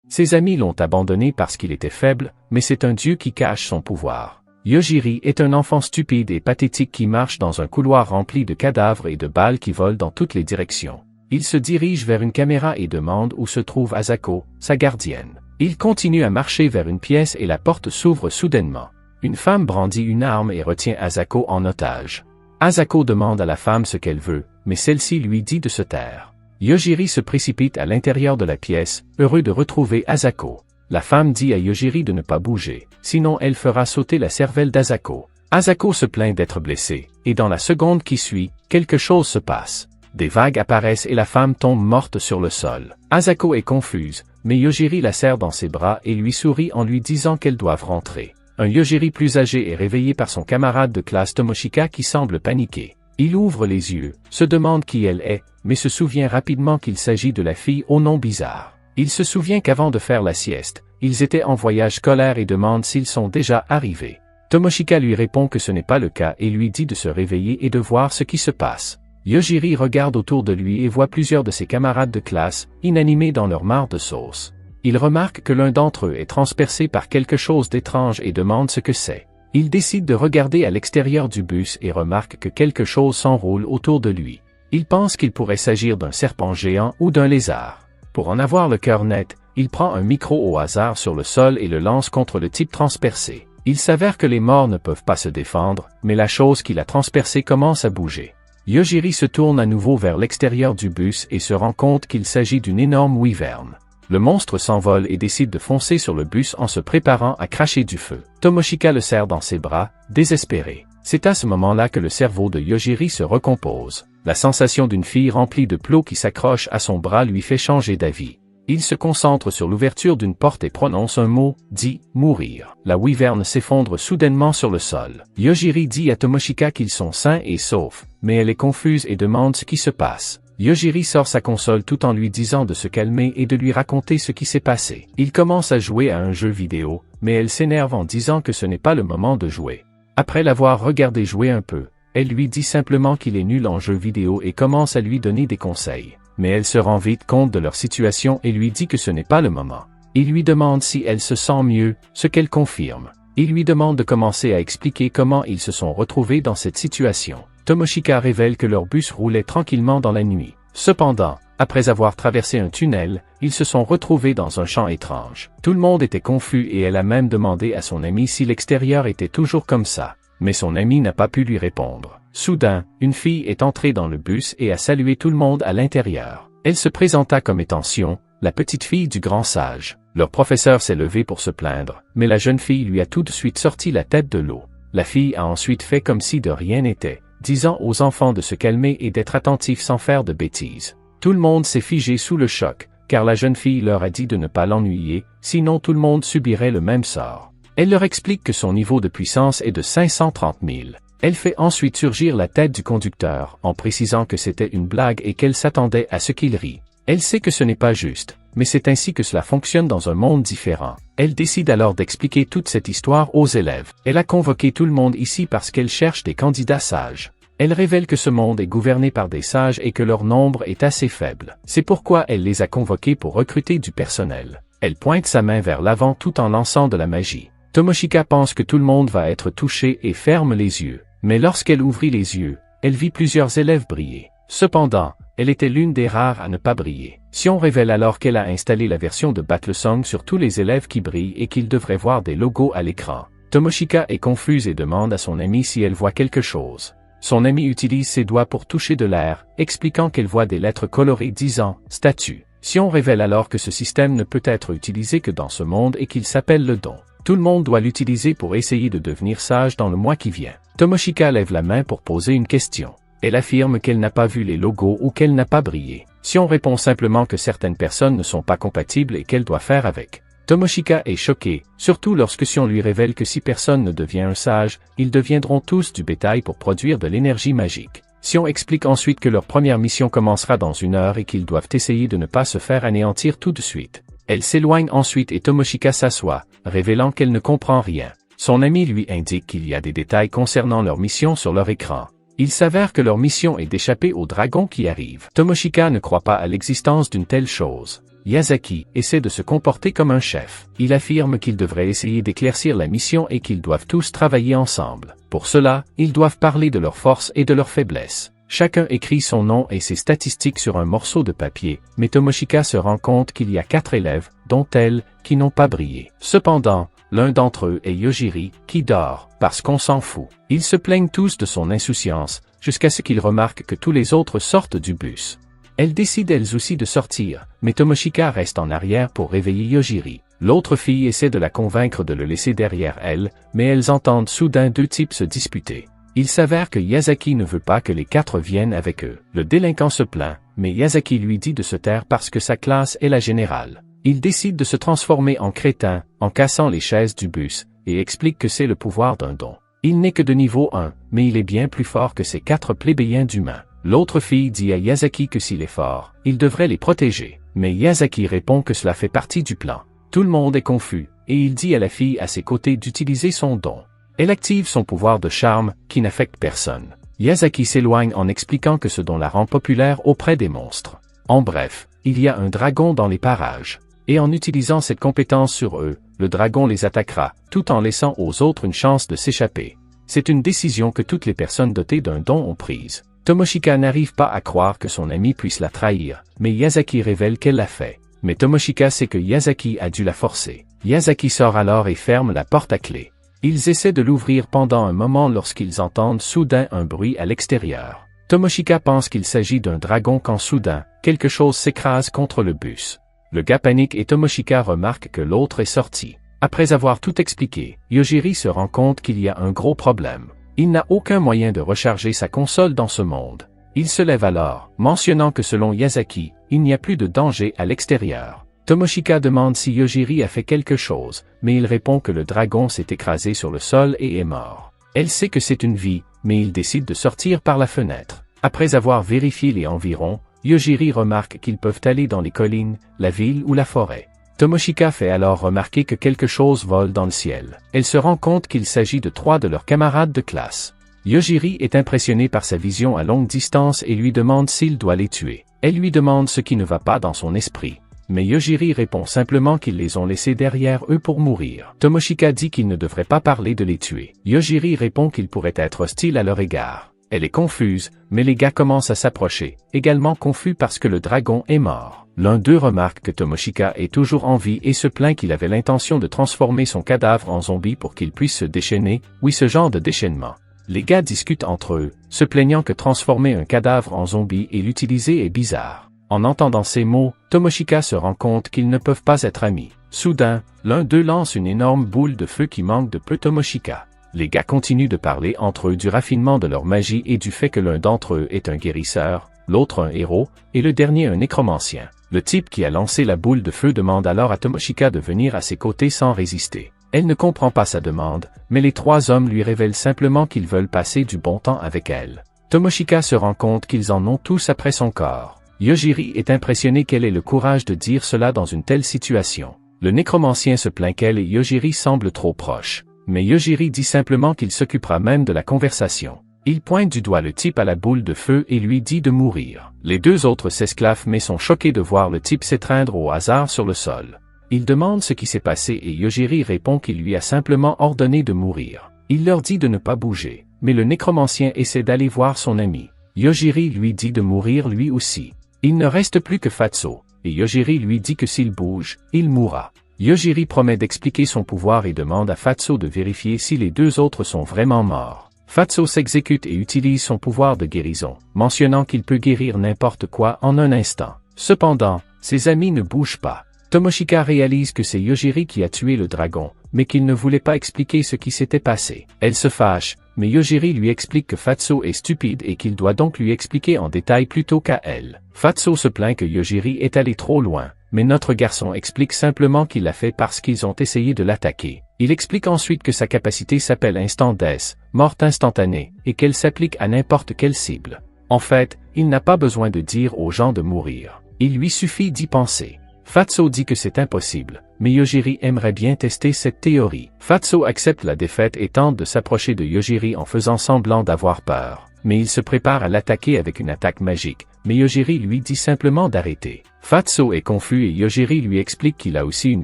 Ses amis l'ont abandonné parce qu'il était faible, mais c'est un dieu qui cache son pouvoir. Yojiri est un enfant stupide et pathétique qui marche dans un couloir rempli de cadavres et de balles qui volent dans toutes les directions. Il se dirige vers une caméra et demande où se trouve Asako, sa gardienne. Il continue à marcher vers une pièce et la porte s'ouvre soudainement. Une femme brandit une arme et retient Asako en otage. Asako demande à la femme ce qu'elle veut, mais celle-ci lui dit de se taire. Yojiri se précipite à l'intérieur de la pièce, heureux de retrouver Asako. La femme dit à Yojiri de ne pas bouger, sinon elle fera sauter la cervelle d'Asako. Asako se plaint d'être blessée, et dans la seconde qui suit, quelque chose se passe. Des vagues apparaissent et la femme tombe morte sur le sol. Asako est confuse, mais Yojiri la serre dans ses bras et lui sourit en lui disant qu'elles doivent rentrer. Un Yojiri plus âgé est réveillé par son camarade de classe Tomoshika qui semble paniqué. Il ouvre les yeux, se demande qui elle est, mais se souvient rapidement qu'il s'agit de la fille au nom bizarre. Il se souvient qu'avant de faire la sieste, ils étaient en voyage scolaire et demande s'ils sont déjà arrivés. Tomoshika lui répond que ce n'est pas le cas et lui dit de se réveiller et de voir ce qui se passe. Yojiri regarde autour de lui et voit plusieurs de ses camarades de classe, inanimés dans leur mare de sauce. Il remarque que l'un d'entre eux est transpercé par quelque chose d'étrange et demande ce que c'est. Il décide de regarder à l'extérieur du bus et remarque que quelque chose s'enroule autour de lui. Il pense qu'il pourrait s'agir d'un serpent géant ou d'un lézard. Pour en avoir le cœur net, il prend un micro au hasard sur le sol et le lance contre le type transpercé. Il s'avère que les morts ne peuvent pas se défendre, mais la chose qui l'a transpercé commence à bouger. Yojiri se tourne à nouveau vers l'extérieur du bus et se rend compte qu'il s'agit d'une énorme wyvern. Le monstre s'envole et décide de foncer sur le bus en se préparant à cracher du feu. Tomoshika le serre dans ses bras, désespéré. C'est à ce moment-là que le cerveau de Yojiri se recompose. La sensation d'une fille remplie de plots qui s'accroche à son bras lui fait changer d'avis. Il se concentre sur l'ouverture d'une porte et prononce un mot, dit « mourir ». La wyvern s'effondre soudainement sur le sol. Yojiri dit à Tomoshika qu'ils sont sains et saufs, mais elle est confuse et demande ce qui se passe. Yojiri sort sa console tout en lui disant de se calmer et de lui raconter ce qui s'est passé. Il commence à jouer à un jeu vidéo, mais elle s'énerve en disant que ce n'est pas le moment de jouer. Après l'avoir regardé jouer un peu, elle lui dit simplement qu'il est nul en jeu vidéo et commence à lui donner des conseils. Mais elle se rend vite compte de leur situation et lui dit que ce n'est pas le moment. Il lui demande si elle se sent mieux, ce qu'elle confirme. Il lui demande de commencer à expliquer comment ils se sont retrouvés dans cette situation. Tomoshika révèle que leur bus roulait tranquillement dans la nuit. Cependant, après avoir traversé un tunnel, ils se sont retrouvés dans un champ étrange. Tout le monde était confus et elle a même demandé à son ami si l'extérieur était toujours comme ça. Mais son ami n'a pas pu lui répondre. Soudain, une fille est entrée dans le bus et a salué tout le monde à l'intérieur. Elle se présenta comme étant Sion, la petite fille du grand sage. Leur professeur s'est levé pour se plaindre, mais la jeune fille lui a tout de suite sorti la tête de l'eau. La fille a ensuite fait comme si de rien n'était, disant aux enfants de se calmer et d'être attentifs sans faire de bêtises. Tout le monde s'est figé sous le choc, car la jeune fille leur a dit de ne pas l'ennuyer, sinon tout le monde subirait le même sort. Elle leur explique que son niveau de puissance est de 530 000. Elle fait ensuite surgir la tête du conducteur, en précisant que c'était une blague et qu'elle s'attendait à ce qu'il rie. Elle sait que ce n'est pas juste, mais c'est ainsi que cela fonctionne dans un monde différent. Elle décide alors d'expliquer toute cette histoire aux élèves. Elle a convoqué tout le monde ici parce qu'elle cherche des candidats sages. Elle révèle que ce monde est gouverné par des sages et que leur nombre est assez faible. C'est pourquoi elle les a convoqués pour recruter du personnel. Elle pointe sa main vers l'avant tout en lançant de la magie. Tomoshika pense que tout le monde va être touché et ferme les yeux. Mais lorsqu'elle ouvrit les yeux, elle vit plusieurs élèves briller. Cependant, elle était l'une des rares à ne pas briller. Sion révèle alors qu'elle a installé la version de Battlesong sur tous les élèves qui brillent et qu'ils devraient voir des logos à l'écran. Tomoshika est confuse et demande à son amie si elle voit quelque chose. Son amie utilise ses doigts pour toucher de l'air, expliquant qu'elle voit des lettres colorées disant « statue ». Sion révèle alors que ce système ne peut être utilisé que dans ce monde et qu'il s'appelle le don. Tout le monde doit l'utiliser pour essayer de devenir sage dans le mois qui vient. Tomoshika lève la main pour poser une question. Elle affirme qu'elle n'a pas vu les logos ou qu'elle n'a pas brillé. Sion répond simplement que certaines personnes ne sont pas compatibles et qu'elle doit faire avec. Tomoshika est choquée, surtout lorsque Sion lui révèle que si personne ne devient un sage, ils deviendront tous du bétail pour produire de l'énergie magique. Sion explique ensuite que leur première mission commencera dans 1 heure et qu'ils doivent essayer de ne pas se faire anéantir tout de suite. Elle s'éloigne ensuite et Tomoshika s'assoit, révélant qu'elle ne comprend rien. Son ami lui indique qu'il y a des détails concernant leur mission sur leur écran. Il s'avère que leur mission est d'échapper au dragon qui arrive. Tomoshika ne croit pas à l'existence d'une telle chose. Yasaki essaie de se comporter comme un chef. Il affirme qu'ils devraient essayer d'éclaircir la mission et qu'ils doivent tous travailler ensemble. Pour cela, ils doivent parler de leurs forces et de leurs faiblesses. Chacun écrit son nom et ses statistiques sur un morceau de papier, mais Tomoshika se rend compte qu'il y a 4 élèves, dont elle, qui n'ont pas brillé. Cependant, l'un d'entre eux est Yojiri, qui dort, parce qu'on s'en fout. Ils se plaignent tous de son insouciance, jusqu'à ce qu'ils remarquent que tous les autres sortent du bus. Elles décident elles aussi de sortir, mais Tomoshika reste en arrière pour réveiller Yojiri. L'autre fille essaie de la convaincre de le laisser derrière elle, mais elles entendent soudain 2 types se disputer. Il s'avère que Yasaki ne veut pas que les 4 viennent avec eux. Le délinquant se plaint, mais Yasaki lui dit de se taire parce que sa classe est la générale. Il décide de se transformer en crétin, en cassant les chaises du bus, et explique que c'est le pouvoir d'un don. Il n'est que de niveau 1, mais il est bien plus fort que ces 4 plébéiens d'humains. L'autre fille dit à Yasaki que s'il est fort, il devrait les protéger. Mais Yasaki répond que cela fait partie du plan. Tout le monde est confus, et il dit à la fille à ses côtés d'utiliser son don. Elle active son pouvoir de charme, qui n'affecte personne. Yasaki s'éloigne en expliquant que ce don la rend populaire auprès des monstres. En bref, il y a un dragon dans les parages. Et en utilisant cette compétence sur eux, le dragon les attaquera, tout en laissant aux autres une chance de s'échapper. C'est une décision que toutes les personnes dotées d'un don ont prise. Tomoshika n'arrive pas à croire que son ami puisse la trahir, mais Yasaki révèle qu'elle l'a fait. Mais Tomoshika sait que Yasaki a dû la forcer. Yasaki sort alors et ferme la porte à clé. Ils essaient de l'ouvrir pendant un moment lorsqu'ils entendent soudain un bruit à l'extérieur. Tomoshika pense qu'il s'agit d'un dragon quand soudain, quelque chose s'écrase contre le bus. Le gars panique et Tomoshika remarque que l'autre est sorti. Après avoir tout expliqué, Yojiri se rend compte qu'il y a un gros problème. Il n'a aucun moyen de recharger sa console dans ce monde. Il se lève alors, mentionnant que selon Yasaki, il n'y a plus de danger à l'extérieur. Tomoshika demande si Yojiri a fait quelque chose, mais il répond que le dragon s'est écrasé sur le sol et est mort. Elle sait que c'est une vie, mais il décide de sortir par la fenêtre. Après avoir vérifié les environs, Yojiri remarque qu'ils peuvent aller dans les collines, la ville ou la forêt. Tomoshika fait alors remarquer que quelque chose vole dans le ciel. Elle se rend compte qu'il s'agit de 3 de leurs camarades de classe. Yojiri est impressionné par sa vision à longue distance et lui demande s'il doit les tuer. Elle lui demande ce qui ne va pas dans son esprit. Mais Yojiri répond simplement qu'ils les ont laissés derrière eux pour mourir. Tomoshika dit qu'il ne devrait pas parler de les tuer. Yojiri répond qu'il pourrait être hostile à leur égard. Elle est confuse, mais les gars commencent à s'approcher, également confus parce que le dragon est mort. L'un d'eux remarque que Tomoshika est toujours en vie et se plaint qu'il avait l'intention de transformer son cadavre en zombie pour qu'il puisse se déchaîner, oui ce genre de déchaînement. Les gars discutent entre eux, se plaignant que transformer un cadavre en zombie et l'utiliser est bizarre. En entendant ces mots, Tomoshika se rend compte qu'ils ne peuvent pas être amis. Soudain, l'un d'eux lance une énorme boule de feu qui manque de peu Tomoshika. Les gars continuent de parler entre eux du raffinement de leur magie et du fait que l'un d'entre eux est un guérisseur, l'autre un héros, et le dernier un nécromancien. Le type qui a lancé la boule de feu demande alors à Tomoshika de venir à ses côtés sans résister. Elle ne comprend pas sa demande, mais les 3 hommes lui révèlent simplement qu'ils veulent passer du bon temps avec elle. Tomoshika se rend compte qu'ils en ont tous après son corps. Yojiri est impressionné qu'elle ait le courage de dire cela dans une telle situation. Le nécromancien se plaint qu'elle et Yojiri semblent trop proches. Mais Yojiri dit simplement qu'il s'occupera même de la conversation. Il pointe du doigt le type à la boule de feu et lui dit de mourir. Les 2 autres s'esclaffent mais sont choqués de voir le type s'étreindre au hasard sur le sol. Il demande ce qui s'est passé et Yojiri répond qu'il lui a simplement ordonné de mourir. Il leur dit de ne pas bouger, mais le nécromancien essaie d'aller voir son ami. Yojiri lui dit de mourir lui aussi. Il ne reste plus que Fatso, et Yojiri lui dit que s'il bouge, il mourra. Yojiri promet d'expliquer son pouvoir et demande à Fatso de vérifier si les 2 autres sont vraiment morts. Fatso s'exécute et utilise son pouvoir de guérison, mentionnant qu'il peut guérir n'importe quoi en un instant. Cependant, ses amis ne bougent pas. Tomoshika réalise que c'est Yojiri qui a tué le dragon, mais qu'il ne voulait pas expliquer ce qui s'était passé. Elle se fâche, mais Yojiri lui explique que Fatso est stupide et qu'il doit donc lui expliquer en détail plutôt qu'à elle. Fatso se plaint que Yojiri est allé trop loin. Mais notre garçon explique simplement qu'il l'a fait parce qu'ils ont essayé de l'attaquer. Il explique ensuite que sa capacité s'appelle Instant Death, morte instantanée, et qu'elle s'applique à n'importe quelle cible. En fait, il n'a pas besoin de dire aux gens de mourir. Il lui suffit d'y penser. Fatso dit que c'est impossible, mais Yojiri aimerait bien tester cette théorie. Fatso accepte la défaite et tente de s'approcher de Yojiri en faisant semblant d'avoir peur. mais il se prépare à l'attaquer avec une attaque magique, mais Yojiri lui dit simplement d'arrêter. Fatso est confus et Yojiri lui explique qu'il a aussi une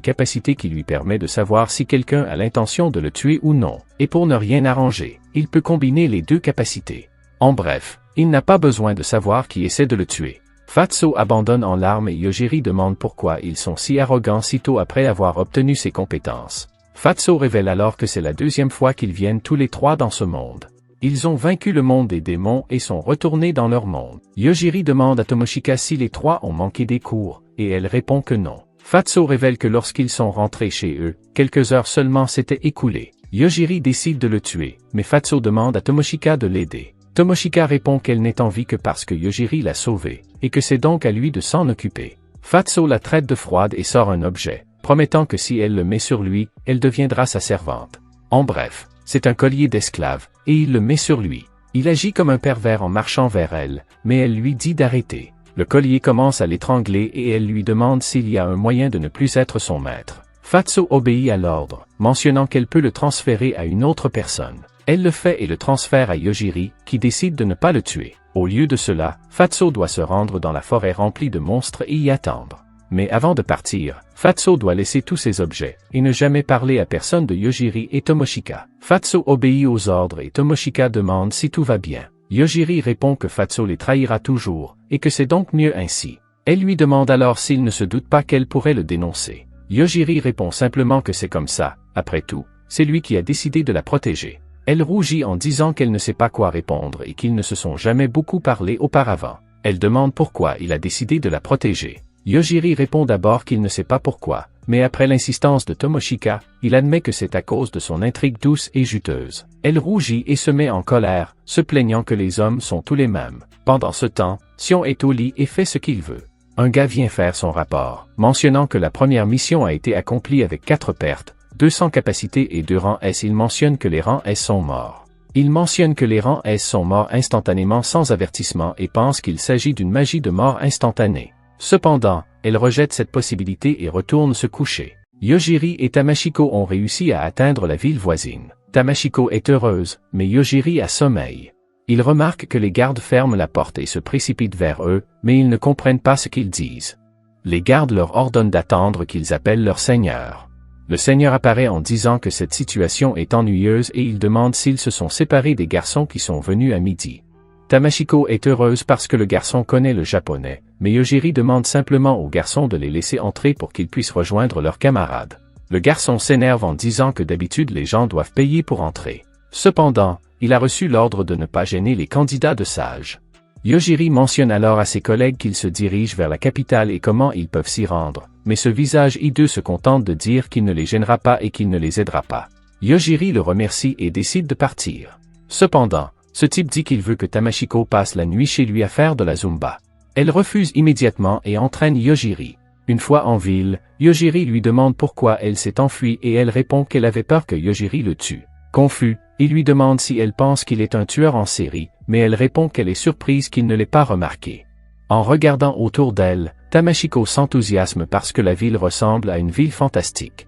capacité qui lui permet de savoir si quelqu'un a l'intention de le tuer ou non, et pour ne rien arranger, il peut combiner les deux capacités. En bref, il n'a pas besoin de savoir qui essaie de le tuer. Fatso abandonne en larmes et Yojiri demande pourquoi ils sont si arrogants sitôt après avoir obtenu ses compétences. Fatso révèle alors que c'est la deuxième fois qu'ils viennent tous les trois dans ce monde. Ils ont vaincu le monde des démons et sont retournés dans leur monde. Yojiri demande à Tomoshika si les trois ont manqué des cours, et elle répond que non. Fatso révèle que lorsqu'ils sont rentrés chez eux, quelques heures seulement s'étaient écoulées. Yojiri décide de le tuer, mais Fatso demande à Tomoshika de l'aider. Tomoshika répond qu'elle n'est en vie que parce que Yojiri l'a sauvée, et que c'est donc à lui de s'en occuper. Fatso la traite de froide et sort un objet, promettant que si elle le met sur lui, elle deviendra sa servante. En bref, c'est un collier d'esclave, et il le met sur lui. Il agit comme un pervers en marchant vers elle, mais elle lui dit d'arrêter. Le collier commence à l'étrangler et elle lui demande s'il y a un moyen de ne plus être son maître. Fatso obéit à l'ordre, mentionnant qu'elle peut le transférer à une autre personne. Elle le fait et le transfère à Yojiri, qui décide de ne pas le tuer. Au lieu de cela, Fatso doit se rendre dans la forêt remplie de monstres et y attendre. Mais avant de partir, Fatso doit laisser tous ses objets, et ne jamais parler à personne de Yojiri et Tomoshika. Fatso obéit aux ordres et Tomoshika demande si tout va bien. Yojiri répond que Fatso les trahira toujours, et que c'est donc mieux ainsi. Elle lui demande alors s'il ne se doute pas qu'elle pourrait le dénoncer. Yojiri répond simplement que c'est comme ça, après tout, c'est lui qui a décidé de la protéger. Elle rougit en disant qu'elle ne sait pas quoi répondre et qu'ils ne se sont jamais beaucoup parlé auparavant. Elle demande pourquoi il a décidé de la protéger. Yojiri répond d'abord qu'il ne sait pas pourquoi, mais après l'insistance de Tomoshika, il admet que c'est à cause de son intrigue douce et juteuse. Elle rougit et se met en colère, se plaignant que les hommes sont tous les mêmes. Pendant ce temps, Sion est au lit et fait ce qu'il veut. Un gars vient faire son rapport, mentionnant que la première mission a été accomplie avec 4 pertes, 200 capacités et 2 rangs S. Il mentionne que les rangs S sont morts. Il mentionne que les rangs S sont morts instantanément sans avertissement et pense qu'il s'agit d'une magie de mort instantanée. Cependant, elle rejette cette possibilité et retourne se coucher. Yojiri et Tamashiko ont réussi à atteindre la ville voisine. Tamashiko est heureuse, mais Yojiri a sommeil. Il remarque que les gardes ferment la porte et se précipitent vers eux, mais ils ne comprennent pas ce qu'ils disent. Les gardes leur ordonnent d'attendre qu'ils appellent leur seigneur. Le seigneur apparaît en disant que cette situation est ennuyeuse et il demande s'ils se sont séparés des garçons qui sont venus à midi. Tamashiko est heureuse parce que le garçon connaît le japonais, mais Yojiri demande simplement au garçon de les laisser entrer pour qu'ils puissent rejoindre leurs camarades. Le garçon s'énerve en disant que d'habitude les gens doivent payer pour entrer. Cependant, il a reçu l'ordre de ne pas gêner les candidats de sages. Yojiri mentionne alors à ses collègues qu'ils se dirigent vers la capitale et comment ils peuvent s'y rendre, mais ce visage hideux se contente de dire qu'il ne les gênera pas et qu'il ne les aidera pas. Yojiri le remercie et décide de partir. Cependant, ce type dit qu'il veut que Tamashiko passe la nuit chez lui à faire de la Zumba. Elle refuse immédiatement et entraîne Yojiri. Une fois en ville, Yojiri lui demande pourquoi elle s'est enfuie et elle répond qu'elle avait peur que Yojiri le tue. Confus, il lui demande si elle pense qu'il est un tueur en série, mais elle répond qu'elle est surprise qu'il ne l'ait pas remarqué. En regardant autour d'elle, Tamashiko s'enthousiasme parce que la ville ressemble à une ville fantastique.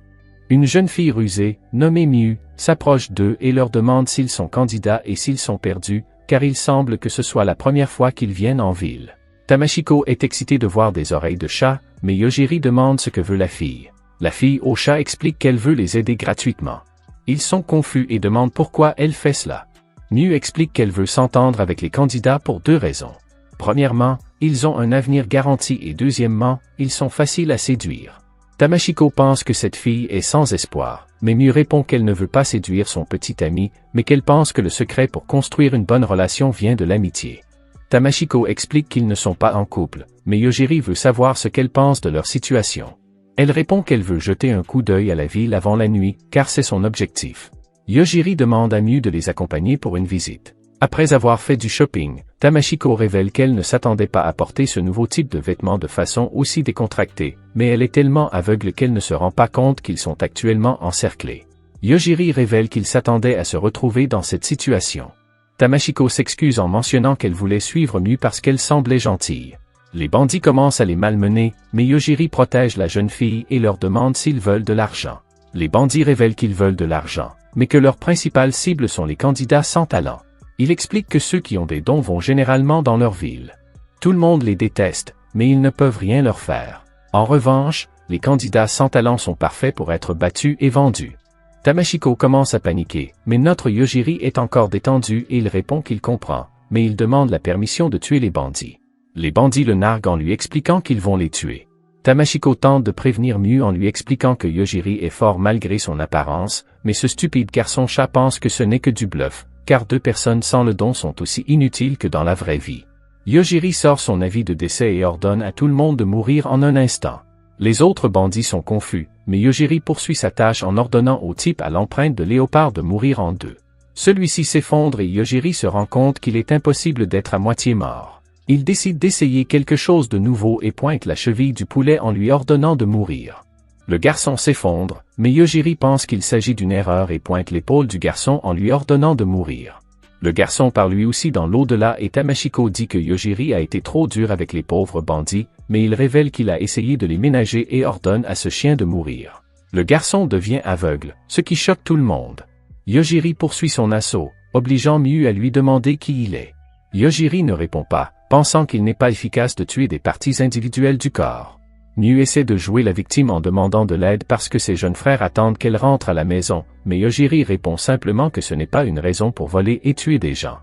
Une jeune fille rusée, nommée Miu, s'approche d'eux et leur demande s'ils sont candidats et s'ils sont perdus, car il semble que ce soit la première fois qu'ils viennent en ville. Tamashiko est excitée de voir des oreilles de chat, mais Yojiri demande ce que veut la fille. La fille au chat explique qu'elle veut les aider gratuitement. Ils sont confus et demandent pourquoi elle fait cela. Miu explique qu'elle veut s'entendre avec les candidats pour 2 raisons. Premièrement, ils ont un avenir garanti et deuxièmement, ils sont faciles à séduire. Tamashiko pense que cette fille est sans espoir, mais Miu répond qu'elle ne veut pas séduire son petit ami, mais qu'elle pense que le secret pour construire une bonne relation vient de l'amitié. Tamashiko explique qu'ils ne sont pas en couple, mais Yojiri veut savoir ce qu'elle pense de leur situation. Elle répond qu'elle veut jeter un coup d'œil à la ville avant la nuit, car c'est son objectif. Yojiri demande à Miu de les accompagner pour une visite. Après avoir fait du shopping, Tamashiko révèle qu'elle ne s'attendait pas à porter ce nouveau type de vêtements de façon aussi décontractée, mais elle est tellement aveugle qu'elle ne se rend pas compte qu'ils sont actuellement encerclés. Yojiri révèle qu'il s'attendait à se retrouver dans cette situation. Tamashiko s'excuse en mentionnant qu'elle voulait suivre Miu parce qu'elle semblait gentille. Les bandits commencent à les malmener, mais Yojiri protège la jeune fille et leur demande s'ils veulent de l'argent. Les bandits révèlent qu'ils veulent de l'argent, mais que leur principale cible sont les candidats sans talent. Il explique que ceux qui ont des dons vont généralement dans leur ville. Tout le monde les déteste, mais ils ne peuvent rien leur faire. En revanche, les candidats sans talent sont parfaits pour être battus et vendus. Tamashiko commence à paniquer, mais notre Yojiri est encore détendu et il répond qu'il comprend, mais il demande la permission de tuer les bandits. Les bandits le narguent en lui expliquant qu'ils vont les tuer. Tamashiko tente de prévenir Miu en lui expliquant que Yojiri est fort malgré son apparence, mais ce stupide garçon-chat pense que ce n'est que du bluff, car 2 personnes sans le don sont aussi inutiles que dans la vraie vie. Yojiri sort son avis de décès et ordonne à tout le monde de mourir en un instant. Les autres bandits sont confus, mais Yojiri poursuit sa tâche en ordonnant au type à l'empreinte de léopard de mourir en 2. Celui-ci s'effondre et Yojiri se rend compte qu'il est impossible d'être à moitié mort. Il décide d'essayer quelque chose de nouveau et pointe la cheville du poulet en lui ordonnant de mourir. Le garçon s'effondre, mais Yojiri pense qu'il s'agit d'une erreur et pointe l'épaule du garçon en lui ordonnant de mourir. Le garçon part lui aussi dans l'au-delà et Tamashiko dit que Yojiri a été trop dur avec les pauvres bandits, mais il révèle qu'il a essayé de les ménager et ordonne à ce chien de mourir. Le garçon devient aveugle, ce qui choque tout le monde. Yojiri poursuit son assaut, obligeant Miu à lui demander qui il est. Yojiri ne répond pas, pensant qu'il n'est pas efficace de tuer des parties individuelles du corps. Miu essaie de jouer la victime en demandant de l'aide parce que ses jeunes frères attendent qu'elle rentre à la maison, mais Yojiri répond simplement que ce n'est pas une raison pour voler et tuer des gens.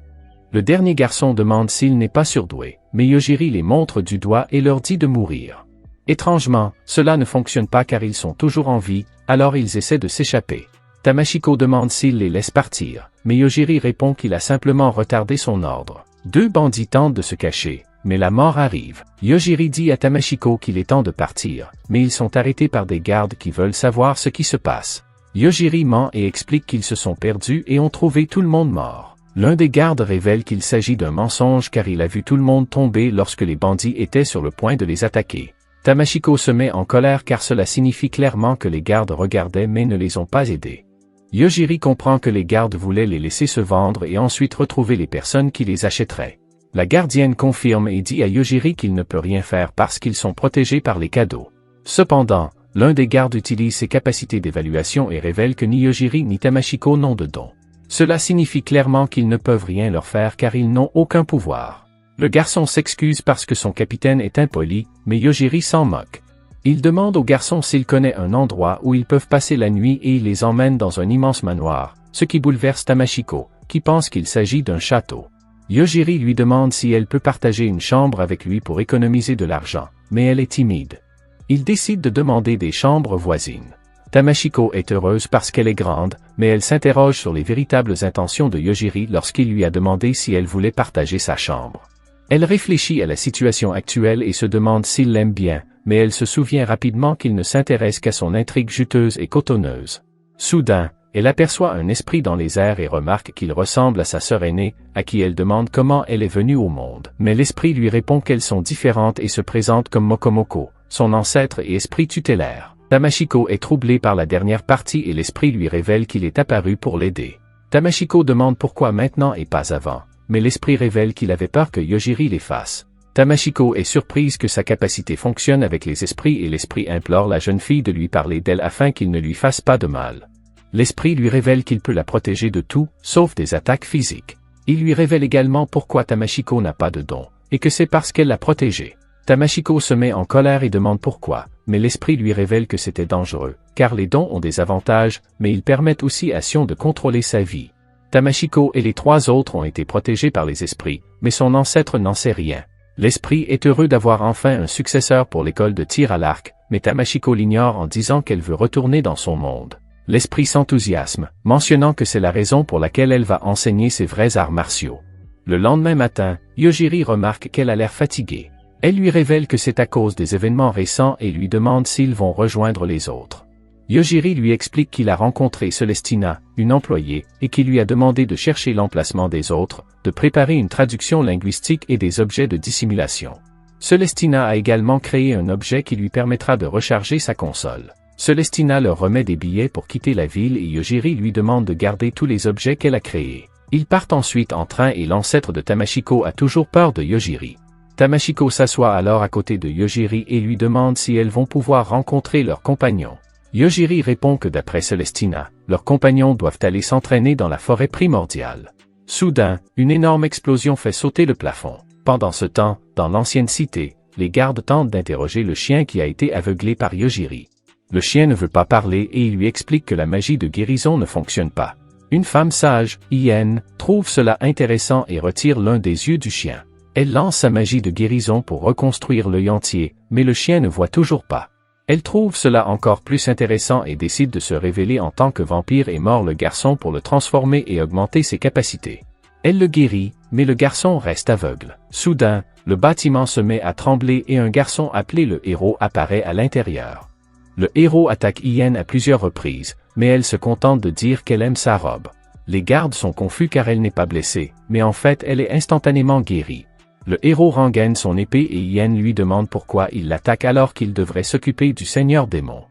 Le dernier garçon demande s'il n'est pas surdoué, mais Yojiri les montre du doigt et leur dit de mourir. Étrangement, cela ne fonctionne pas car ils sont toujours en vie, alors ils essaient de s'échapper. Tamashiko demande s'il les laisse partir, mais Yojiri répond qu'il a simplement retardé son ordre. 2 bandits tentent de se cacher, mais la mort arrive. Yojiri dit à Tamashiko qu'il est temps de partir, mais ils sont arrêtés par des gardes qui veulent savoir ce qui se passe. Yojiri ment et explique qu'ils se sont perdus et ont trouvé tout le monde mort. L'un des gardes révèle qu'il s'agit d'un mensonge car il a vu tout le monde tomber lorsque les bandits étaient sur le point de les attaquer. Tamashiko se met en colère car cela signifie clairement que les gardes regardaient mais ne les ont pas aidés. Yojiri comprend que les gardes voulaient les laisser se vendre et ensuite retrouver les personnes qui les achèteraient. La gardienne confirme et dit à Yojiri qu'il ne peut rien faire parce qu'ils sont protégés par les cadeaux. Cependant, l'un des gardes utilise ses capacités d'évaluation et révèle que ni Yojiri ni Tamashiko n'ont de don. Cela signifie clairement qu'ils ne peuvent rien leur faire car ils n'ont aucun pouvoir. Le garçon s'excuse parce que son capitaine est impoli, mais Yojiri s'en moque. Il demande au garçon s'il connaît un endroit où ils peuvent passer la nuit et il les emmène dans un immense manoir, ce qui bouleverse Tamashiko, qui pense qu'il s'agit d'un château. Yojiri lui demande si elle peut partager une chambre avec lui pour économiser de l'argent, mais elle est timide. Il décide de demander des chambres voisines. Tamashiko est heureuse parce qu'elle est grande, mais elle s'interroge sur les véritables intentions de Yojiri lorsqu'il lui a demandé si elle voulait partager sa chambre. Elle réfléchit à la situation actuelle et se demande s'il l'aime bien, mais elle se souvient rapidement qu'il ne s'intéresse qu'à son intrigue juteuse et cotonneuse. Soudain, elle aperçoit un esprit dans les airs et remarque qu'il ressemble à sa sœur aînée, à qui elle demande comment elle est venue au monde. Mais l'esprit lui répond qu'elles sont différentes et se présente comme Mokomoko, son ancêtre et esprit tutélaire. Tamashiko est troublée par la dernière partie et l'esprit lui révèle qu'il est apparu pour l'aider. Tamashiko demande pourquoi maintenant et pas avant, mais l'esprit révèle qu'il avait peur que Yojiri l'efface. Tamashiko est surprise que sa capacité fonctionne avec les esprits et l'esprit implore la jeune fille de lui parler d'elle afin qu'il ne lui fasse pas de mal. L'esprit lui révèle qu'il peut la protéger de tout, sauf des attaques physiques. Il lui révèle également pourquoi Tamashiko n'a pas de don, et que c'est parce qu'elle l'a protégé. Tamashiko se met en colère et demande pourquoi, mais l'esprit lui révèle que c'était dangereux, car les dons ont des avantages, mais ils permettent aussi à Sion de contrôler sa vie. Tamashiko et les 3 autres ont été protégés par les esprits, mais son ancêtre n'en sait rien. L'esprit est heureux d'avoir enfin un successeur pour l'école de tir à l'arc, mais Tamashiko l'ignore en disant qu'elle veut retourner dans son monde. L'esprit s'enthousiasme, mentionnant que c'est la raison pour laquelle elle va enseigner ses vrais arts martiaux. Le lendemain matin, Yojiri remarque qu'elle a l'air fatiguée. Elle lui révèle que c'est à cause des événements récents et lui demande s'ils vont rejoindre les autres. Yojiri lui explique qu'il a rencontré Celestina, une employée, et qui lui a demandé de chercher l'emplacement des autres, de préparer une traduction linguistique et des objets de dissimulation. Celestina a également créé un objet qui lui permettra de recharger sa console. Celestina leur remet des billets pour quitter la ville et Yojiri lui demande de garder tous les objets qu'elle a créés. Ils partent ensuite en train et l'ancêtre de Tamashiko a toujours peur de Yojiri. Tamashiko s'assoit alors à côté de Yojiri et lui demande si elles vont pouvoir rencontrer leurs compagnons. Yojiri répond que d'après Celestina, leurs compagnons doivent aller s'entraîner dans la forêt primordiale. Soudain, une énorme explosion fait sauter le plafond. Pendant ce temps, dans l'ancienne cité, les gardes tentent d'interroger le chien qui a été aveuglé par Yojiri. Le chien ne veut pas parler et il lui explique que la magie de guérison ne fonctionne pas. Une femme sage, Ien, trouve cela intéressant et retire l'un des yeux du chien. Elle lance sa magie de guérison pour reconstruire l'œil entier, mais le chien ne voit toujours pas. Elle trouve cela encore plus intéressant et décide de se révéler en tant que vampire et mord le garçon pour le transformer et augmenter ses capacités. Elle le guérit, mais le garçon reste aveugle. Soudain, le bâtiment se met à trembler et un garçon appelé le héros apparaît à l'intérieur. Le héros attaque Ien à plusieurs reprises, mais elle se contente de dire qu'elle aime sa robe. Les gardes sont confus car elle n'est pas blessée, mais en fait elle est instantanément guérie. Le héros rengaine son épée et Ien lui demande pourquoi il l'attaque alors qu'il devrait s'occuper du seigneur démon.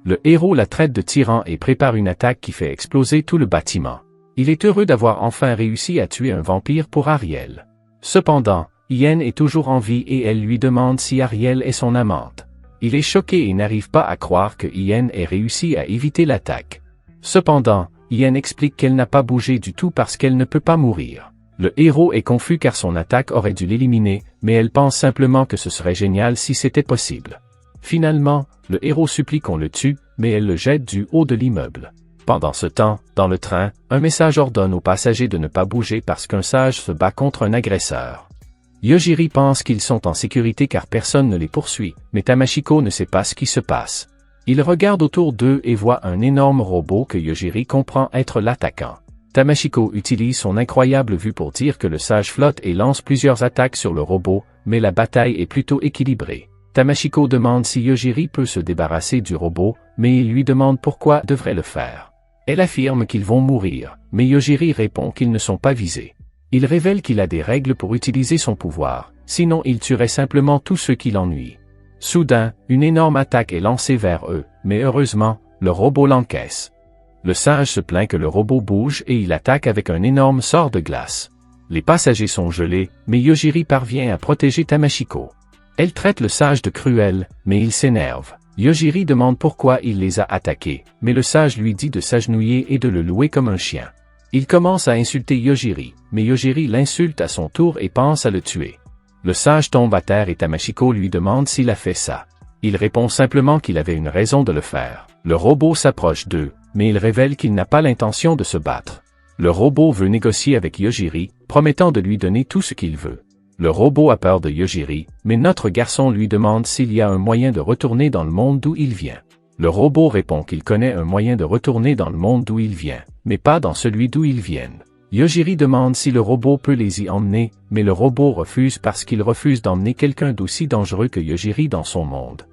Le héros la traite de tyran et prépare une attaque qui fait exploser tout le bâtiment. Il est heureux d'avoir enfin réussi à tuer un vampire pour Ariel. Cependant, Ien est toujours en vie et elle lui demande si Ariel est son amante. Il est choqué et n'arrive pas à croire que Ien ait réussi à éviter l'attaque. Cependant, Ien explique qu'elle n'a pas bougé du tout parce qu'elle ne peut pas mourir. Le héros est confus car son attaque aurait dû l'éliminer, mais elle pense simplement que ce serait génial si c'était possible. Finalement, le héros supplie qu'on le tue, mais elle le jette du haut de l'immeuble. Pendant ce temps, dans le train, un message ordonne aux passagers de ne pas bouger parce qu'un sage se bat contre un agresseur. Yojiri pense qu'ils sont en sécurité car personne ne les poursuit, mais Tamashiko ne sait pas ce qui se passe. Il regarde autour d'eux et voit un énorme robot que Yojiri comprend être l'attaquant. Tamashiko utilise son incroyable vue pour dire que le sage flotte et lance plusieurs attaques sur le robot, mais la bataille est plutôt équilibrée. Tamashiko demande si Yojiri peut se débarrasser du robot, mais il lui demande pourquoi devrait le faire. Elle affirme qu'ils vont mourir, mais Yojiri répond qu'ils ne sont pas visés. Il révèle qu'il a des règles pour utiliser son pouvoir, sinon il tuerait simplement tous ceux qui l'ennuient. Soudain, une énorme attaque est lancée vers eux, mais heureusement, le robot l'encaisse. Le sage se plaint que le robot bouge et il attaque avec un énorme sort de glace. Les passagers sont gelés, mais Yojiri parvient à protéger Tamashiko. Elle traite le sage de cruel, mais il s'énerve. Yojiri demande pourquoi il les a attaqués, mais le sage lui dit de s'agenouiller et de le louer comme un chien. Il commence à insulter Yojiri, mais Yojiri l'insulte à son tour et pense à le tuer. Le sage tombe à terre et Tamashiko lui demande s'il a fait ça. Il répond simplement qu'il avait une raison de le faire. Le robot s'approche d'eux, mais il révèle qu'il n'a pas l'intention de se battre. Le robot veut négocier avec Yojiri, promettant de lui donner tout ce qu'il veut. Le robot a peur de Yojiri, mais notre garçon lui demande s'il y a un moyen de retourner dans le monde d'où il vient. Le robot répond qu'il connaît un moyen de retourner dans le monde d'où il vient, mais pas dans celui d'où ils viennent. Yojiri demande si le robot peut les y emmener, mais le robot refuse parce qu'il refuse d'emmener quelqu'un d'aussi dangereux que Yojiri dans son monde.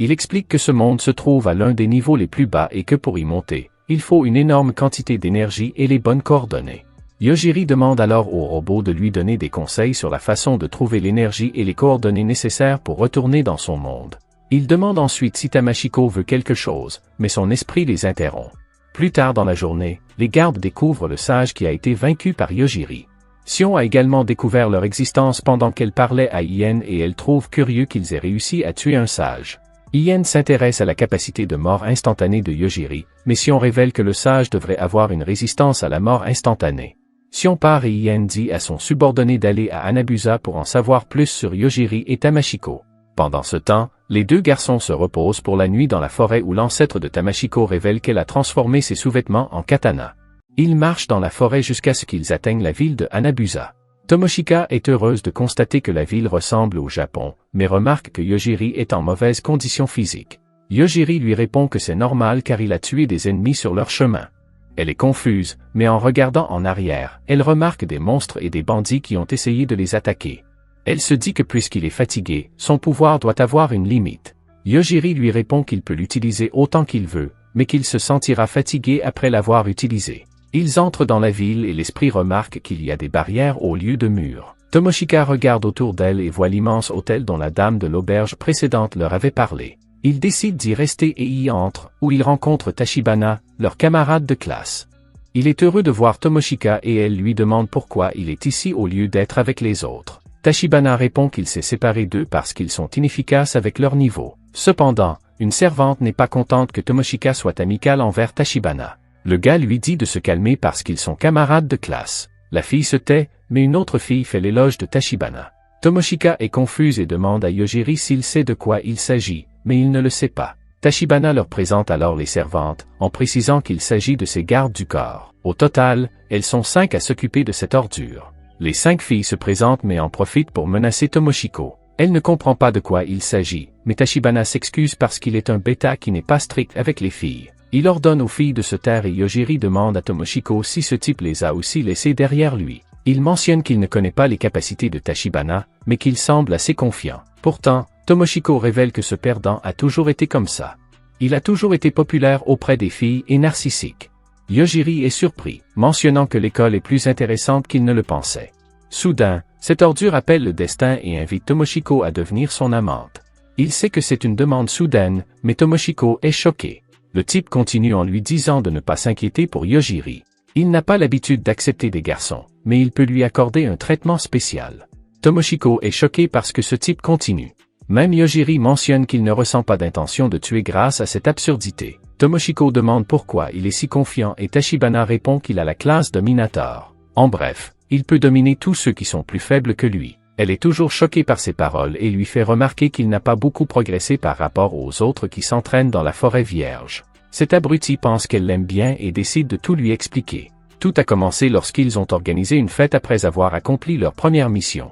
Il explique que ce monde se trouve à l'un des niveaux les plus bas et que pour y monter, il faut une énorme quantité d'énergie et les bonnes coordonnées. Yojiri demande alors au robot de lui donner des conseils sur la façon de trouver l'énergie et les coordonnées nécessaires pour retourner dans son monde. Il demande ensuite si Tamashiko veut quelque chose, mais son esprit les interrompt. Plus tard dans la journée, les gardes découvrent le sage qui a été vaincu par Yojiri. Sion a également découvert leur existence pendant qu'elle parlait à Ien et elle trouve curieux qu'ils aient réussi à tuer un sage. Ien s'intéresse à la capacité de mort instantanée de Yojiri, mais Sion révèle que le sage devrait avoir une résistance à la mort instantanée. Sion part et Ien dit à son subordonné d'aller à Anabusa pour en savoir plus sur Yojiri et Tamashiko. Pendant ce temps, les deux garçons se reposent pour la nuit dans la forêt où l'ancêtre de Tamashiko révèle qu'elle a transformé ses sous-vêtements en katana. Ils marchent dans la forêt jusqu'à ce qu'ils atteignent la ville de Anabusa. Tomoshika est heureuse de constater que la ville ressemble au Japon, mais remarque que Yojiri est en mauvaise condition physique. Yojiri lui répond que c'est normal car il a tué des ennemis sur leur chemin. Elle est confuse, mais en regardant en arrière, elle remarque des monstres et des bandits qui ont essayé de les attaquer. Elle se dit que puisqu'il est fatigué, son pouvoir doit avoir une limite. Yojiri lui répond qu'il peut l'utiliser autant qu'il veut, mais qu'il se sentira fatigué après l'avoir utilisé. Ils entrent dans la ville et l'esprit remarque qu'il y a des barrières au lieu de murs. Tomoshika regarde autour d'elle et voit l'immense hôtel dont la dame de l'auberge précédente leur avait parlé. Il décide d'y rester et y entre, où il rencontre Tachibana, leur camarade de classe. Il est heureux de voir Tomoshika et elle lui demande pourquoi il est ici au lieu d'être avec les autres. Tachibana répond qu'il s'est séparé d'eux parce qu'ils sont inefficaces avec leur niveau. Cependant, une servante n'est pas contente que Tomoshika soit amical envers Tachibana. Le gars lui dit de se calmer parce qu'ils sont camarades de classe. La fille se tait, mais une autre fille fait l'éloge de Tachibana. Tomoshika est confuse et demande à Yojiri s'il sait de quoi il s'agit, mais il ne le sait pas. Tachibana leur présente alors les servantes, en précisant qu'il s'agit de ses gardes du corps. Au total, elles sont 5 à s'occuper de cette ordure. Les 5 filles se présentent mais en profitent pour menacer Tomoshiko. Elle ne comprend pas de quoi il s'agit, mais Tachibana s'excuse parce qu'il est un bêta qui n'est pas strict avec les filles. Il ordonne aux filles de se taire et Yojiri demande à Tomoshiko si ce type les a aussi laissées derrière lui. Il mentionne qu'il ne connaît pas les capacités de Tachibana, mais qu'il semble assez confiant. Pourtant, Tomoshiko révèle que ce perdant a toujours été comme ça. Il a toujours été populaire auprès des filles et narcissique. Yojiri est surpris, mentionnant que l'école est plus intéressante qu'il ne le pensait. Soudain, cette ordure appelle le destin et invite Tomoshiko à devenir son amante. Il sait que c'est une demande soudaine, mais Tomoshiko est choqué. Le type continue en lui disant de ne pas s'inquiéter pour Yojiri. Il n'a pas l'habitude d'accepter des garçons, mais il peut lui accorder un traitement spécial. Tomoshiko est choqué parce que ce type continue. Même Yojiri mentionne qu'il ne ressent pas d'intention de tuer grâce à cette absurdité. Tomoshiko demande pourquoi il est si confiant et Tachibana répond qu'il a la classe dominator. En bref, il peut dominer tous ceux qui sont plus faibles que lui. Elle est toujours choquée par ses paroles et lui fait remarquer qu'il n'a pas beaucoup progressé par rapport aux autres qui s'entraînent dans la forêt vierge. Cet abruti pense qu'elle l'aime bien et décide de tout lui expliquer. Tout a commencé lorsqu'ils ont organisé une fête après avoir accompli leur première mission.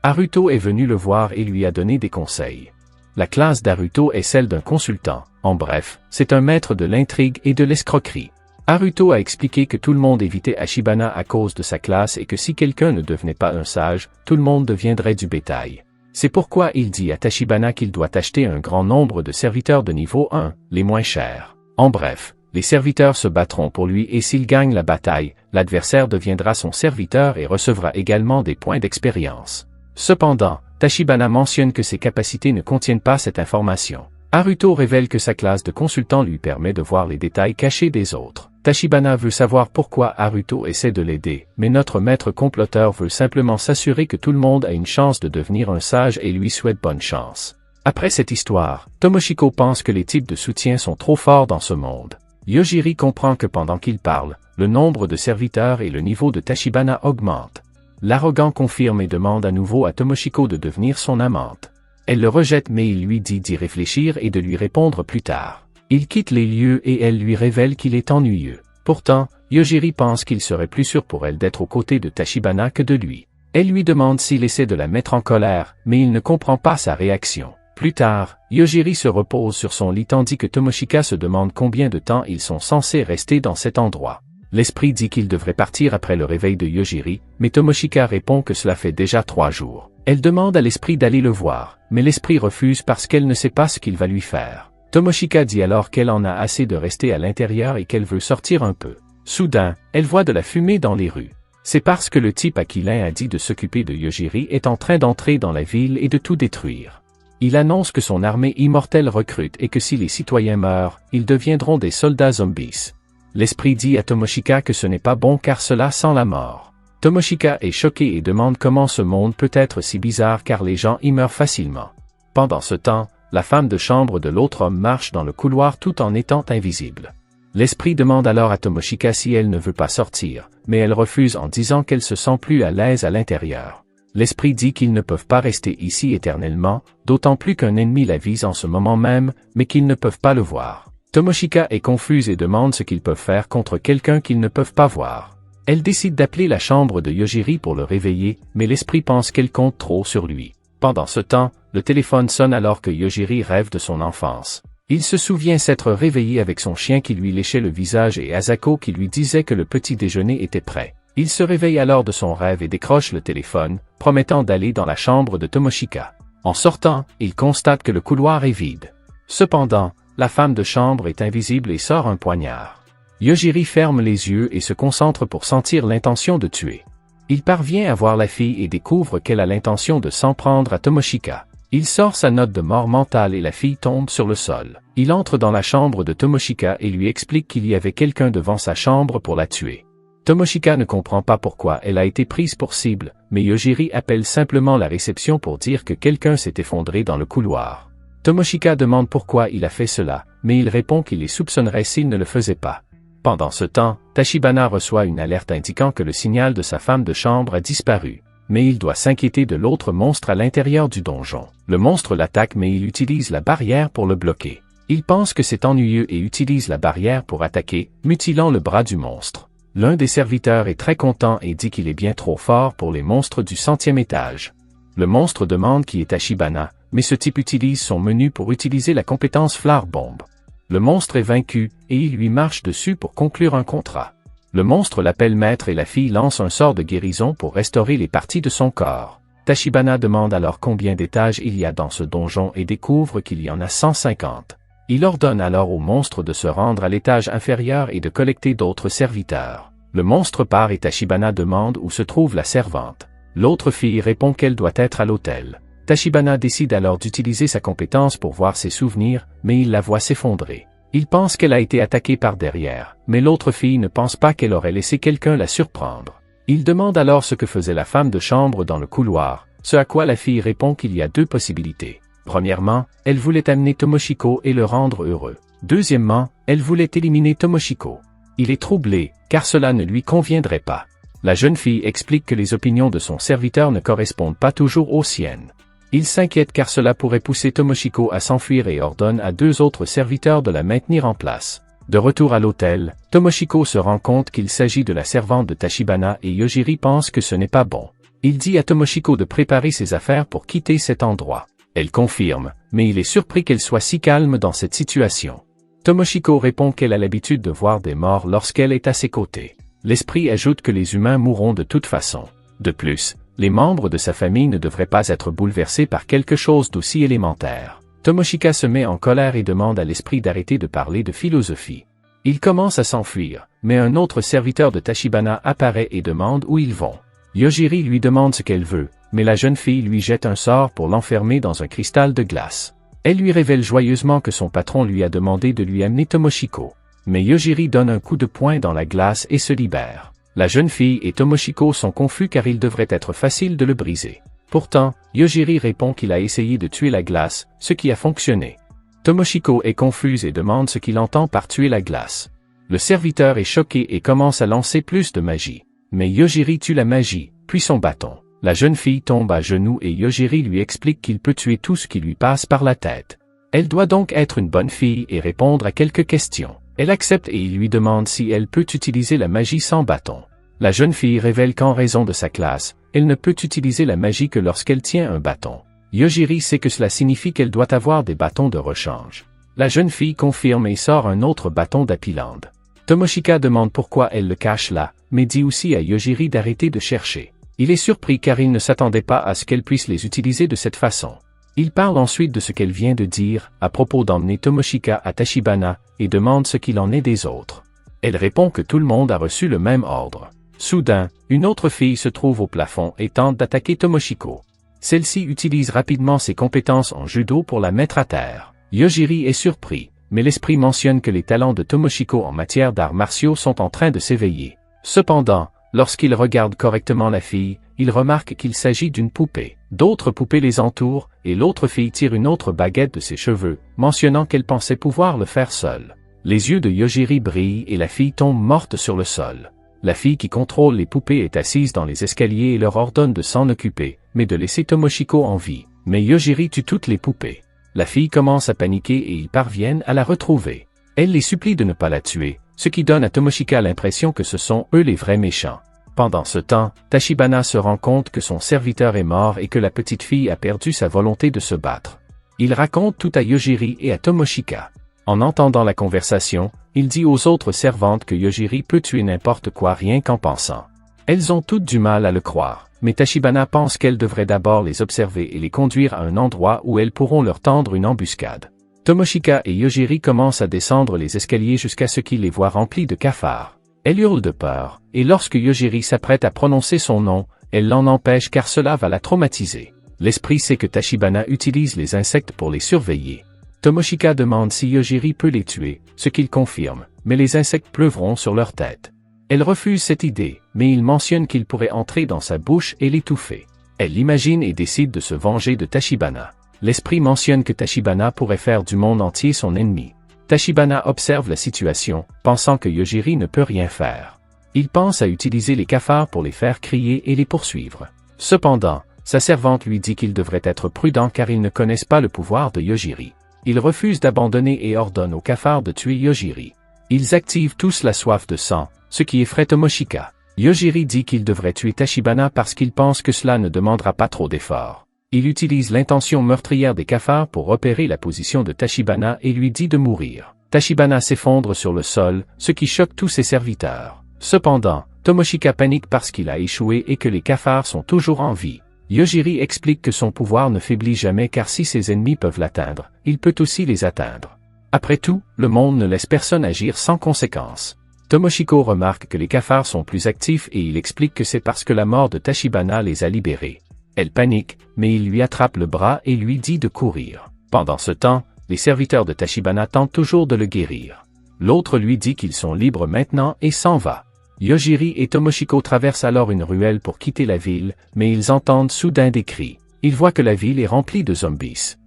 Haruto est venu le voir et lui a donné des conseils. La classe d'Haruto est celle d'un consultant. En bref, c'est un maître de l'intrigue et de l'escroquerie. Haruto a expliqué que tout le monde évitait Ashibana à cause de sa classe et que si quelqu'un ne devenait pas un sage, tout le monde deviendrait du bétail. C'est pourquoi il dit à Tachibana qu'il doit acheter un grand nombre de serviteurs de niveau 1, les moins chers. En bref, les serviteurs se battront pour lui et s'il gagne la bataille, l'adversaire deviendra son serviteur et recevra également des points d'expérience. Cependant, Tachibana mentionne que ses capacités ne contiennent pas cette information. Haruto révèle que sa classe de consultant lui permet de voir les détails cachés des autres. Tachibana veut savoir pourquoi Haruto essaie de l'aider, mais notre maître comploteur veut simplement s'assurer que tout le monde a une chance de devenir un sage et lui souhaite bonne chance. Après cette histoire, Tomoshiko pense que les types de soutien sont trop forts dans ce monde. Yojiri comprend que pendant qu'il parle, le nombre de serviteurs et le niveau de Tachibana augmentent. L'arrogant confirme et demande à nouveau à Tomoshiko de devenir son amante. Elle le rejette mais il lui dit d'y réfléchir et de lui répondre plus tard. Il quitte les lieux et elle lui révèle qu'il est ennuyeux. Pourtant, Yojiri pense qu'il serait plus sûr pour elle d'être aux côtés de Tachibana que de lui. Elle lui demande s'il essaie de la mettre en colère, mais il ne comprend pas sa réaction. Plus tard, Yojiri se repose sur son lit tandis que Tomoshika se demande combien de temps ils sont censés rester dans cet endroit. L'esprit dit qu'il devrait partir après le réveil de Yojiri, mais Tomoshika répond que cela fait déjà 3 jours. Elle demande à l'esprit d'aller le voir, mais l'esprit refuse parce qu'elle ne sait pas ce qu'il va lui faire. Tomoshika dit alors qu'elle en a assez de rester à l'intérieur et qu'elle veut sortir un peu. Soudain, elle voit de la fumée dans les rues. C'est parce que le type à qui l'un a dit de s'occuper de Yojiri est en train d'entrer dans la ville et de tout détruire. Il annonce que son armée immortelle recrute et que si les citoyens meurent, ils deviendront des soldats zombies. L'esprit dit à Tomoshika que ce n'est pas bon car cela sent la mort. Tomoshika est choqué et demande comment ce monde peut être si bizarre car les gens y meurent facilement. Pendant ce temps, la femme de chambre de l'autre homme marche dans le couloir tout en étant invisible. L'esprit demande alors à Tomoshika si elle ne veut pas sortir, mais elle refuse en disant qu'elle se sent plus à l'aise à l'intérieur. L'esprit dit qu'ils ne peuvent pas rester ici éternellement, d'autant plus qu'un ennemi la vise en ce moment même, mais qu'ils ne peuvent pas le voir. Tomoshika est confuse et demande ce qu'ils peuvent faire contre quelqu'un qu'ils ne peuvent pas voir. Elle décide d'appeler la chambre de Yojiri pour le réveiller, mais l'esprit pense qu'elle compte trop sur lui. Pendant ce temps, le téléphone sonne alors que Yojiri rêve de son enfance. Il se souvient s'être réveillé avec son chien qui lui léchait le visage et Asako qui lui disait que le petit déjeuner était prêt. Il se réveille alors de son rêve et décroche le téléphone, promettant d'aller dans la chambre de Tomoshika. En sortant, il constate que le couloir est vide. Cependant, la femme de chambre est invisible et sort un poignard. Yojiri ferme les yeux et se concentre pour sentir l'intention de tuer. Il parvient à voir la fille et découvre qu'elle a l'intention de s'en prendre à Tomoshika. Il sort sa note de mort mentale et la fille tombe sur le sol. Il entre dans la chambre de Tomoshika et lui explique qu'il y avait quelqu'un devant sa chambre pour la tuer. Tomoshika ne comprend pas pourquoi elle a été prise pour cible, mais Yojiri appelle simplement la réception pour dire que quelqu'un s'est effondré dans le couloir. Tomoshika demande pourquoi il a fait cela, mais il répond qu'il les soupçonnerait s'il ne le faisait pas. Pendant ce temps, Tachibana reçoit une alerte indiquant que le signal de sa femme de chambre a disparu. Mais il doit s'inquiéter de l'autre monstre à l'intérieur du donjon. Le monstre l'attaque mais il utilise la barrière pour le bloquer. Il pense que c'est ennuyeux et utilise la barrière pour attaquer, mutilant le bras du monstre. L'un des serviteurs est très content et dit qu'il est bien trop fort pour les monstres du 100e étage. Le monstre demande qui est Tachibana, mais ce type utilise son menu pour utiliser la compétence Flare Bombe. Le monstre est vaincu, et il lui marche dessus pour conclure un contrat. Le monstre l'appelle maître et la fille lance un sort de guérison pour restaurer les parties de son corps. Tachibana demande alors combien d'étages il y a dans ce donjon et découvre qu'il y en a 150. Il ordonne alors au monstre de se rendre à l'étage inférieur et de collecter d'autres serviteurs. Le monstre part et Tachibana demande où se trouve la servante. L'autre fille répond qu'elle doit être à l'hôtel. Tachibana décide alors d'utiliser sa compétence pour voir ses souvenirs, mais il la voit s'effondrer. Il pense qu'elle a été attaquée par derrière, mais l'autre fille ne pense pas qu'elle aurait laissé quelqu'un la surprendre. Il demande alors ce que faisait la femme de chambre dans le couloir, ce à quoi la fille répond qu'il y a deux possibilités. Premièrement, elle voulait amener Tomoshiko et le rendre heureux. Deuxièmement, elle voulait éliminer Tomoshiko. Il est troublé, car cela ne lui conviendrait pas. La jeune fille explique que les opinions de son serviteur ne correspondent pas toujours aux siennes. Il s'inquiète car cela pourrait pousser Tomoshiko à s'enfuir et ordonne à deux autres serviteurs de la maintenir en place. De retour à l'hôtel, Tomoshiko se rend compte qu'il s'agit de la servante de Tachibana et Yojiri pense que ce n'est pas bon. Il dit à Tomoshiko de préparer ses affaires pour quitter cet endroit. Elle confirme, mais il est surpris qu'elle soit si calme dans cette situation. Tomoshiko répond qu'elle a l'habitude de voir des morts lorsqu'elle est à ses côtés. L'esprit ajoute que les humains mourront de toute façon. De plus, les membres de sa famille ne devraient pas être bouleversés par quelque chose d'aussi élémentaire. Tomoshika se met en colère et demande à l'esprit d'arrêter de parler de philosophie. Il commence à s'enfuir, mais un autre serviteur de Tachibana apparaît et demande où ils vont. Yojiri lui demande ce qu'elle veut, mais la jeune fille lui jette un sort pour l'enfermer dans un cristal de glace. Elle lui révèle joyeusement que son patron lui a demandé de lui amener Tomoshiko. Mais Yojiri donne un coup de poing dans la glace et se libère. La jeune fille et Tomoshiko sont confus car il devrait être facile de le briser. Pourtant, Yojiri répond qu'il a essayé de tuer la glace, ce qui a fonctionné. Tomoshiko est confuse et demande ce qu'il entend par tuer la glace. Le serviteur est choqué et commence à lancer plus de magie. Mais Yojiri tue la magie, puis son bâton. La jeune fille tombe à genoux et Yojiri lui explique qu'il peut tuer tout ce qui lui passe par la tête. Elle doit donc être une bonne fille et répondre à quelques questions. Elle accepte et il lui demande si elle peut utiliser la magie sans bâton. La jeune fille révèle qu'en raison de sa classe, elle ne peut utiliser la magie que lorsqu'elle tient un bâton. Yojiri sait que cela signifie qu'elle doit avoir des bâtons de rechange. La jeune fille confirme et sort un autre bâton d'Apiland. Tomoshika demande pourquoi elle le cache là, mais dit aussi à Yojiri d'arrêter de chercher. Il est surpris car il ne s'attendait pas à ce qu'elle puisse les utiliser de cette façon. Il parle ensuite de ce qu'elle vient de dire, à propos d'emmener Tomoshika à Tachibana, et demande ce qu'il en est des autres. Elle répond que tout le monde a reçu le même ordre. Soudain, une autre fille se trouve au plafond et tente d'attaquer Tomoshiko. Celle-ci utilise rapidement ses compétences en judo pour la mettre à terre. Yojiri est surpris, mais l'esprit mentionne que les talents de Tomoshiko en matière d'arts martiaux sont en train de s'éveiller. Cependant, lorsqu'il regarde correctement la fille, il remarque qu'il s'agit d'une poupée. D'autres poupées les entourent, et l'autre fille tire une autre baguette de ses cheveux, mentionnant qu'elle pensait pouvoir le faire seule. Les yeux de Yojiri brillent et la fille tombe morte sur le sol. La fille qui contrôle les poupées est assise dans les escaliers et leur ordonne de s'en occuper, mais de laisser Tomoshiko en vie. Mais Yojiri tue toutes les poupées. La fille commence à paniquer et ils parviennent à la retrouver. Elle les supplie de ne pas la tuer, ce qui donne à Tomoshika l'impression que ce sont eux les vrais méchants. Pendant ce temps, Tachibana se rend compte que son serviteur est mort et que la petite fille a perdu sa volonté de se battre. Il raconte tout à Yojiri et à Tomoshika. En entendant la conversation, il dit aux autres servantes que Yojiri peut tuer n'importe quoi rien qu'en pensant. Elles ont toutes du mal à le croire, mais Tachibana pense qu'elle devrait d'abord les observer et les conduire à un endroit où elles pourront leur tendre une embuscade. Tomoshika et Yojiri commencent à descendre les escaliers jusqu'à ce qu'ils les voient remplis de cafards. Elle hurle de peur, et lorsque Yojiri s'apprête à prononcer son nom, elle l'en empêche car cela va la traumatiser. L'esprit sait que Tachibana utilise les insectes pour les surveiller. Tomoshika demande si Yojiri peut les tuer, ce qu'il confirme, mais les insectes pleuvront sur leur tête. Elle refuse cette idée, mais il mentionne qu'il pourrait entrer dans sa bouche et l'étouffer. Elle l'imagine et décide de se venger de Tachibana. L'esprit mentionne que Tachibana pourrait faire du monde entier son ennemi. Tachibana observe la situation, pensant que Yojiri ne peut rien faire. Il pense à utiliser les cafards pour les faire crier et les poursuivre. Cependant, sa servante lui dit qu'il devrait être prudent car ils ne connaissent pas le pouvoir de Yojiri. Il refuse d'abandonner et ordonne aux cafards de tuer Yojiri. Ils activent tous la soif de sang, ce qui effraie Tomoshika. Yojiri dit qu'il devrait tuer Tachibana parce qu'il pense que cela ne demandera pas trop d'efforts. Il utilise l'intention meurtrière des cafards pour repérer la position de Tachibana et lui dit de mourir. Tachibana s'effondre sur le sol, ce qui choque tous ses serviteurs. Cependant, Tomoshika panique parce qu'il a échoué et que les cafards sont toujours en vie. Yojiri explique que son pouvoir ne faiblit jamais car si ses ennemis peuvent l'atteindre, il peut aussi les atteindre. Après tout, le monde ne laisse personne agir sans conséquence. Tomoshiko remarque que les cafards sont plus actifs et il explique que c'est parce que la mort de Tachibana les a libérés. Elle panique, mais il lui attrape le bras et lui dit de courir. Pendant ce temps, les serviteurs de Tachibana tentent toujours de le guérir. L'autre lui dit qu'ils sont libres maintenant et s'en va. Yojiri et Tomoshiko traversent alors une ruelle pour quitter la ville, mais ils entendent soudain des cris. Ils voient que la ville est remplie de zombies.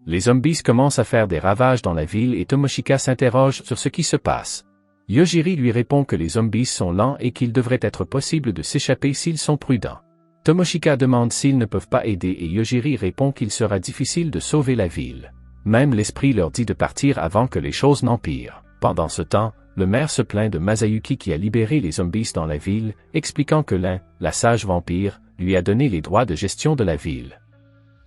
Les zombies commencent à faire des ravages dans la ville et Tomoshika s'interroge sur ce qui se passe. Yojiri lui répond que les zombies sont lents et qu'il devrait être possible de s'échapper s'ils sont prudents. Tomoshika demande s'ils ne peuvent pas aider et Yojiri répond qu'il sera difficile de sauver la ville. Même l'esprit leur dit de partir avant que les choses n'empirent. Pendant ce temps, le maire se plaint de Masayuki qui a libéré les zombies dans la ville, expliquant que la sage vampire, lui a donné les droits de gestion de la ville.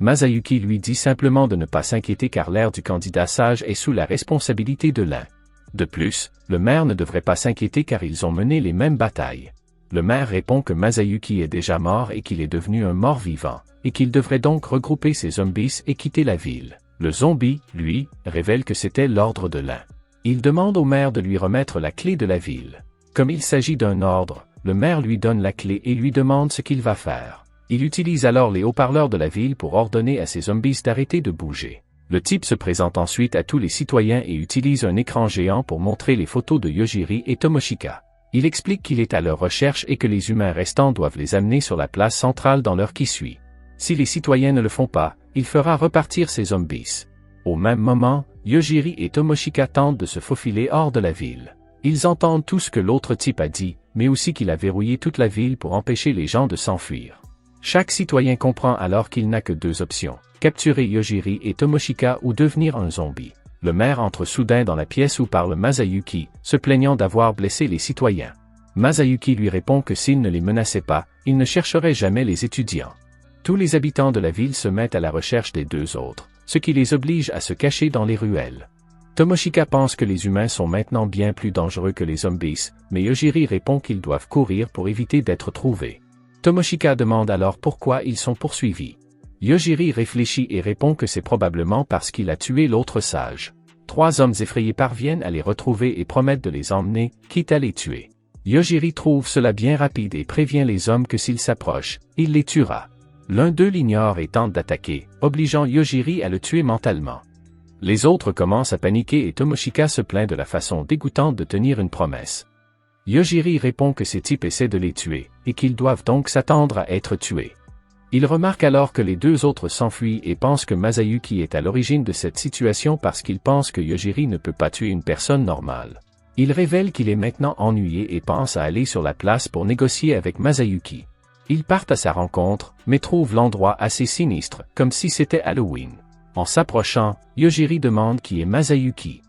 Masayuki lui dit simplement de ne pas s'inquiéter car l'air du candidat sage est sous la responsabilité de l'un. De plus, le maire ne devrait pas s'inquiéter car ils ont mené les mêmes batailles. Le maire répond que Masayuki est déjà mort et qu'il est devenu un mort-vivant, et qu'il devrait donc regrouper ses zombies et quitter la ville. Le zombie, lui, révèle que c'était l'ordre de l'un. Il demande au maire de lui remettre la clé de la ville. Comme il s'agit d'un ordre, le maire lui donne la clé et lui demande ce qu'il va faire. Il utilise alors les haut-parleurs de la ville pour ordonner à ses zombies d'arrêter de bouger. Le type se présente ensuite à tous les citoyens et utilise un écran géant pour montrer les photos de Yojiri et Tomoshika. Il explique qu'il est à leur recherche et que les humains restants doivent les amener sur la place centrale dans l'heure qui suit. Si les citoyens ne le font pas, il fera repartir ses zombies. Au même moment, Yojiri et Tomoshika tentent de se faufiler hors de la ville. Ils entendent tout ce que l'autre type a dit, mais aussi qu'il a verrouillé toute la ville pour empêcher les gens de s'enfuir. Chaque citoyen comprend alors qu'il n'a que deux options, capturer Yojiri et Tomoshika ou devenir un zombie. Le maire entre soudain dans la pièce où parle Masayuki, se plaignant d'avoir blessé les citoyens. Masayuki lui répond que s'il ne les menaçait pas, il ne chercherait jamais les étudiants. Tous les habitants de la ville se mettent à la recherche des deux autres, ce qui les oblige à se cacher dans les ruelles. Tomoshika pense que les humains sont maintenant bien plus dangereux que les zombies, mais Yojiri répond qu'ils doivent courir pour éviter d'être trouvés. Tomoshika demande alors pourquoi ils sont poursuivis. Yojiri réfléchit et répond que c'est probablement parce qu'il a tué l'autre sage. 3 hommes effrayés parviennent à les retrouver et promettent de les emmener, quitte à les tuer. Yojiri trouve cela bien rapide et prévient les hommes que s'ils s'approchent, il les tuera. L'un d'eux l'ignore et tente d'attaquer, obligeant Yojiri à le tuer mentalement. Les autres commencent à paniquer et Tomoshika se plaint de la façon dégoûtante de tenir une promesse. Yojiri répond que ces types essaient de les tuer, et qu'ils doivent donc s'attendre à être tués. Il remarque alors que les deux autres s'enfuient et pense que Masayuki est à l'origine de cette situation parce qu'il pense que Yojiri ne peut pas tuer une personne normale. Il révèle qu'il est maintenant ennuyé et pense à aller sur la place pour négocier avec Masayuki. Ils partent à sa rencontre, mais trouvent l'endroit assez sinistre, comme si c'était Halloween. En s'approchant, Yojiri demande qui est Masayuki.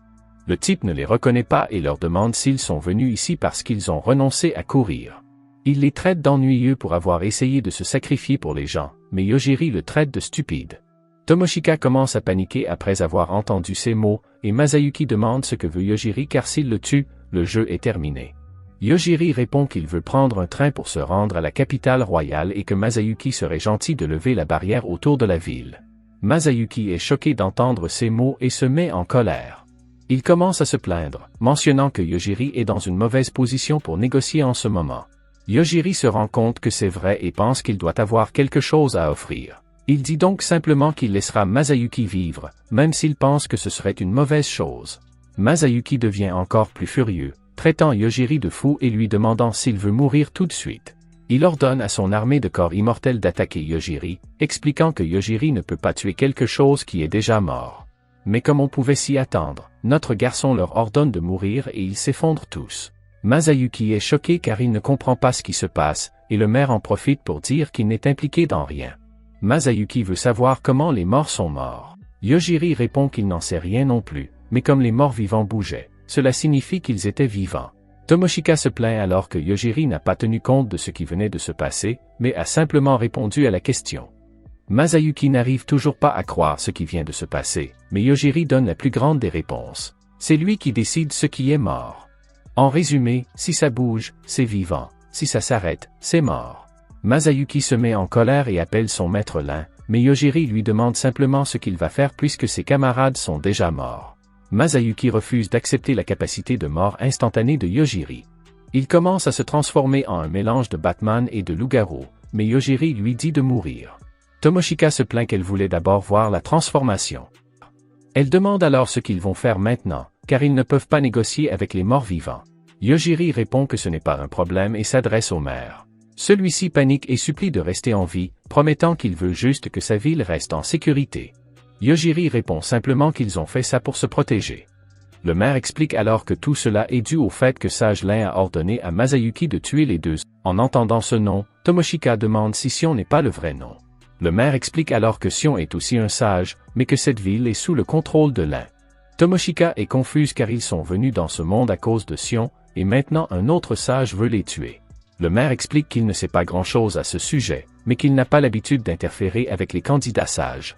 Le type ne les reconnaît pas et leur demande s'ils sont venus ici parce qu'ils ont renoncé à courir. Il les traite d'ennuyeux pour avoir essayé de se sacrifier pour les gens, mais Yojiri le traite de stupide. Tomoshika commence à paniquer après avoir entendu ces mots, et Masayuki demande ce que veut Yojiri car s'il le tue, le jeu est terminé. Yojiri répond qu'il veut prendre un train pour se rendre à la capitale royale et que Masayuki serait gentil de lever la barrière autour de la ville. Masayuki est choqué d'entendre ces mots et se met en colère. Il commence à se plaindre, mentionnant que Yojiri est dans une mauvaise position pour négocier en ce moment. Yojiri se rend compte que c'est vrai et pense qu'il doit avoir quelque chose à offrir. Il dit donc simplement qu'il laissera Masayuki vivre, même s'il pense que ce serait une mauvaise chose. Masayuki devient encore plus furieux, traitant Yojiri de fou et lui demandant s'il veut mourir tout de suite. Il ordonne à son armée de corps immortels d'attaquer Yojiri, expliquant que Yojiri ne peut pas tuer quelque chose qui est déjà mort. Mais comme on pouvait s'y attendre, notre garçon leur ordonne de mourir et ils s'effondrent tous. Masayuki est choqué car il ne comprend pas ce qui se passe, et le maire en profite pour dire qu'il n'est impliqué dans rien. Masayuki veut savoir comment les morts sont morts. Yojiri répond qu'il n'en sait rien non plus, mais comme les morts vivants bougeaient, cela signifie qu'ils étaient vivants. Tomoshika se plaint alors que Yojiri n'a pas tenu compte de ce qui venait de se passer, mais a simplement répondu à la question. Masayuki n'arrive toujours pas à croire ce qui vient de se passer, mais Yojiri donne la plus grande des réponses. C'est lui qui décide ce qui est mort. En résumé, si ça bouge, c'est vivant, si ça s'arrête, c'est mort. Masayuki se met en colère et appelle son maître Lin, mais Yojiri lui demande simplement ce qu'il va faire puisque ses camarades sont déjà morts. Masayuki refuse d'accepter la capacité de mort instantanée de Yojiri. Il commence à se transformer en un mélange de Batman et de loup-garou, mais Yojiri lui dit de mourir. Tomoshika se plaint qu'elle voulait d'abord voir la transformation. Elle demande alors ce qu'ils vont faire maintenant, car ils ne peuvent pas négocier avec les morts vivants. Yojiri répond que ce n'est pas un problème et s'adresse au maire. Celui-ci panique et supplie de rester en vie, promettant qu'il veut juste que sa ville reste en sécurité. Yojiri répond simplement qu'ils ont fait ça pour se protéger. Le maire explique alors que tout cela est dû au fait que Sage Lin a ordonné à Masayuki de tuer les deux. En entendant ce nom, Tomoshika demande si Sion n'est pas le vrai nom. Le maire explique alors que Sion est aussi un sage, mais que cette ville est sous le contrôle de Lin. Tomoshika est confuse car ils sont venus dans ce monde à cause de Sion, et maintenant un autre sage veut les tuer. Le maire explique qu'il ne sait pas grand-chose à ce sujet, mais qu'il n'a pas l'habitude d'interférer avec les candidats sages.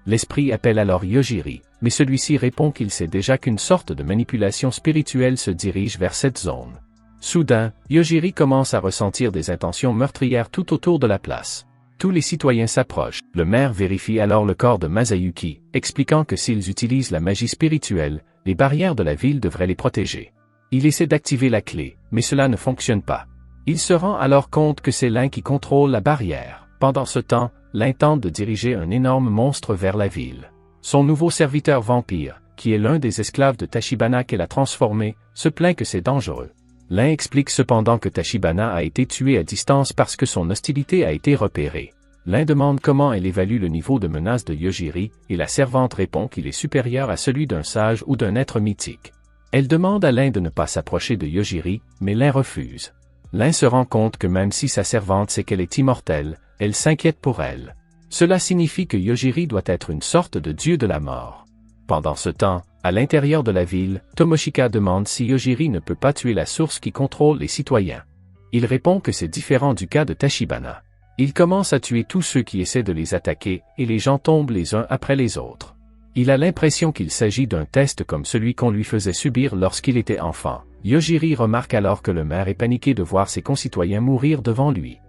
L'esprit appelle alors Yojiri, mais celui-ci répond qu'il sait déjà qu'une sorte de manipulation spirituelle se dirige vers cette zone. Soudain, Yojiri commence à ressentir des intentions meurtrières tout autour de la place. Tous les citoyens s'approchent. Le maire vérifie alors le corps de Masayuki, expliquant que s'ils utilisent la magie spirituelle, les barrières de la ville devraient les protéger. Il essaie d'activer la clé, mais cela ne fonctionne pas. Il se rend alors compte que c'est Lin qui contrôle la barrière. Pendant ce temps, Lin tente de diriger un énorme monstre vers la ville. Son nouveau serviteur vampire, qui est l'un des esclaves de Tachibana qu'elle a transformé, se plaint que c'est dangereux. Lin explique cependant que Tachibana a été tué à distance parce que son hostilité a été repérée. Lin demande comment elle évalue le niveau de menace de Yojiri, et la servante répond qu'il est supérieur à celui d'un sage ou d'un être mythique. Elle demande à Lin de ne pas s'approcher de Yojiri, mais Lin refuse. Lin se rend compte que même si sa servante sait qu'elle est immortelle, elle s'inquiète pour elle. Cela signifie que Yojiri doit être une sorte de dieu de la mort. Pendant ce temps, à l'intérieur de la ville, Tomoshika demande si Yojiri ne peut pas tuer la source qui contrôle les citoyens. Il répond que c'est différent du cas de Tachibana. Il commence à tuer tous ceux qui essaient de les attaquer, et les gens tombent les uns après les autres. Il a l'impression qu'il s'agit d'un test comme celui qu'on lui faisait subir lorsqu'il était enfant. Yojiri remarque alors que le maire est paniqué de voir ses concitoyens mourir devant lui.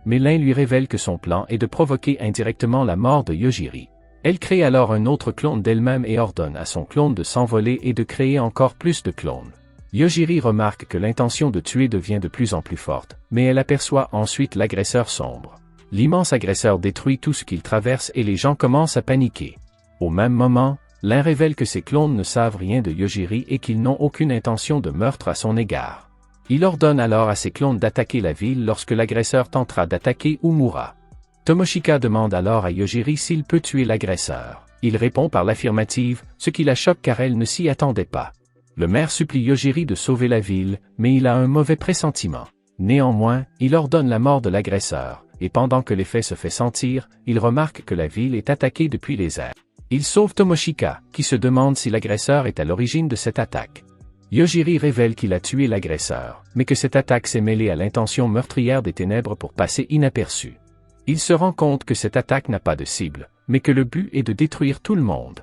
Mais Lin lui révèle que son plan est de provoquer indirectement la mort de Yojiri. Elle crée alors un autre clone d'elle-même et ordonne à son clone de s'envoler et de créer encore plus de clones. Yojiri remarque que l'intention de tuer devient de plus en plus forte, mais elle aperçoit ensuite l'agresseur sombre. L'immense agresseur détruit tout ce qu'il traverse et les gens commencent à paniquer. Au même moment, Lin révèle que ses clones ne savent rien de Yojiri et qu'ils n'ont aucune intention de meurtre à son égard. Il ordonne alors à ses clones d'attaquer la ville lorsque l'agresseur tentera d'attaquer ou mourra. Tomoshika demande alors à Yojiri s'il peut tuer l'agresseur. Il répond par l'affirmative, ce qui la choque car elle ne s'y attendait pas. Le maire supplie Yojiri de sauver la ville, mais il a un mauvais pressentiment. Néanmoins, il ordonne la mort de l'agresseur, et pendant que l'effet se fait sentir, il remarque que la ville est attaquée depuis les airs. Il sauve Tomoshika, qui se demande si l'agresseur est à l'origine de cette attaque. Yojiri révèle qu'il a tué l'agresseur, mais que cette attaque s'est mêlée à l'intention meurtrière des ténèbres pour passer inaperçue. Il se rend compte que cette attaque n'a pas de cible, mais que le but est de détruire tout le monde.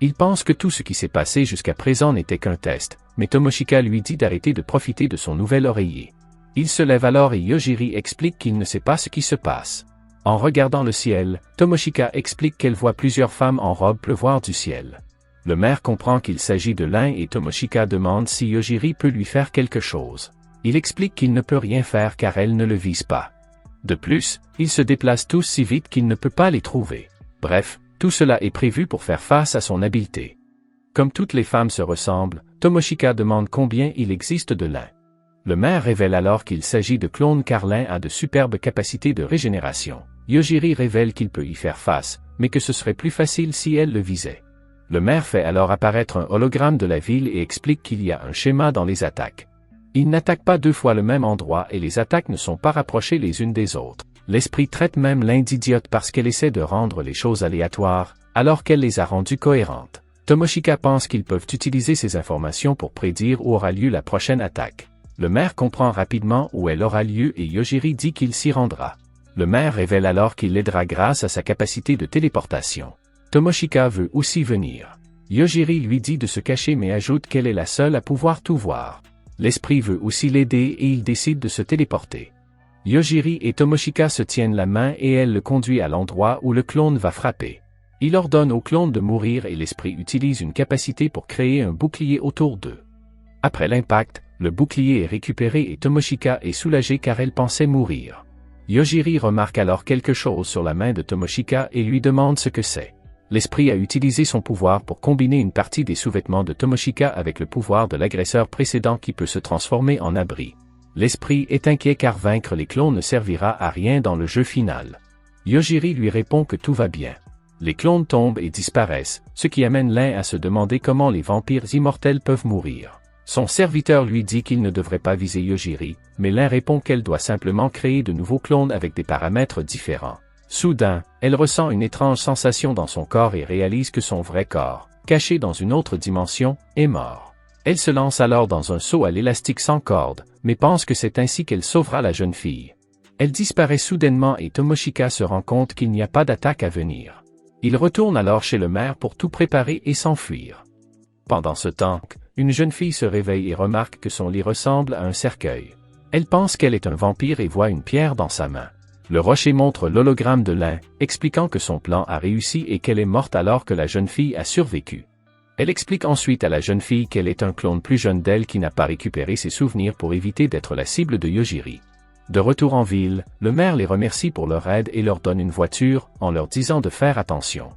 Il pense que tout ce qui s'est passé jusqu'à présent n'était qu'un test, mais Tomoshika lui dit d'arrêter de profiter de son nouvel oreiller. Il se lève alors et Yojiri explique qu'il ne sait pas ce qui se passe. En regardant le ciel, Tomoshika explique qu'elle voit plusieurs femmes en robe pleuvoir du ciel. Le maire comprend qu'il s'agit de Lin et Tomoshika demande si Yojiri peut lui faire quelque chose. Il explique qu'il ne peut rien faire car elle ne le vise pas. De plus, ils se déplacent tous si vite qu'il ne peut pas les trouver. Bref, tout cela est prévu pour faire face à son habileté. Comme toutes les femmes se ressemblent, Tomoshika demande combien il existe de Lin. Le maire révèle alors qu'il s'agit de clones car Lin a de superbes capacités de régénération. Yojiri révèle qu'il peut y faire face, mais que ce serait plus facile si elle le visait. Le maire fait alors apparaître un hologramme de la ville et explique qu'il y a un schéma dans les attaques. Il n'attaque pas 2 fois le même endroit et les attaques ne sont pas rapprochées les unes des autres. L'esprit traite même l'Inde idiote parce qu'elle essaie de rendre les choses aléatoires, alors qu'elle les a rendues cohérentes. Tomoshika pense qu'ils peuvent utiliser ces informations pour prédire où aura lieu la prochaine attaque. Le maire comprend rapidement où elle aura lieu et Yojiri dit qu'il s'y rendra. Le maire révèle alors qu'il l'aidera grâce à sa capacité de téléportation. Tomoshika veut aussi venir. Yojiri lui dit de se cacher mais ajoute qu'elle est la seule à pouvoir tout voir. L'esprit veut aussi l'aider et il décide de se téléporter. Yojiri et Tomoshika se tiennent la main et elle le conduit à l'endroit où le clone va frapper. Il ordonne au clone de mourir et l'esprit utilise une capacité pour créer un bouclier autour d'eux. Après l'impact, le bouclier est récupéré et Tomoshika est soulagée car elle pensait mourir. Yojiri remarque alors quelque chose sur la main de Tomoshika et lui demande ce que c'est. L'esprit a utilisé son pouvoir pour combiner une partie des sous-vêtements de Tomoshika avec le pouvoir de l'agresseur précédent qui peut se transformer en abri. L'esprit est inquiet car vaincre les clones ne servira à rien dans le jeu final. Yojiri lui répond que tout va bien. Les clones tombent et disparaissent, ce qui amène l'un à se demander comment les vampires immortels peuvent mourir. Son serviteur lui dit qu'il ne devrait pas viser Yojiri, mais l'un répond qu'elle doit simplement créer de nouveaux clones avec des paramètres différents. Soudain, elle ressent une étrange sensation dans son corps et réalise que son vrai corps, caché dans une autre dimension, est mort. Elle se lance alors dans un saut à l'élastique sans corde, mais pense que c'est ainsi qu'elle sauvera la jeune fille. Elle disparaît soudainement et Tomoshika se rend compte qu'il n'y a pas d'attaque à venir. Il retourne alors chez le maire pour tout préparer et s'enfuir. Pendant ce temps, une jeune fille se réveille et remarque que son lit ressemble à un cercueil. Elle pense qu'elle est un vampire et voit une pierre dans sa main. Le rocher montre l'hologramme de l'un, expliquant que son plan a réussi et qu'elle est morte alors que la jeune fille a survécu. Elle explique ensuite à la jeune fille qu'elle est un clone plus jeune d'elle qui n'a pas récupéré ses souvenirs pour éviter d'être la cible de Yojiri. De retour en ville, le maire les remercie pour leur aide et leur donne une voiture, en leur disant de faire attention.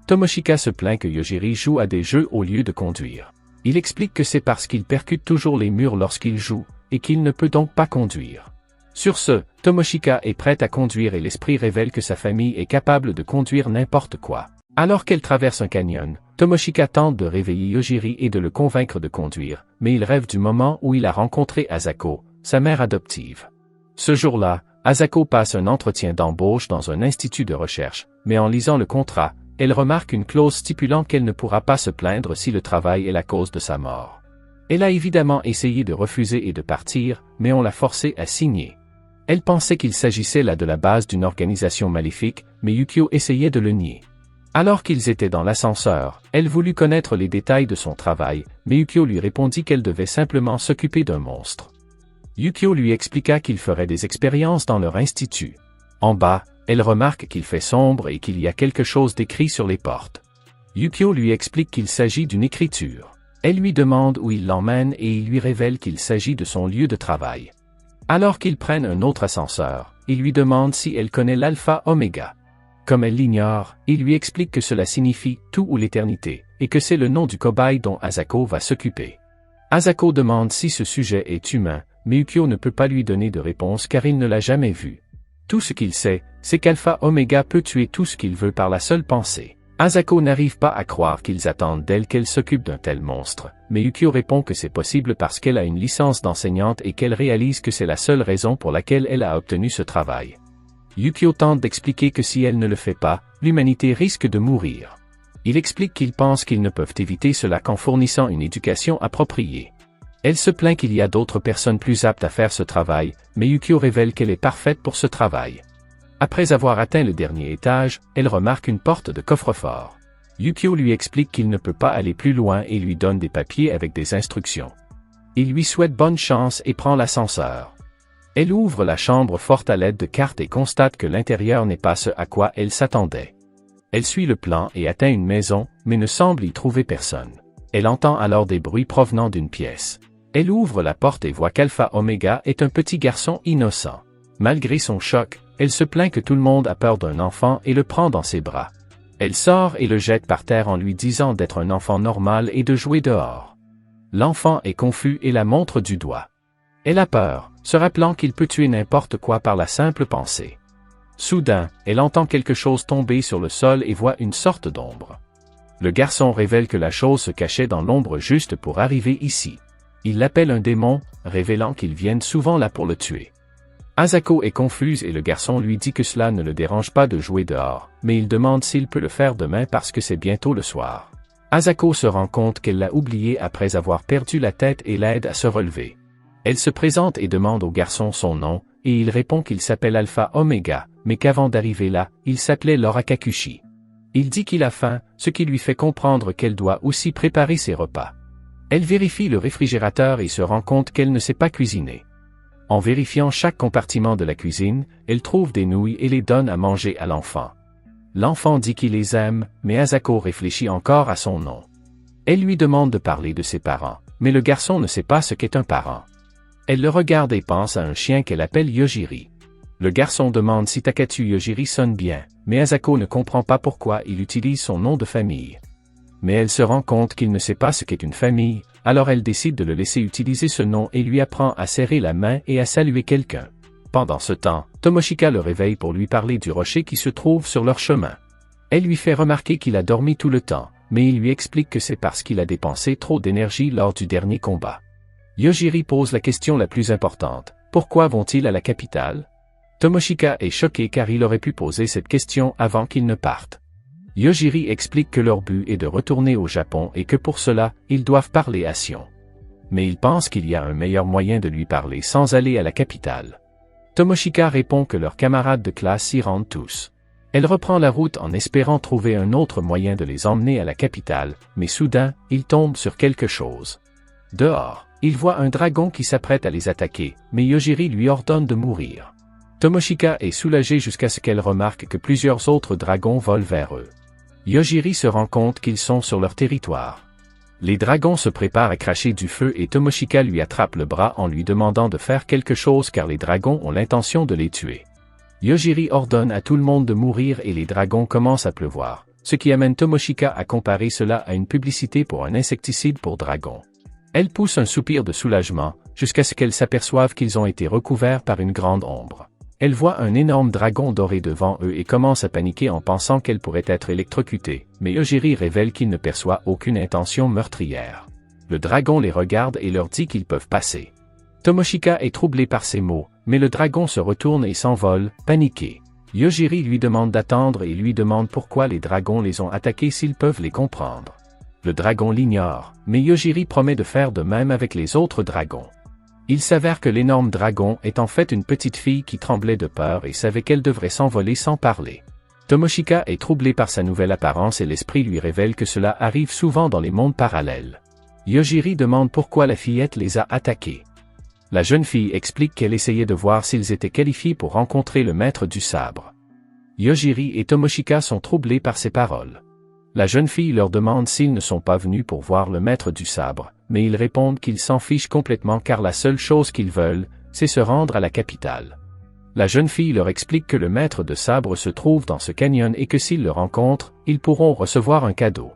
Tomoshika se plaint que Yojiri joue à des jeux au lieu de conduire. Il explique que c'est parce qu'il percute toujours les murs lorsqu'il joue, et qu'il ne peut donc pas conduire. Sur ce, Tomoshika est prête à conduire et l'esprit révèle que sa famille est capable de conduire n'importe quoi. Alors qu'elle traverse un canyon, Tomoshika tente de réveiller Yojiri et de le convaincre de conduire, mais il rêve du moment où il a rencontré Asako, sa mère adoptive. Ce jour-là, Asako passe un entretien d'embauche dans un institut de recherche, mais en lisant le contrat, elle remarque une clause stipulant qu'elle ne pourra pas se plaindre si le travail est la cause de sa mort. Elle a évidemment essayé de refuser et de partir, mais on l'a forcée à signer. Elle pensait qu'il s'agissait là de la base d'une organisation maléfique, mais Yukio essayait de le nier. Alors qu'ils étaient dans l'ascenseur, elle voulut connaître les détails de son travail, mais Yukio lui répondit qu'elle devait simplement s'occuper d'un monstre. Yukio lui expliqua qu'il ferait des expériences dans leur institut. En bas, elle remarque qu'il fait sombre et qu'il y a quelque chose d'écrit sur les portes. Yukio lui explique qu'il s'agit d'une écriture. Elle lui demande où il l'emmène et il lui révèle qu'il s'agit de son lieu de travail. Alors qu'ils prennent un autre ascenseur, il lui demande si elle connaît l'alpha oméga. Comme elle l'ignore, il lui explique que cela signifie « tout ou l'éternité » et que c'est le nom du cobaye dont Asako va s'occuper. Asako demande si ce sujet est humain, mais Yukio ne peut pas lui donner de réponse car il ne l'a jamais vu. Tout ce qu'il sait, c'est qu'Alpha Oméga peut tuer tout ce qu'il veut par la seule pensée. Asako n'arrive pas à croire qu'ils attendent d'elle qu'elle s'occupe d'un tel monstre, mais Yukio répond que c'est possible parce qu'elle a une licence d'enseignante et qu'elle réalise que c'est la seule raison pour laquelle elle a obtenu ce travail. Yukio tente d'expliquer que si elle ne le fait pas, l'humanité risque de mourir. Il explique qu'ils pensent qu'ils ne peuvent éviter cela qu'en fournissant une éducation appropriée. Elle se plaint qu'il y a d'autres personnes plus aptes à faire ce travail, mais Yukio révèle qu'elle est parfaite pour ce travail. Après avoir atteint le dernier étage, elle remarque une porte de coffre-fort. Yukio lui explique qu'il ne peut pas aller plus loin et lui donne des papiers avec des instructions. Il lui souhaite bonne chance et prend l'ascenseur. Elle ouvre la chambre forte à l'aide de cartes et constate que l'intérieur n'est pas ce à quoi elle s'attendait. Elle suit le plan et atteint une maison, mais ne semble y trouver personne. Elle entend alors des bruits provenant d'une pièce. Elle ouvre la porte et voit qu'Alpha Oméga est un petit garçon innocent. Malgré son choc, elle se plaint que tout le monde a peur d'un enfant et le prend dans ses bras. Elle sort et le jette par terre en lui disant d'être un enfant normal et de jouer dehors. L'enfant est confus et la montre du doigt. Elle a peur, se rappelant qu'il peut tuer n'importe quoi par la simple pensée. Soudain, elle entend quelque chose tomber sur le sol et voit une sorte d'ombre. Le garçon révèle que la chose se cachait dans l'ombre juste pour arriver ici. Il l'appelle un démon, révélant qu'ils viennent souvent là pour le tuer. Asako est confuse et le garçon lui dit que cela ne le dérange pas de jouer dehors, mais il demande s'il peut le faire demain parce que c'est bientôt le soir. Asako se rend compte qu'elle l'a oublié après avoir perdu la tête et l'aide à se relever. Elle se présente et demande au garçon son nom, et il répond qu'il s'appelle Alpha Omega, mais qu'avant d'arriver là, il s'appelait Laura Kakushi. Il dit qu'il a faim, ce qui lui fait comprendre qu'elle doit aussi préparer ses repas. Elle vérifie le réfrigérateur et se rend compte qu'elle ne sait pas cuisiner. En vérifiant chaque compartiment de la cuisine, elle trouve des nouilles et les donne à manger à l'enfant. L'enfant dit qu'il les aime, mais Asako réfléchit encore à son nom. Elle lui demande de parler de ses parents, mais le garçon ne sait pas ce qu'est un parent. Elle le regarde et pense à un chien qu'elle appelle Yojiri. Le garçon demande si Takatsu Yojiri sonne bien, mais Asako ne comprend pas pourquoi il utilise son nom de famille. Mais elle se rend compte qu'il ne sait pas ce qu'est une famille, alors elle décide de le laisser utiliser ce nom et lui apprend à serrer la main et à saluer quelqu'un. Pendant ce temps, Tomoshika le réveille pour lui parler du rocher qui se trouve sur leur chemin. Elle lui fait remarquer qu'il a dormi tout le temps, mais il lui explique que c'est parce qu'il a dépensé trop d'énergie lors du dernier combat. Yojiri pose la question la plus importante, pourquoi vont-ils à la capitale? Tomoshika est choqué car il aurait pu poser cette question avant qu'ils ne partent. Yojiri explique que leur but est de retourner au Japon et que pour cela, ils doivent parler à Sion. Mais il pense qu'il y a un meilleur moyen de lui parler sans aller à la capitale. Tomoshika répond que leurs camarades de classe s'y rendent tous. Elle reprend la route en espérant trouver un autre moyen de les emmener à la capitale, mais soudain, il tombe sur quelque chose. Dehors, il voit un dragon qui s'apprête à les attaquer, mais Yojiri lui ordonne de mourir. Tomoshika est soulagée jusqu'à ce qu'elle remarque que plusieurs autres dragons volent vers eux. Yojiri se rend compte qu'ils sont sur leur territoire. Les dragons se préparent à cracher du feu et Tomoshika lui attrape le bras en lui demandant de faire quelque chose car les dragons ont l'intention de les tuer. Yojiri ordonne à tout le monde de mourir et les dragons commencent à pleuvoir, ce qui amène Tomoshika à comparer cela à une publicité pour un insecticide pour dragons. Elle pousse un soupir de soulagement, jusqu'à ce qu'elle s'aperçoive qu'ils ont été recouverts par une grande ombre. Elle voit un énorme dragon doré devant eux et commence à paniquer en pensant qu'elle pourrait être électrocutée, mais Yojiri révèle qu'il ne perçoit aucune intention meurtrière. Le dragon les regarde et leur dit qu'ils peuvent passer. Tomoshika est troublé par ces mots, mais le dragon se retourne et s'envole, paniqué. Yojiri lui demande d'attendre et lui demande pourquoi les dragons les ont attaqués s'ils peuvent les comprendre. Le dragon l'ignore, mais Yojiri promet de faire de même avec les autres dragons. Il s'avère que l'énorme dragon est en fait une petite fille qui tremblait de peur et savait qu'elle devrait s'envoler sans parler. Tomoshika est troublé par sa nouvelle apparence et l'esprit lui révèle que cela arrive souvent dans les mondes parallèles. Yojiri demande pourquoi la fillette les a attaqués. La jeune fille explique qu'elle essayait de voir s'ils étaient qualifiés pour rencontrer le maître du sabre. Yojiri et Tomoshika sont troublés par ces paroles. La jeune fille leur demande s'ils ne sont pas venus pour voir le maître du sabre, mais ils répondent qu'ils s'en fichent complètement car la seule chose qu'ils veulent, c'est se rendre à la capitale. La jeune fille leur explique que le maître de sabre se trouve dans ce canyon et que s'ils le rencontrent, ils pourront recevoir un cadeau.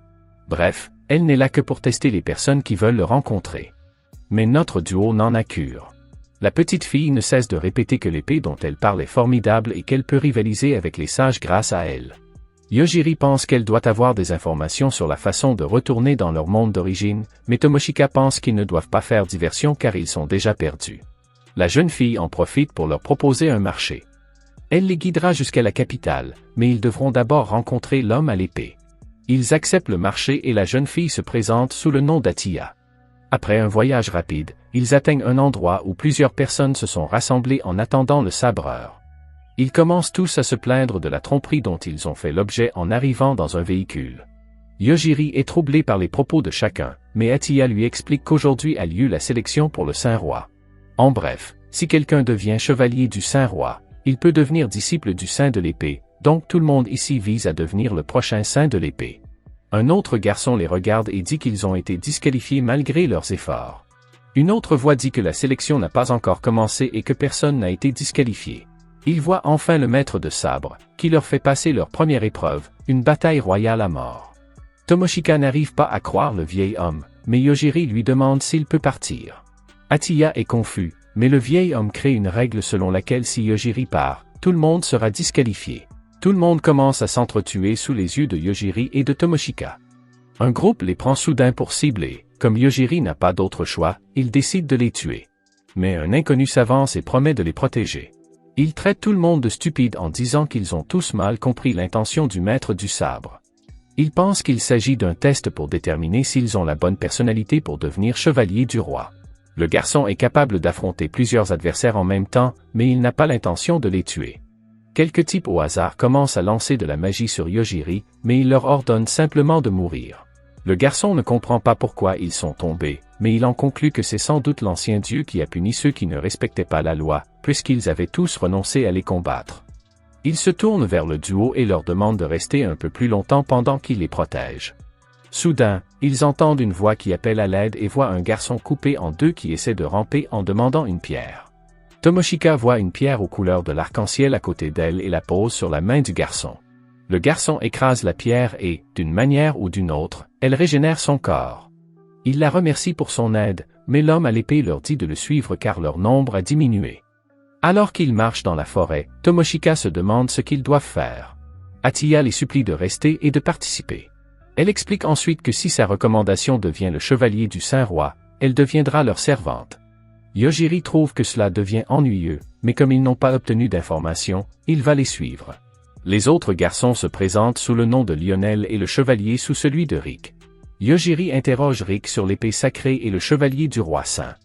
Bref, elle n'est là que pour tester les personnes qui veulent le rencontrer. Mais notre duo n'en a cure. La petite fille ne cesse de répéter que l'épée dont elle parle est formidable et qu'elle peut rivaliser avec les sages grâce à elle. Yojiri pense qu'elle doit avoir des informations sur la façon de retourner dans leur monde d'origine, mais Tomoshika pense qu'ils ne doivent pas faire diversion car ils sont déjà perdus. La jeune fille en profite pour leur proposer un marché. Elle les guidera jusqu'à la capitale, mais ils devront d'abord rencontrer l'homme à l'épée. Ils acceptent le marché et la jeune fille se présente sous le nom d'Atiya. Après un voyage rapide, ils atteignent un endroit où plusieurs personnes se sont rassemblées en attendant le sabreur. Ils commencent tous à se plaindre de la tromperie dont ils ont fait l'objet en arrivant dans un véhicule. Yojiri est troublé par les propos de chacun, mais Atiya lui explique qu'aujourd'hui a lieu la sélection pour le Saint-Roi. En bref, si quelqu'un devient chevalier du Saint-Roi, il peut devenir disciple du Saint de l'épée, donc tout le monde ici vise à devenir le prochain Saint de l'épée. Un autre garçon les regarde et dit qu'ils ont été disqualifiés malgré leurs efforts. Une autre voix dit que la sélection n'a pas encore commencé et que personne n'a été disqualifié. Ils voient enfin le maître de sabre, qui leur fait passer leur première épreuve, une bataille royale à mort. Tomoshika n'arrive pas à croire le vieil homme, mais Yojiri lui demande s'il peut partir. Atiya est confus, mais le vieil homme crée une règle selon laquelle si Yojiri part, tout le monde sera disqualifié. Tout le monde commence à s'entretuer sous les yeux de Yojiri et de Tomoshika. Un groupe les prend soudain pour cible et, comme Yojiri n'a pas d'autre choix, il décide de les tuer. Mais un inconnu s'avance et promet de les protéger. Il traite tout le monde de stupide en disant qu'ils ont tous mal compris l'intention du maître du sabre. Il pense qu'il s'agit d'un test pour déterminer s'ils ont la bonne personnalité pour devenir chevalier du roi. Le garçon est capable d'affronter plusieurs adversaires en même temps, mais il n'a pas l'intention de les tuer. Quelques types au hasard commencent à lancer de la magie sur Yojiri, mais il leur ordonne simplement de mourir. Le garçon ne comprend pas pourquoi ils sont tombés, mais il en conclut que c'est sans doute l'ancien dieu qui a puni ceux qui ne respectaient pas la loi, puisqu'ils avaient tous renoncé à les combattre. Il se tourne vers le duo et leur demande de rester un peu plus longtemps pendant qu'il les protège. Soudain, ils entendent une voix qui appelle à l'aide et voient un garçon coupé en deux qui essaie de ramper en demandant une pierre. Tomoshika voit une pierre aux couleurs de l'arc-en-ciel à côté d'elle et la pose sur la main du garçon. Le garçon écrase la pierre et, d'une manière ou d'une autre, elle régénère son corps. Il la remercie pour son aide, mais l'homme à l'épée leur dit de le suivre car leur nombre a diminué. Alors qu'ils marchent dans la forêt, Tomoshika se demande ce qu'ils doivent faire. Atiya les supplie de rester et de participer. Elle explique ensuite que si sa recommandation devient le chevalier du Saint-Roi, elle deviendra leur servante. Yojiri trouve que cela devient ennuyeux, mais comme ils n'ont pas obtenu d'informations, il va les suivre. Les autres garçons se présentent sous le nom de Lionel et le chevalier sous celui de Rick. Yojiri interroge Rick sur l'épée sacrée et le chevalier du roi saint.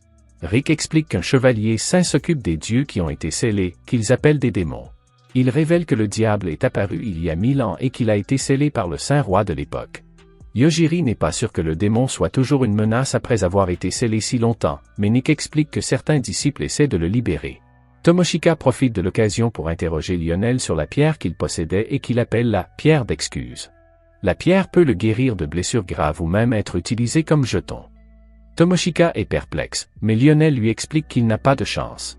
Rick explique qu'un chevalier saint s'occupe des dieux qui ont été scellés, qu'ils appellent des démons. Il révèle que le diable est apparu il y a 1000 ans et qu'il a été scellé par le saint roi de l'époque. Yojiri n'est pas sûr que le démon soit toujours une menace après avoir été scellé si longtemps, mais Nick explique que certains disciples essaient de le libérer. Tomoshika profite de l'occasion pour interroger Lionel sur la pierre qu'il possédait et qu'il appelle la « pierre d'excuse ». La pierre peut le guérir de blessures graves ou même être utilisée comme jeton. Tomoshika est perplexe, mais Lionel lui explique qu'il n'a pas de chance.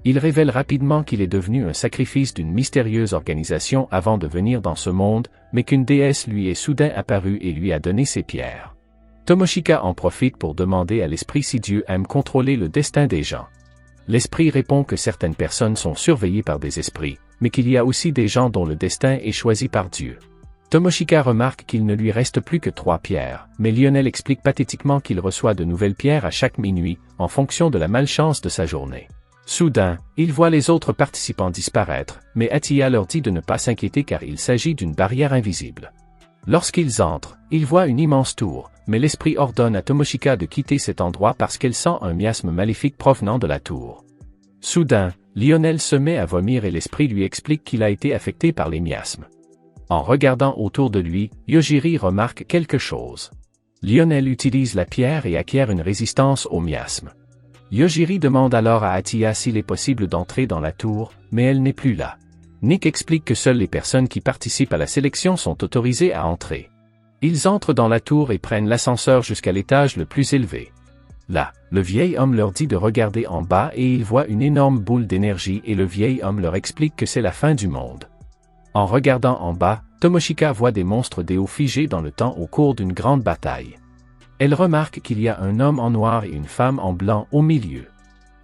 Il révèle rapidement qu'il est devenu un sacrifice d'une mystérieuse organisation avant de venir dans ce monde, mais qu'une déesse lui est soudain apparue et lui a donné ses pierres. Tomoshika en profite pour demander à l'esprit si Dieu aime contrôler le destin des gens. L'esprit répond que certaines personnes sont surveillées par des esprits, mais qu'il y a aussi des gens dont le destin est choisi par Dieu. Tomoshika remarque qu'il ne lui reste plus que 3 pierres, mais Lionel explique pathétiquement qu'il reçoit de nouvelles pierres à chaque minuit, en fonction de la malchance de sa journée. Soudain, il voit les autres participants disparaître, mais Atiya leur dit de ne pas s'inquiéter car il s'agit d'une barrière invisible. Lorsqu'ils entrent, ils voient une immense tour, mais l'esprit ordonne à Tomoshika de quitter cet endroit parce qu'elle sent un miasme maléfique provenant de la tour. Soudain, Lionel se met à vomir et l'esprit lui explique qu'il a été affecté par les miasmes. En regardant autour de lui, Yojiri remarque quelque chose. Lionel utilise la pierre et acquiert une résistance au miasme. Yojiri demande alors à Atiya s'il est possible d'entrer dans la tour, mais elle n'est plus là. Nick explique que seules les personnes qui participent à la sélection sont autorisées à entrer. Ils entrent dans la tour et prennent l'ascenseur jusqu'à l'étage le plus élevé. Là, le vieil homme leur dit de regarder en bas et ils voient une énorme boule d'énergie et le vieil homme leur explique que c'est la fin du monde. En regardant en bas, Tomoshika voit des monstres déos figés dans le temps au cours d'une grande bataille. Elle remarque qu'il y a un homme en noir et une femme en blanc au milieu.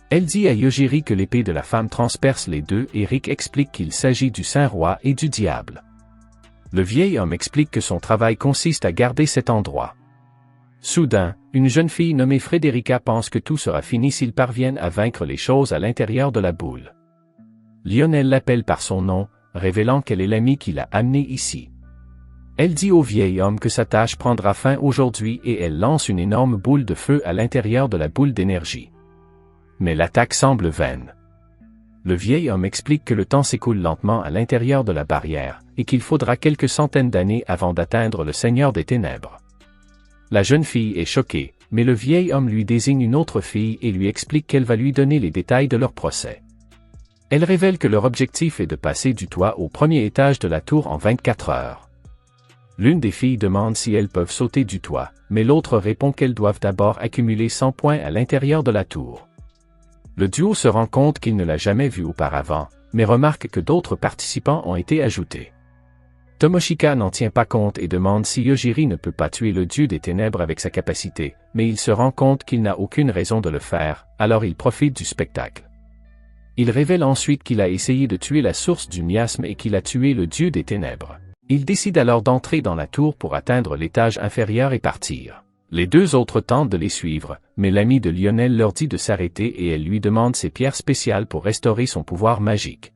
Elle dit à Yojiri que l'épée de la femme transperce les deux et Rick explique qu'il s'agit du Saint-Roi et du diable. Le vieil homme explique que son travail consiste à garder cet endroit. Soudain, une jeune fille nommée Frederica pense que tout sera fini s'ils parviennent à vaincre les choses à l'intérieur de la boule. Lionel l'appelle par son nom, révélant qu'elle est l'amie qui l'a amenée ici. Elle dit au vieil homme que sa tâche prendra fin aujourd'hui et elle lance une énorme boule de feu à l'intérieur de la boule d'énergie. Mais l'attaque semble vaine. Le vieil homme explique que le temps s'écoule lentement à l'intérieur de la barrière et qu'il faudra quelques centaines d'années avant d'atteindre le Seigneur des Ténèbres. La jeune fille est choquée, mais le vieil homme lui désigne une autre fille et lui explique qu'elle va lui donner les détails de leur procès. Elle révèle que leur objectif est de passer du toit au premier étage de la tour en 24 heures. L'une des filles demande si elles peuvent sauter du toit, mais l'autre répond qu'elles doivent d'abord accumuler 100 points à l'intérieur de la tour. Le duo se rend compte qu'il ne l'a jamais vu auparavant, mais remarque que d'autres participants ont été ajoutés. Tomoshika n'en tient pas compte et demande si Yojiri ne peut pas tuer le dieu des ténèbres avec sa capacité, mais il se rend compte qu'il n'a aucune raison de le faire, alors il profite du spectacle. Il révèle ensuite qu'il a essayé de tuer la source du miasme et qu'il a tué le dieu des ténèbres. Il décide alors d'entrer dans la tour pour atteindre l'étage inférieur et partir. Les deux autres tentent de les suivre, mais l'ami de Lionel leur dit de s'arrêter et elle lui demande ses pierres spéciales pour restaurer son pouvoir magique.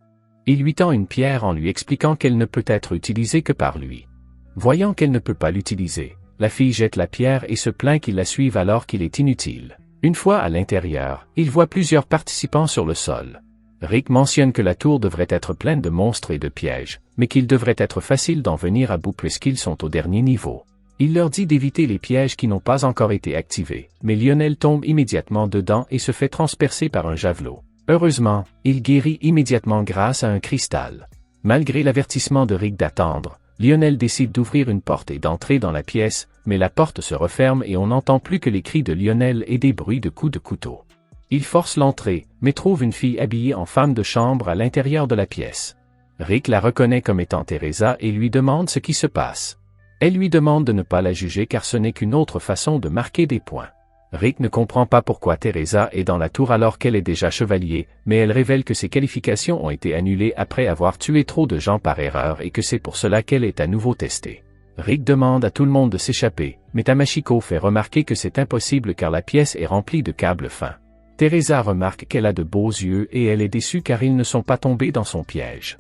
Il lui tend une pierre en lui expliquant qu'elle ne peut être utilisée que par lui. Voyant qu'elle ne peut pas l'utiliser, la fille jette la pierre et se plaint qu'il la suive alors qu'il est inutile. Une fois à l'intérieur, il voit plusieurs participants sur le sol. Rick mentionne que la tour devrait être pleine de monstres et de pièges, mais qu'il devrait être facile d'en venir à bout puisqu'ils sont au dernier niveau. Il leur dit d'éviter les pièges qui n'ont pas encore été activés, mais Lionel tombe immédiatement dedans et se fait transpercer par un javelot. Heureusement, il guérit immédiatement grâce à un cristal. Malgré l'avertissement de Rick d'attendre, Lionel décide d'ouvrir une porte et d'entrer dans la pièce, mais la porte se referme et on n'entend plus que les cris de Lionel et des bruits de coups de couteau. Il force l'entrée, mais trouve une fille habillée en femme de chambre à l'intérieur de la pièce. Rick la reconnaît comme étant Teresa et lui demande ce qui se passe. Elle lui demande de ne pas la juger car ce n'est qu'une autre façon de marquer des points. Rick ne comprend pas pourquoi Teresa est dans la tour alors qu'elle est déjà chevalier, mais elle révèle que ses qualifications ont été annulées après avoir tué trop de gens par erreur et que c'est pour cela qu'elle est à nouveau testée. Rick demande à tout le monde de s'échapper, mais Tamashiko fait remarquer que c'est impossible car la pièce est remplie de câbles fins. Teresa remarque qu'elle a de beaux yeux et elle est déçue car ils ne sont pas tombés dans son piège.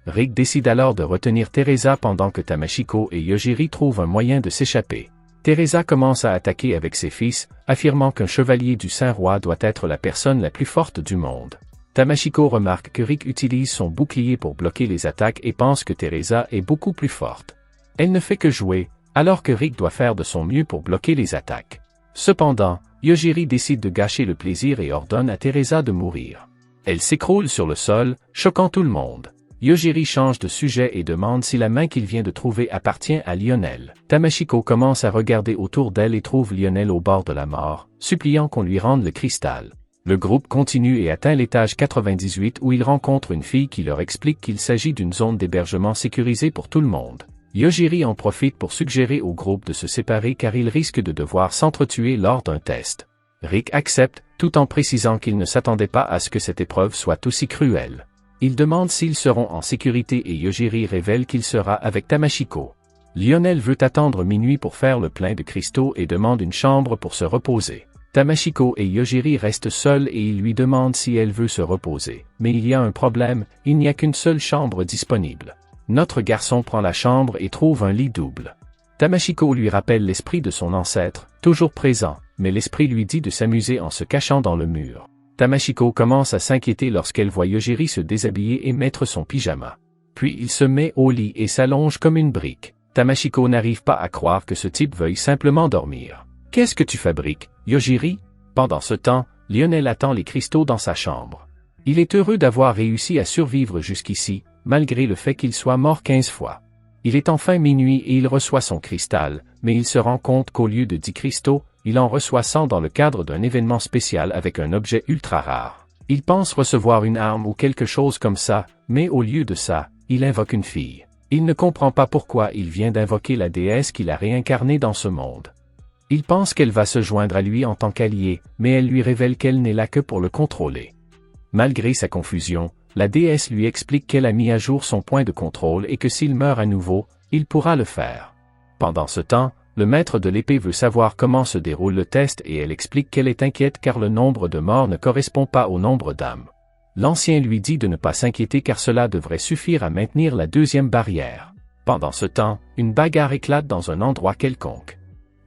Rick décide alors de retenir Teresa pendant que Tamashiko et Yojiri trouvent un moyen de s'échapper. Teresa commence à attaquer avec ses fils, affirmant qu'un chevalier du Saint-Roi doit être la personne la plus forte du monde. Tamashiko remarque que Rick utilise son bouclier pour bloquer les attaques et pense que Teresa est beaucoup plus forte. Elle ne fait que jouer, alors que Rick doit faire de son mieux pour bloquer les attaques. Cependant, Yojiri décide de gâcher le plaisir et ordonne à Teresa de mourir. Elle s'écroule sur le sol, choquant tout le monde. Yojiri change de sujet et demande si la main qu'il vient de trouver appartient à Lionel. Tamashiko commence à regarder autour d'elle et trouve Lionel au bord de la mort, suppliant qu'on lui rende le cristal. Le groupe continue et atteint l'étage 98 où ils rencontrent une fille qui leur explique qu'il s'agit d'une zone d'hébergement sécurisée pour tout le monde. Yojiri en profite pour suggérer au groupe de se séparer car ils risquent de devoir s'entretuer lors d'un test. Rick accepte, tout en précisant qu'il ne s'attendait pas à ce que cette épreuve soit aussi cruelle. Il demande s'ils seront en sécurité et Yojiri révèle qu'il sera avec Tamashiko. Lionel veut attendre minuit pour faire le plein de cristaux et demande une chambre pour se reposer. Tamashiko et Yojiri restent seuls et il lui demande si elle veut se reposer. Mais il y a un problème, il n'y a qu'une seule chambre disponible. Notre garçon prend la chambre et trouve un lit double. Tamashiko lui rappelle l'esprit de son ancêtre, toujours présent, mais l'esprit lui dit de s'amuser en se cachant dans le mur. Tamashiko commence à s'inquiéter lorsqu'elle voit Yojiri se déshabiller et mettre son pyjama. Puis il se met au lit et s'allonge comme une brique. Tamashiko n'arrive pas à croire que ce type veuille simplement dormir. « Qu'est-ce que tu fabriques, Yojiri ?» Pendant ce temps, Lionel attend les cristaux dans sa chambre. Il est heureux d'avoir réussi à survivre jusqu'ici, malgré le fait qu'il soit mort 15 fois. Il est enfin minuit et il reçoit son cristal, mais il se rend compte qu'au lieu de 10 cristaux, il en reçoit 100 dans le cadre d'un événement spécial avec un objet ultra rare. Il pense recevoir une arme ou quelque chose comme ça, mais au lieu de ça, il invoque une fille. Il ne comprend pas pourquoi il vient d'invoquer la déesse qu'il a réincarnée dans ce monde. Il pense qu'elle va se joindre à lui en tant qu'allié, mais elle lui révèle qu'elle n'est là que pour le contrôler. Malgré sa confusion, la déesse lui explique qu'elle a mis à jour son point de contrôle et que s'il meurt à nouveau, il pourra le faire. Pendant ce temps, le maître de l'épée veut savoir comment se déroule le test et elle explique qu'elle est inquiète car le nombre de morts ne correspond pas au nombre d'âmes. L'ancien lui dit de ne pas s'inquiéter car cela devrait suffire à maintenir la deuxième barrière. Pendant ce temps, une bagarre éclate dans un endroit quelconque.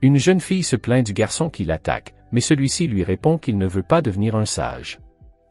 Une jeune fille se plaint du garçon qui l'attaque, mais celui-ci lui répond qu'il ne veut pas devenir un sage.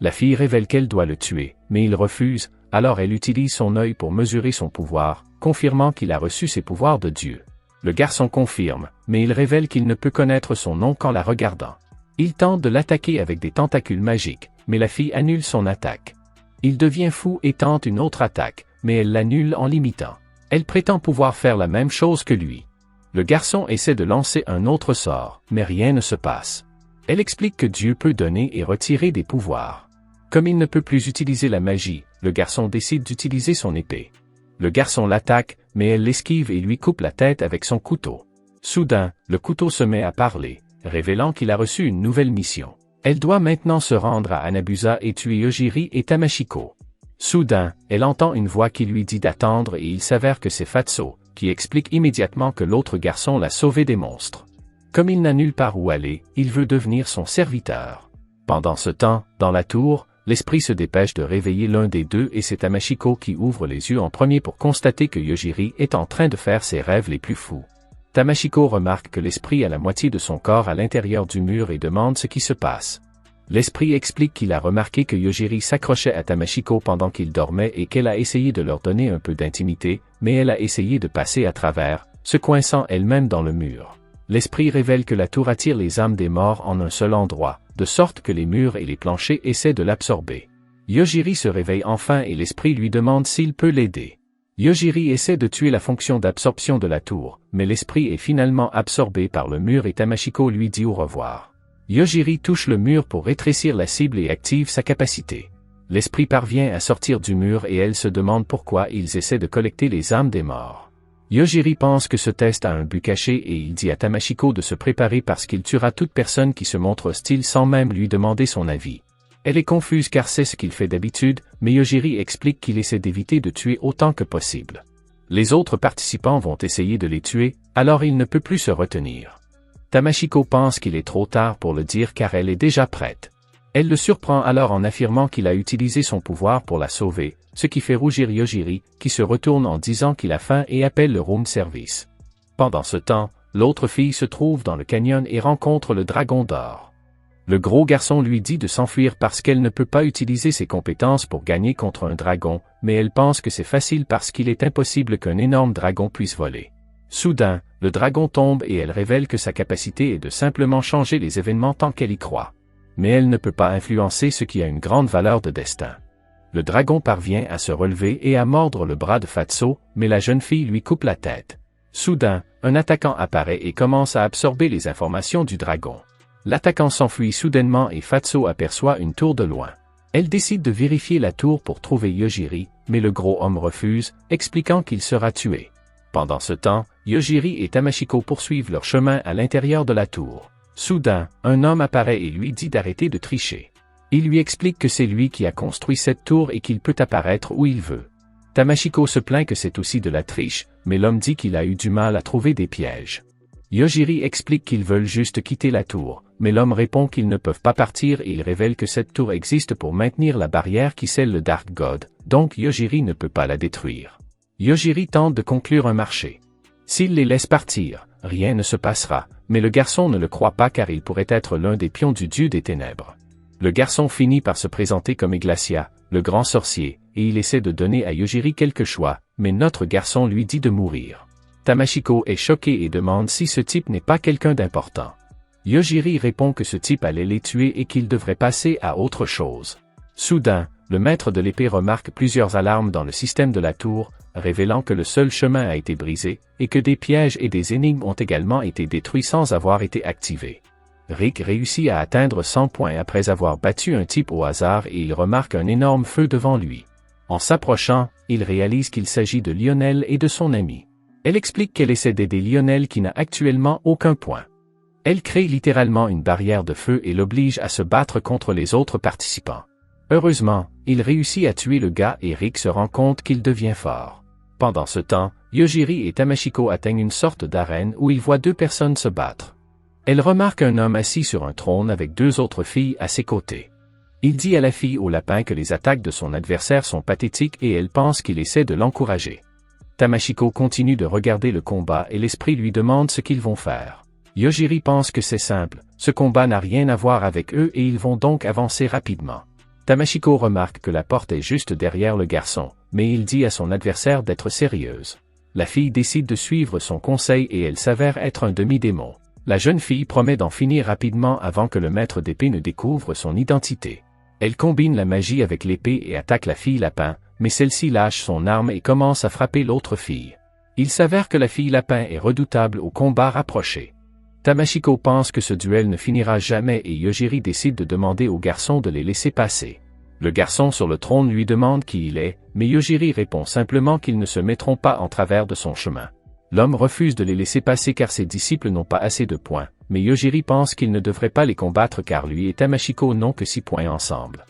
La fille révèle qu'elle doit le tuer, mais il refuse, alors elle utilise son œil pour mesurer son pouvoir, confirmant qu'il a reçu ses pouvoirs de Dieu. Le garçon confirme, mais il révèle qu'il ne peut connaître son nom qu'en la regardant. Il tente de l'attaquer avec des tentacules magiques, mais la fille annule son attaque. Il devient fou et tente une autre attaque, mais elle l'annule en l'imitant. Elle prétend pouvoir faire la même chose que lui. Le garçon essaie de lancer un autre sort, mais rien ne se passe. Elle explique que Dieu peut donner et retirer des pouvoirs. Comme il ne peut plus utiliser la magie, le garçon décide d'utiliser son épée. Le garçon l'attaque, mais elle l'esquive et lui coupe la tête avec son couteau. Soudain, le couteau se met à parler, révélant qu'il a reçu une nouvelle mission. Elle doit maintenant se rendre à Anabusa et tuer Yojiri et Tamashiko. Soudain, elle entend une voix qui lui dit d'attendre et il s'avère que c'est Fatso, qui explique immédiatement que l'autre garçon l'a sauvé des monstres. Comme il n'a nulle part où aller, il veut devenir son serviteur. Pendant ce temps, dans la tour, l'esprit se dépêche de réveiller l'un des deux et c'est Tamashiko qui ouvre les yeux en premier pour constater que Yojiri est en train de faire ses rêves les plus fous. Tamashiko remarque que l'esprit a la moitié de son corps à l'intérieur du mur et demande ce qui se passe. L'esprit explique qu'il a remarqué que Yojiri s'accrochait à Tamashiko pendant qu'il dormait et qu'elle a essayé de leur donner un peu d'intimité, mais elle a essayé de passer à travers, se coinçant elle-même dans le mur. L'esprit révèle que la tour attire les âmes des morts en un seul endroit, de sorte que les murs et les planchers essaient de l'absorber. Yojiri se réveille enfin et l'esprit lui demande s'il peut l'aider. Yojiri essaie de tuer la fonction d'absorption de la tour, mais l'esprit est finalement absorbé par le mur et Tamashiko lui dit au revoir. Yojiri touche le mur pour rétrécir la cible et active sa capacité. L'esprit parvient à sortir du mur et elle se demande pourquoi ils essaient de collecter les âmes des morts. Yojiri pense que ce test a un but caché et il dit à Tamashiko de se préparer parce qu'il tuera toute personne qui se montre hostile sans même lui demander son avis. Elle est confuse car c'est ce qu'il fait d'habitude, mais Yojiri explique qu'il essaie d'éviter de tuer autant que possible. Les autres participants vont essayer de les tuer, alors il ne peut plus se retenir. Tamashiko pense qu'il est trop tard pour le dire car elle est déjà prête. Elle le surprend alors en affirmant qu'il a utilisé son pouvoir pour la sauver, ce qui fait rougir Yojiri, qui se retourne en disant qu'il a faim et appelle le room service. Pendant ce temps, l'autre fille se trouve dans le canyon et rencontre le dragon d'or. Le gros garçon lui dit de s'enfuir parce qu'elle ne peut pas utiliser ses compétences pour gagner contre un dragon, mais elle pense que c'est facile parce qu'il est impossible qu'un énorme dragon puisse voler. Soudain, le dragon tombe et elle révèle que sa capacité est de simplement changer les événements tant qu'elle y croit. Mais elle ne peut pas influencer ce qui a une grande valeur de destin. Le dragon parvient à se relever et à mordre le bras de Fatso, mais la jeune fille lui coupe la tête. Soudain, un attaquant apparaît et commence à absorber les informations du dragon. L'attaquant s'enfuit soudainement et Fatso aperçoit une tour de loin. Elle décide de vérifier la tour pour trouver Yojiri, mais le gros homme refuse, expliquant qu'il sera tué. Pendant ce temps, Yojiri et Tamashiko poursuivent leur chemin à l'intérieur de la tour. Soudain, un homme apparaît et lui dit d'arrêter de tricher. Il lui explique que c'est lui qui a construit cette tour et qu'il peut apparaître où il veut. Tamashiko se plaint que c'est aussi de la triche, mais l'homme dit qu'il a eu du mal à trouver des pièges. Yojiri explique qu'ils veulent juste quitter la tour, mais l'homme répond qu'ils ne peuvent pas partir et il révèle que cette tour existe pour maintenir la barrière qui scelle le Dark God, donc Yojiri ne peut pas la détruire. Yojiri tente de conclure un marché. S'il les laisse partir, rien ne se passera, mais le garçon ne le croit pas car il pourrait être l'un des pions du dieu des ténèbres. Le garçon finit par se présenter comme Eglacia, le grand sorcier, et il essaie de donner à Yojiri quelque choix, mais notre garçon lui dit de mourir. Tamashiko est choqué et demande si ce type n'est pas quelqu'un d'important. Yojiri répond que ce type allait les tuer et qu'il devrait passer à autre chose. Soudain, le maître de l'épée remarque plusieurs alarmes dans le système de la tour, révélant que le seul chemin a été brisé, et que des pièges et des énigmes ont également été détruits sans avoir été activés. Rick réussit à atteindre 100 points après avoir battu un type au hasard et il remarque un énorme feu devant lui. En s'approchant, il réalise qu'il s'agit de Lionel et de son ami. Elle explique qu'elle essaie d'aider Lionel qui n'a actuellement aucun point. Elle crée littéralement une barrière de feu et l'oblige à se battre contre les autres participants. Heureusement, il réussit à tuer le gars et Rick se rend compte qu'il devient fort. Pendant ce temps, Yojiri et Tamashiko atteignent une sorte d'arène où ils voient deux personnes se battre. Elle remarque un homme assis sur un trône avec deux autres filles à ses côtés. Il dit à la fille au lapin que les attaques de son adversaire sont pathétiques et elle pense qu'il essaie de l'encourager. Tamashiko continue de regarder le combat et l'esprit lui demande ce qu'ils vont faire. Yojiri pense que c'est simple, ce combat n'a rien à voir avec eux et ils vont donc avancer rapidement. Tamashiko remarque que la porte est juste derrière le garçon, mais il dit à son adversaire d'être sérieuse. La fille décide de suivre son conseil et elle s'avère être un demi-démon. La jeune fille promet d'en finir rapidement avant que le maître d'épée ne découvre son identité. Elle combine la magie avec l'épée et attaque la fille lapin, mais celle-ci lâche son arme et commence à frapper l'autre fille. Il s'avère que la fille lapin est redoutable au combat rapproché. Tamashiko pense que ce duel ne finira jamais et Yojiri décide de demander au garçon de les laisser passer. Le garçon sur le trône lui demande qui il est, mais Yojiri répond simplement qu'ils ne se mettront pas en travers de son chemin. L'homme refuse de les laisser passer car ses disciples n'ont pas assez de points, mais Yojiri pense qu'il ne devrait pas les combattre car lui et Tamashiko n'ont que 6 points ensemble.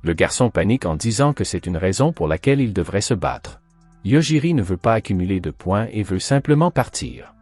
Le garçon panique en disant que c'est une raison pour laquelle il devrait se battre. Yojiri ne veut pas accumuler de points et veut simplement partir.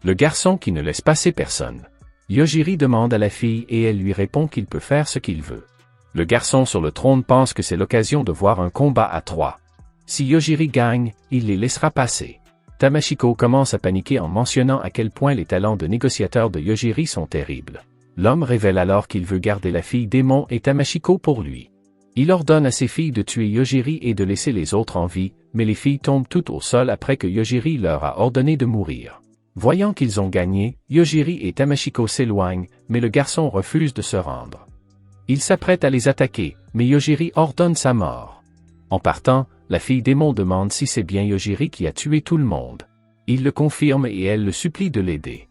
Le garçon qui ne laisse passer personne. Yojiri demande à la fille et elle lui répond qu'il peut faire ce qu'il veut. Le garçon sur le trône pense que c'est l'occasion de voir un combat à 3. Si Yojiri gagne, il les laissera passer. Tamashiko commence à paniquer en mentionnant à quel point les talents de négociateur de Yojiri sont terribles. L'homme révèle alors qu'il veut garder la fille démon et Tamashiko pour lui. Il ordonne à ses filles de tuer Yojiri et de laisser les autres en vie, mais les filles tombent toutes au sol après que Yojiri leur a ordonné de mourir. Voyant qu'ils ont gagné, Yojiri et Tamashiko s'éloignent, mais le garçon refuse de se rendre. Il s'apprête à les attaquer, mais Yojiri ordonne sa mort. En partant, la fille démon demande si c'est bien Yojiri qui a tué tout le monde. Il le confirme et elle le supplie de l'aider.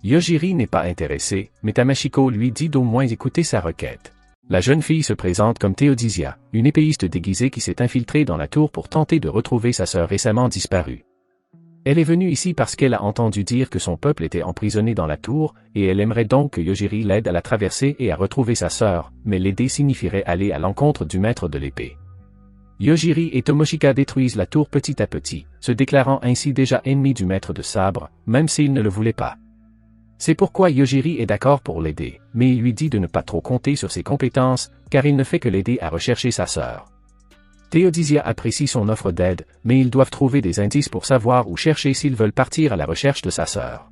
Yojiri n'est pas intéressé, mais Tamashiko lui dit d'au moins écouter sa requête. La jeune fille se présente comme Théodisia, une épéiste déguisée qui s'est infiltrée dans la tour pour tenter de retrouver sa sœur récemment disparue. Elle est venue ici parce qu'elle a entendu dire que son peuple était emprisonné dans la tour, et elle aimerait donc que Yojiri l'aide à la traverser et à retrouver sa sœur, mais l'aider signifierait aller à l'encontre du maître de l'épée. Yojiri et Tomoshika détruisent la tour petit à petit, se déclarant ainsi déjà ennemis du maître de sabre, même s'ils ne le voulaient pas. C'est pourquoi Yojiri est d'accord pour l'aider, mais il lui dit de ne pas trop compter sur ses compétences, car il ne fait que l'aider à rechercher sa sœur. Théodisia apprécie son offre d'aide, mais ils doivent trouver des indices pour savoir où chercher s'ils veulent partir à la recherche de sa sœur.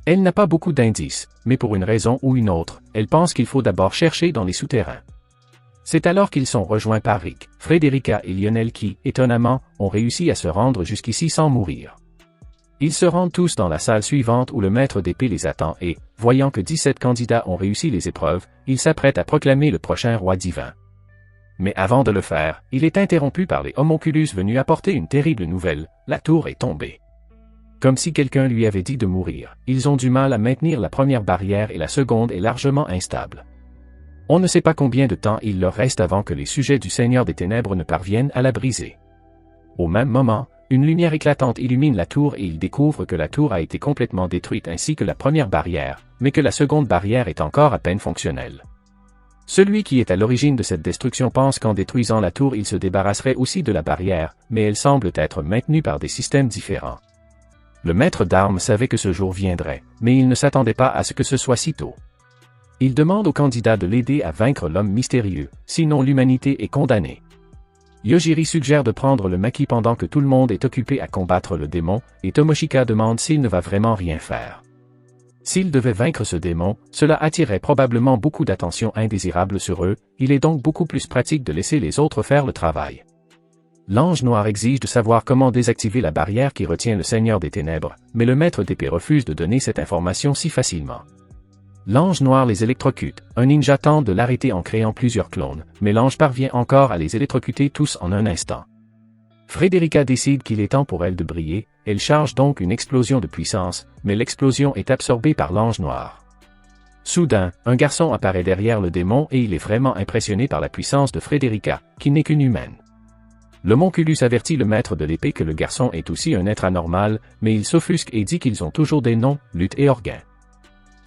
Elle n'a pas beaucoup d'indices, mais pour une raison ou une autre, elle pense qu'il faut d'abord chercher dans les souterrains. C'est alors qu'ils sont rejoints par Rick, Frederica et Lionel qui, étonnamment, ont réussi à se rendre jusqu'ici sans mourir. Ils se rendent tous dans la salle suivante où le maître d'épée les attend et, voyant que 17 candidats ont réussi les épreuves, il s'apprête à proclamer le prochain roi divin. Mais avant de le faire, il est interrompu par les homonculus venus apporter une terrible nouvelle, la tour est tombée. Comme si quelqu'un lui avait dit de mourir, ils ont du mal à maintenir la première barrière et la seconde est largement instable. On ne sait pas combien de temps il leur reste avant que les sujets du Seigneur des Ténèbres ne parviennent à la briser. Au même moment, une lumière éclatante illumine la tour et ils découvrent que la tour a été complètement détruite ainsi que la première barrière, mais que la seconde barrière est encore à peine fonctionnelle. Celui qui est à l'origine de cette destruction pense qu'en détruisant la tour il se débarrasserait aussi de la barrière, mais elle semble être maintenue par des systèmes différents. Le maître d'armes savait que ce jour viendrait, mais il ne s'attendait pas à ce que ce soit si tôt. Il demande au candidat de l'aider à vaincre l'homme mystérieux, sinon l'humanité est condamnée. Yojiri suggère de prendre le maquis pendant que tout le monde est occupé à combattre le démon, et Tomoshika demande s'il ne va vraiment rien faire. S'il devait vaincre ce démon, cela attirerait probablement beaucoup d'attention indésirable sur eux, il est donc beaucoup plus pratique de laisser les autres faire le travail. L'ange noir exige de savoir comment désactiver la barrière qui retient le Seigneur des Ténèbres, mais le maître d'épée refuse de donner cette information si facilement. L'ange noir les électrocute, un ninja tente de l'arrêter en créant plusieurs clones, mais l'ange parvient encore à les électrocuter tous en un instant. Frederica décide qu'il est temps pour elle de briller, elle charge donc une explosion de puissance, mais l'explosion est absorbée par l'ange noir. Soudain, un garçon apparaît derrière le démon et il est vraiment impressionné par la puissance de Frederica, qui n'est qu'une humaine. L'homonculus avertit le maître de l'épée que le garçon est aussi un être anormal, mais il s'offusque et dit qu'ils ont toujours des noms, Lutte et Orgain.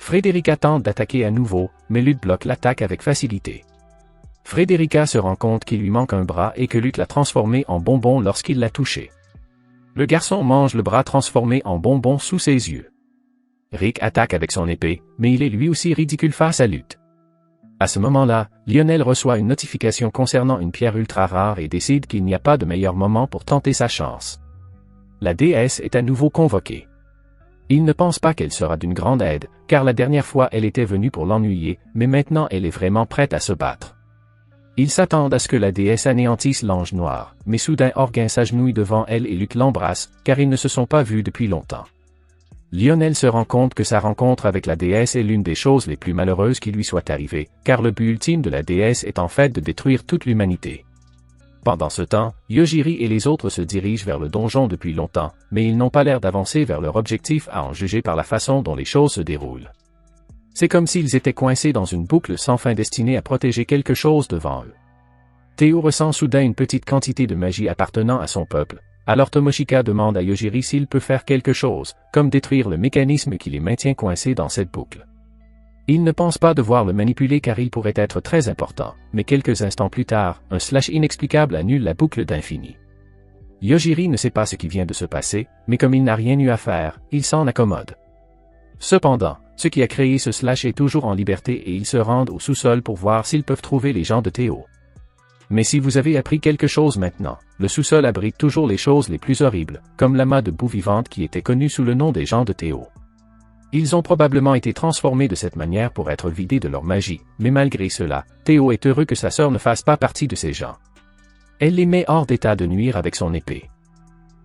Frederica tente d'attaquer à nouveau, mais Lutte bloque l'attaque avec facilité. Frederica se rend compte qu'il lui manque un bras et que Lutte l'a transformé en bonbon lorsqu'il l'a touché. Le garçon mange le bras transformé en bonbon sous ses yeux. Rick attaque avec son épée, mais il est lui aussi ridicule face à Lutte. À ce moment-là, Lionel reçoit une notification concernant une pierre ultra rare et décide qu'il n'y a pas de meilleur moment pour tenter sa chance. La déesse est à nouveau convoquée. Il ne pense pas qu'elle sera d'une grande aide, car la dernière fois elle était venue pour l'ennuyer, mais maintenant elle est vraiment prête à se battre. Ils s'attendent à ce que la déesse anéantisse l'ange noir, mais soudain Orgain s'agenouille devant elle et Lutte l'embrasse, car ils ne se sont pas vus depuis longtemps. Lionel se rend compte que sa rencontre avec la déesse est l'une des choses les plus malheureuses qui lui soit arrivée, car le but ultime de la déesse est en fait de détruire toute l'humanité. Pendant ce temps, Yojiri et les autres se dirigent vers le donjon depuis longtemps, mais ils n'ont pas l'air d'avancer vers leur objectif à en juger par la façon dont les choses se déroulent. C'est comme s'ils étaient coincés dans une boucle sans fin destinée à protéger quelque chose devant eux. Théo ressent soudain une petite quantité de magie appartenant à son peuple, alors Tomoshika demande à Yojiri s'il peut faire quelque chose, comme détruire le mécanisme qui les maintient coincés dans cette boucle. Il ne pense pas devoir le manipuler car il pourrait être très important, mais quelques instants plus tard, un slash inexplicable annule la boucle d'infini. Yojiri ne sait pas ce qui vient de se passer, mais comme il n'a rien eu à faire, il s'en accommode. Cependant, ce qui a créé ce slash est toujours en liberté et ils se rendent au sous-sol pour voir s'ils peuvent trouver les gens de Théo. Mais si vous avez appris quelque chose maintenant, le sous-sol abrite toujours les choses les plus horribles, comme l'amas de boue vivante qui était connu sous le nom des gens de Théo. Ils ont probablement été transformés de cette manière pour être vidés de leur magie, mais malgré cela, Théo est heureux que sa sœur ne fasse pas partie de ces gens. Elle les met hors d'état de nuire avec son épée.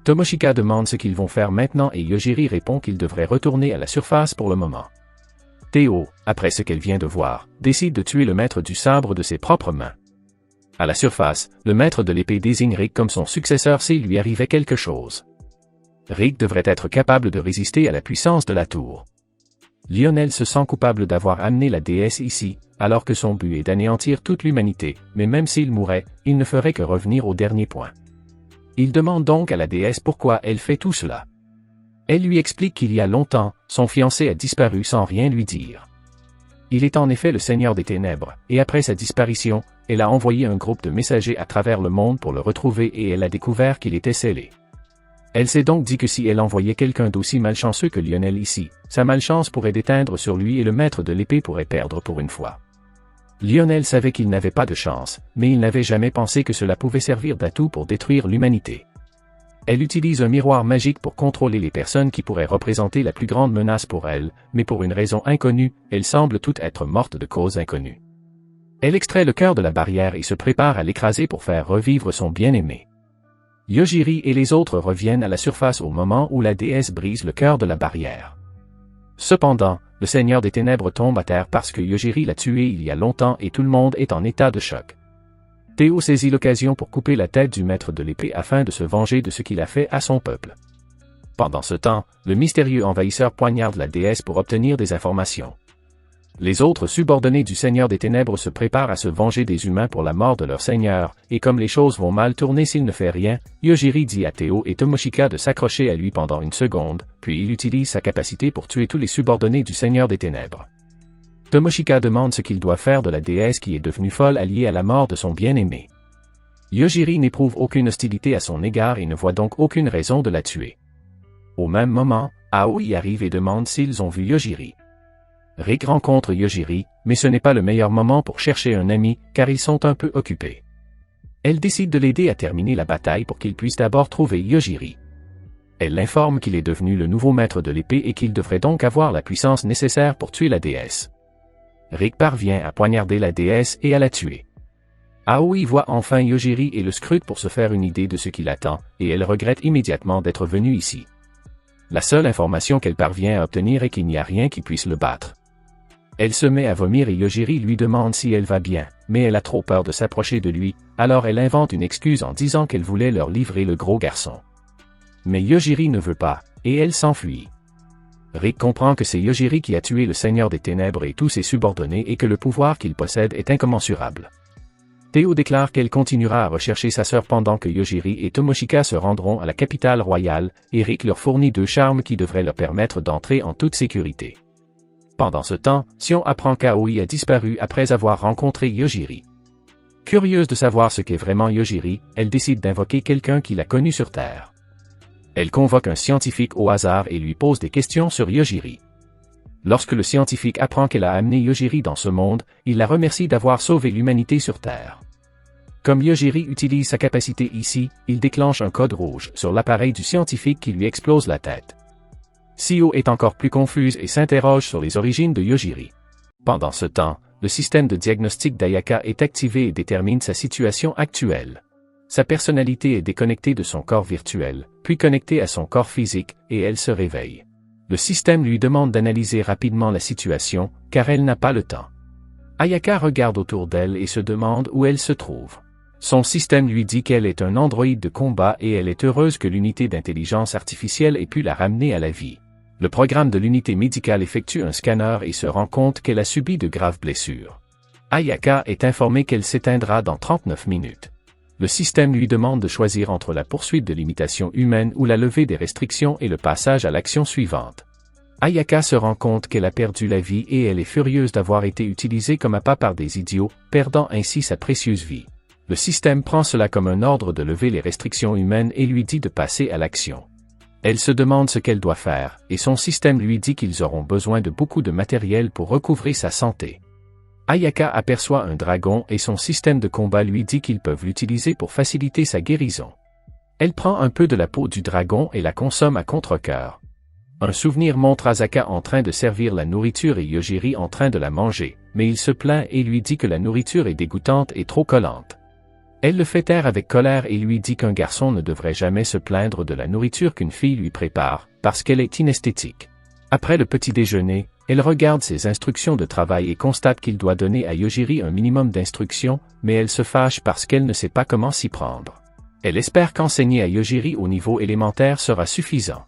Tomoshika demande ce qu'ils vont faire maintenant et Yojiri répond qu'ils devraient retourner à la surface pour le moment. Théo, après ce qu'elle vient de voir, décide de tuer le maître du sabre de ses propres mains. À la surface, le maître de l'épée désigne Rick comme son successeur s'il lui arrivait quelque chose. Rick devrait être capable de résister à la puissance de la tour. Lionel se sent coupable d'avoir amené la déesse ici, alors que son but est d'anéantir toute l'humanité, mais même s'il mourait, il ne ferait que revenir au dernier point. Il demande donc à la déesse pourquoi elle fait tout cela. Elle lui explique qu'il y a longtemps, son fiancé a disparu sans rien lui dire. Il est en effet le Seigneur des Ténèbres, et après sa disparition, elle a envoyé un groupe de messagers à travers le monde pour le retrouver et elle a découvert qu'il était scellé. Elle s'est donc dit que si elle envoyait quelqu'un d'aussi malchanceux que Lionel ici, sa malchance pourrait déteindre sur lui et le maître de l'épée pourrait perdre pour une fois. Lionel savait qu'il n'avait pas de chance, mais il n'avait jamais pensé que cela pouvait servir d'atout pour détruire l'humanité. Elle utilise un miroir magique pour contrôler les personnes qui pourraient représenter la plus grande menace pour elle, mais pour une raison inconnue, elles semblent toutes être mortes de cause inconnue. Elle extrait le cœur de la barrière et se prépare à l'écraser pour faire revivre son bien-aimé. Yojiri et les autres reviennent à la surface au moment où la déesse brise le cœur de la barrière. Cependant, le Seigneur des Ténèbres tombe à terre parce que Yojiri l'a tué il y a longtemps et tout le monde est en état de choc. Théo saisit l'occasion pour couper la tête du maître de l'épée afin de se venger de ce qu'il a fait à son peuple. Pendant ce temps, le mystérieux envahisseur poignarde la déesse pour obtenir des informations. Les autres subordonnés du Seigneur des Ténèbres se préparent à se venger des humains pour la mort de leur seigneur, et comme les choses vont mal tourner s'il ne fait rien, Yojiri dit à Théo et Tomoshika de s'accrocher à lui pendant une seconde, puis il utilise sa capacité pour tuer tous les subordonnés du Seigneur des Ténèbres. Tomoshika demande ce qu'il doit faire de la déesse qui est devenue folle alliée à la mort de son bien-aimé. Yojiri n'éprouve aucune hostilité à son égard et ne voit donc aucune raison de la tuer. Au même moment, Aoi arrive et demande s'ils ont vu Yojiri. Rick rencontre Yojiri, mais ce n'est pas le meilleur moment pour chercher un ami, car ils sont un peu occupés. Elle décide de l'aider à terminer la bataille pour qu'il puisse d'abord trouver Yojiri. Elle l'informe qu'il est devenu le nouveau maître de l'épée et qu'il devrait donc avoir la puissance nécessaire pour tuer la déesse. Rick parvient à poignarder la déesse et à la tuer. Aoi voit enfin Yojiri et le scrute pour se faire une idée de ce qui l'attend, et elle regrette immédiatement d'être venue ici. La seule information qu'elle parvient à obtenir est qu'il n'y a rien qui puisse le battre. Elle se met à vomir et Yojiri lui demande si elle va bien, mais elle a trop peur de s'approcher de lui, alors elle invente une excuse en disant qu'elle voulait leur livrer le gros garçon. Mais Yojiri ne veut pas, et elle s'enfuit. Rick comprend que c'est Yojiri qui a tué le Seigneur des Ténèbres et tous ses subordonnés et que le pouvoir qu'il possède est incommensurable. Théo déclare qu'elle continuera à rechercher sa sœur pendant que Yojiri et Tomoshika se rendront à la capitale royale, et Rick leur fournit 2 charmes qui devraient leur permettre d'entrer en toute sécurité. Pendant ce temps, Sion apprend qu'Aoi a disparu après avoir rencontré Yojiri. Curieuse de savoir ce qu'est vraiment Yojiri, elle décide d'invoquer quelqu'un qui l'a connu sur Terre. Elle convoque un scientifique au hasard et lui pose des questions sur Yojiri. Lorsque le scientifique apprend qu'elle a amené Yojiri dans ce monde, il la remercie d'avoir sauvé l'humanité sur Terre. Comme Yojiri utilise sa capacité ici, il déclenche un code rouge sur l'appareil du scientifique qui lui explose la tête. Sio est encore plus confuse et s'interroge sur les origines de Yojiri. Pendant ce temps, le système de diagnostic d'Ayaka est activé et détermine sa situation actuelle. Sa personnalité est déconnectée de son corps virtuel, puis connectée à son corps physique, et elle se réveille. Le système lui demande d'analyser rapidement la situation, car elle n'a pas le temps. Ayaka regarde autour d'elle et se demande où elle se trouve. Son système lui dit qu'elle est un androïde de combat et elle est heureuse que l'unité d'intelligence artificielle ait pu la ramener à la vie. Le programme de l'unité médicale effectue un scanner et se rend compte qu'elle a subi de graves blessures. Ayaka est informée qu'elle s'éteindra dans 39 minutes. Le système lui demande de choisir entre la poursuite de l'imitation humaine ou la levée des restrictions et le passage à l'action suivante. Ayaka se rend compte qu'elle a perdu la vie et elle est furieuse d'avoir été utilisée comme appât par des idiots, perdant ainsi sa précieuse vie. Le système prend cela comme un ordre de lever les restrictions humaines et lui dit de passer à l'action. Elle se demande ce qu'elle doit faire, et son système lui dit qu'ils auront besoin de beaucoup de matériel pour recouvrer sa santé. Ayaka aperçoit un dragon et son système de combat lui dit qu'ils peuvent l'utiliser pour faciliter sa guérison. Elle prend un peu de la peau du dragon et la consomme à contre-cœur. Un souvenir montre Asaka en train de servir la nourriture et Yojiri en train de la manger, mais il se plaint et lui dit que la nourriture est dégoûtante et trop collante. Elle le fait taire avec colère et lui dit qu'un garçon ne devrait jamais se plaindre de la nourriture qu'une fille lui prépare, parce qu'elle est inesthétique. Après le petit déjeuner, elle regarde ses instructions de travail et constate qu'il doit donner à Yojiri un minimum d'instructions, mais elle se fâche parce qu'elle ne sait pas comment s'y prendre. Elle espère qu'enseigner à Yojiri au niveau élémentaire sera suffisant.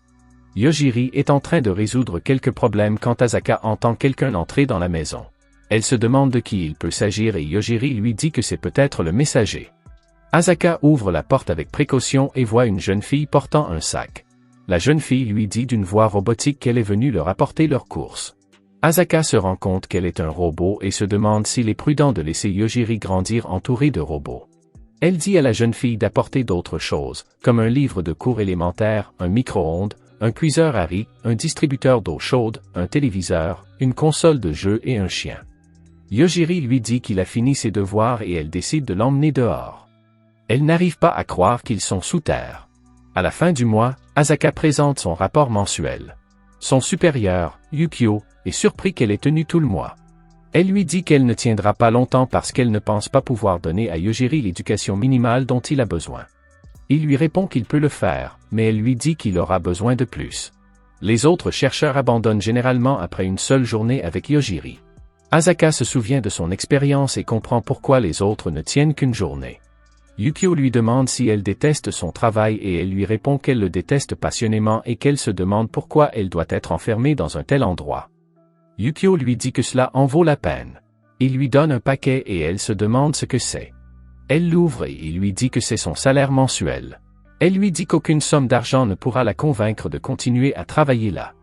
Yojiri est en train de résoudre quelques problèmes quand Asaka entend quelqu'un entrer dans la maison. Elle se demande de qui il peut s'agir et Yojiri lui dit que c'est peut-être le messager. Asaka ouvre la porte avec précaution et voit une jeune fille portant un sac. La jeune fille lui dit d'une voix robotique qu'elle est venue leur apporter leurs courses. Asaka se rend compte qu'elle est un robot et se demande s'il est prudent de laisser Yojiri grandir entouré de robots. Elle dit à la jeune fille d'apporter d'autres choses, comme un livre de cours élémentaires, un micro-ondes, un cuiseur à riz, un distributeur d'eau chaude, un téléviseur, une console de jeux et un chien. Yojiri lui dit qu'il a fini ses devoirs et elle décide de l'emmener dehors. Elle n'arrive pas à croire qu'ils sont sous terre. À la fin du mois, Asaka présente son rapport mensuel. Son supérieur, Yukio, est surpris qu'elle ait tenu tout le mois. Elle lui dit qu'elle ne tiendra pas longtemps parce qu'elle ne pense pas pouvoir donner à Yojiri l'éducation minimale dont il a besoin. Il lui répond qu'il peut le faire, mais elle lui dit qu'il aura besoin de plus. Les autres chercheurs abandonnent généralement après une seule journée avec Yojiri. Asaka se souvient de son expérience et comprend pourquoi les autres ne tiennent qu'une journée. Yukio lui demande si elle déteste son travail et elle lui répond qu'elle le déteste passionnément et qu'elle se demande pourquoi elle doit être enfermée dans un tel endroit. Yukio lui dit que cela en vaut la peine. Il lui donne un paquet et elle se demande ce que c'est. Elle l'ouvre et il lui dit que c'est son salaire mensuel. Elle lui dit qu'aucune somme d'argent ne pourra la convaincre de continuer à travailler là.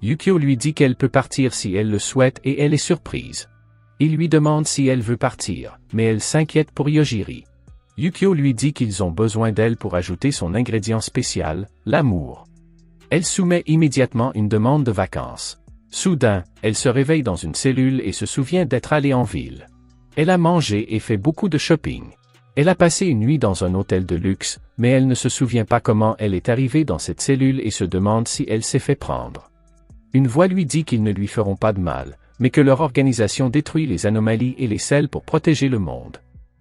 Yukio lui dit qu'elle peut partir si elle le souhaite et elle est surprise. Il lui demande si elle veut partir, mais elle s'inquiète pour Yojiri. Yukio lui dit qu'ils ont besoin d'elle pour ajouter son ingrédient spécial, l'amour. Elle soumet immédiatement une demande de vacances. Soudain, elle se réveille dans une cellule et se souvient d'être allée en ville. Elle a mangé et fait beaucoup de shopping. Elle a passé une nuit dans un hôtel de luxe, mais elle ne se souvient pas comment elle est arrivée dans cette cellule et se demande si elle s'est fait prendre. Une voix lui dit qu'ils ne lui feront pas de mal, mais que leur organisation détruit les anomalies et les scelle pour protéger le monde.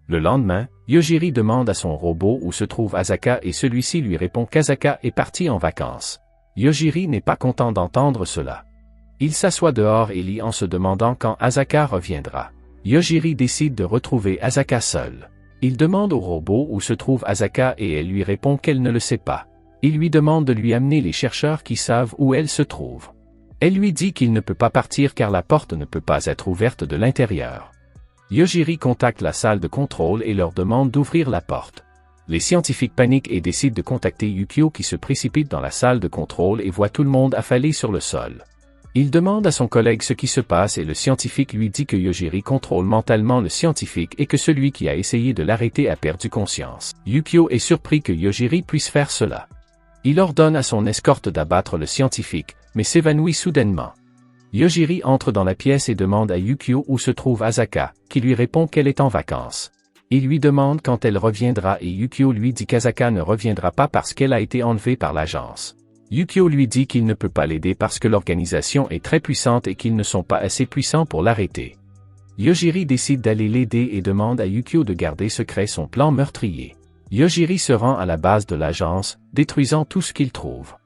Le lendemain, Yojiri demande à son robot où se trouve Asaka et celui-ci lui répond qu'Asaka est parti en vacances. Yojiri n'est pas content d'entendre cela. Il s'assoit dehors et lit en se demandant quand Asaka reviendra. Yojiri décide de retrouver Asaka seule. Il demande au robot où se trouve Asaka et elle lui répond qu'elle ne le sait pas. Il lui demande de lui amener les chercheurs qui savent où elle se trouve. Elle lui dit qu'il ne peut pas partir car la porte ne peut pas être ouverte de l'intérieur. Yojiri contacte la salle de contrôle et leur demande d'ouvrir la porte. Les scientifiques paniquent et décident de contacter Yukio qui se précipite dans la salle de contrôle et voit tout le monde affalé sur le sol. Il demande à son collègue ce qui se passe et le scientifique lui dit que Yojiri contrôle mentalement le scientifique et que celui qui a essayé de l'arrêter a perdu conscience. Yukio est surpris que Yojiri puisse faire cela. Il ordonne à son escorte d'abattre le scientifique, mais s'évanouit soudainement. Yojiri entre dans la pièce et demande à Yukio où se trouve Asaka, qui lui répond qu'elle est en vacances. Il lui demande quand elle reviendra et Yukio lui dit qu'Asaka ne reviendra pas parce qu'elle a été enlevée par l'agence. Yukio lui dit qu'il ne peut pas l'aider parce que l'organisation est très puissante et qu'ils ne sont pas assez puissants pour l'arrêter. Yojiri décide d'aller l'aider et demande à Yukio de garder secret son plan meurtrier. Yojiri se rend à la base de l'agence, détruisant tout ce qu'il trouve.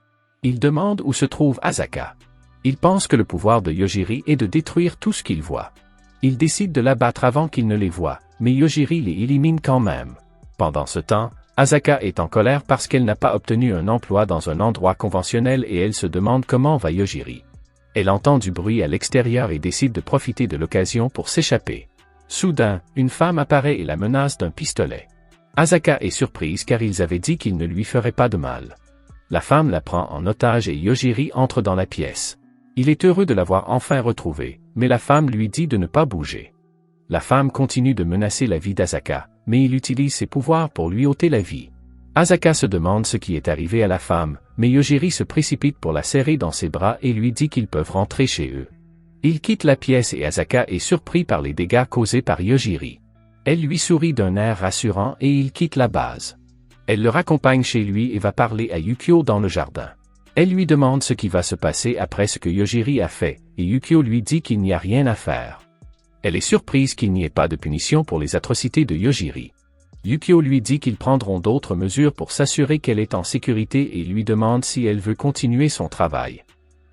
Il demande où se trouve Asaka. Il pense que le pouvoir de Yojiri est de détruire tout ce qu'il voit. Il décide de l'abattre avant qu'il ne les voie, mais Yojiri les élimine quand même. Pendant ce temps, Asaka est en colère parce qu'elle n'a pas obtenu un emploi dans un endroit conventionnel et elle se demande comment va Yojiri. Elle entend du bruit à l'extérieur et décide de profiter de l'occasion pour s'échapper. Soudain, une femme apparaît et la menace d'un pistolet. Asaka est surprise car ils avaient dit qu'ils ne lui feraient pas de mal. La femme la prend en otage et Yojiri entre dans la pièce. Il est heureux de l'avoir enfin retrouvée, mais la femme lui dit de ne pas bouger. La femme continue de menacer la vie d'Asaka, mais il utilise ses pouvoirs pour lui ôter la vie. Asaka se demande ce qui est arrivé à la femme, mais Yojiri se précipite pour la serrer dans ses bras et lui dit qu'ils peuvent rentrer chez eux. Il quitte la pièce et Asaka est surpris par les dégâts causés par Yojiri. Elle lui sourit d'un air rassurant et il quitte la base. Elle le raccompagne chez lui et va parler à Yukio dans le jardin. Elle lui demande ce qui va se passer après ce que Yojiri a fait, et Yukio lui dit qu'il n'y a rien à faire. Elle est surprise qu'il n'y ait pas de punition pour les atrocités de Yojiri. Yukio lui dit qu'ils prendront d'autres mesures pour s'assurer qu'elle est en sécurité et lui demande si elle veut continuer son travail.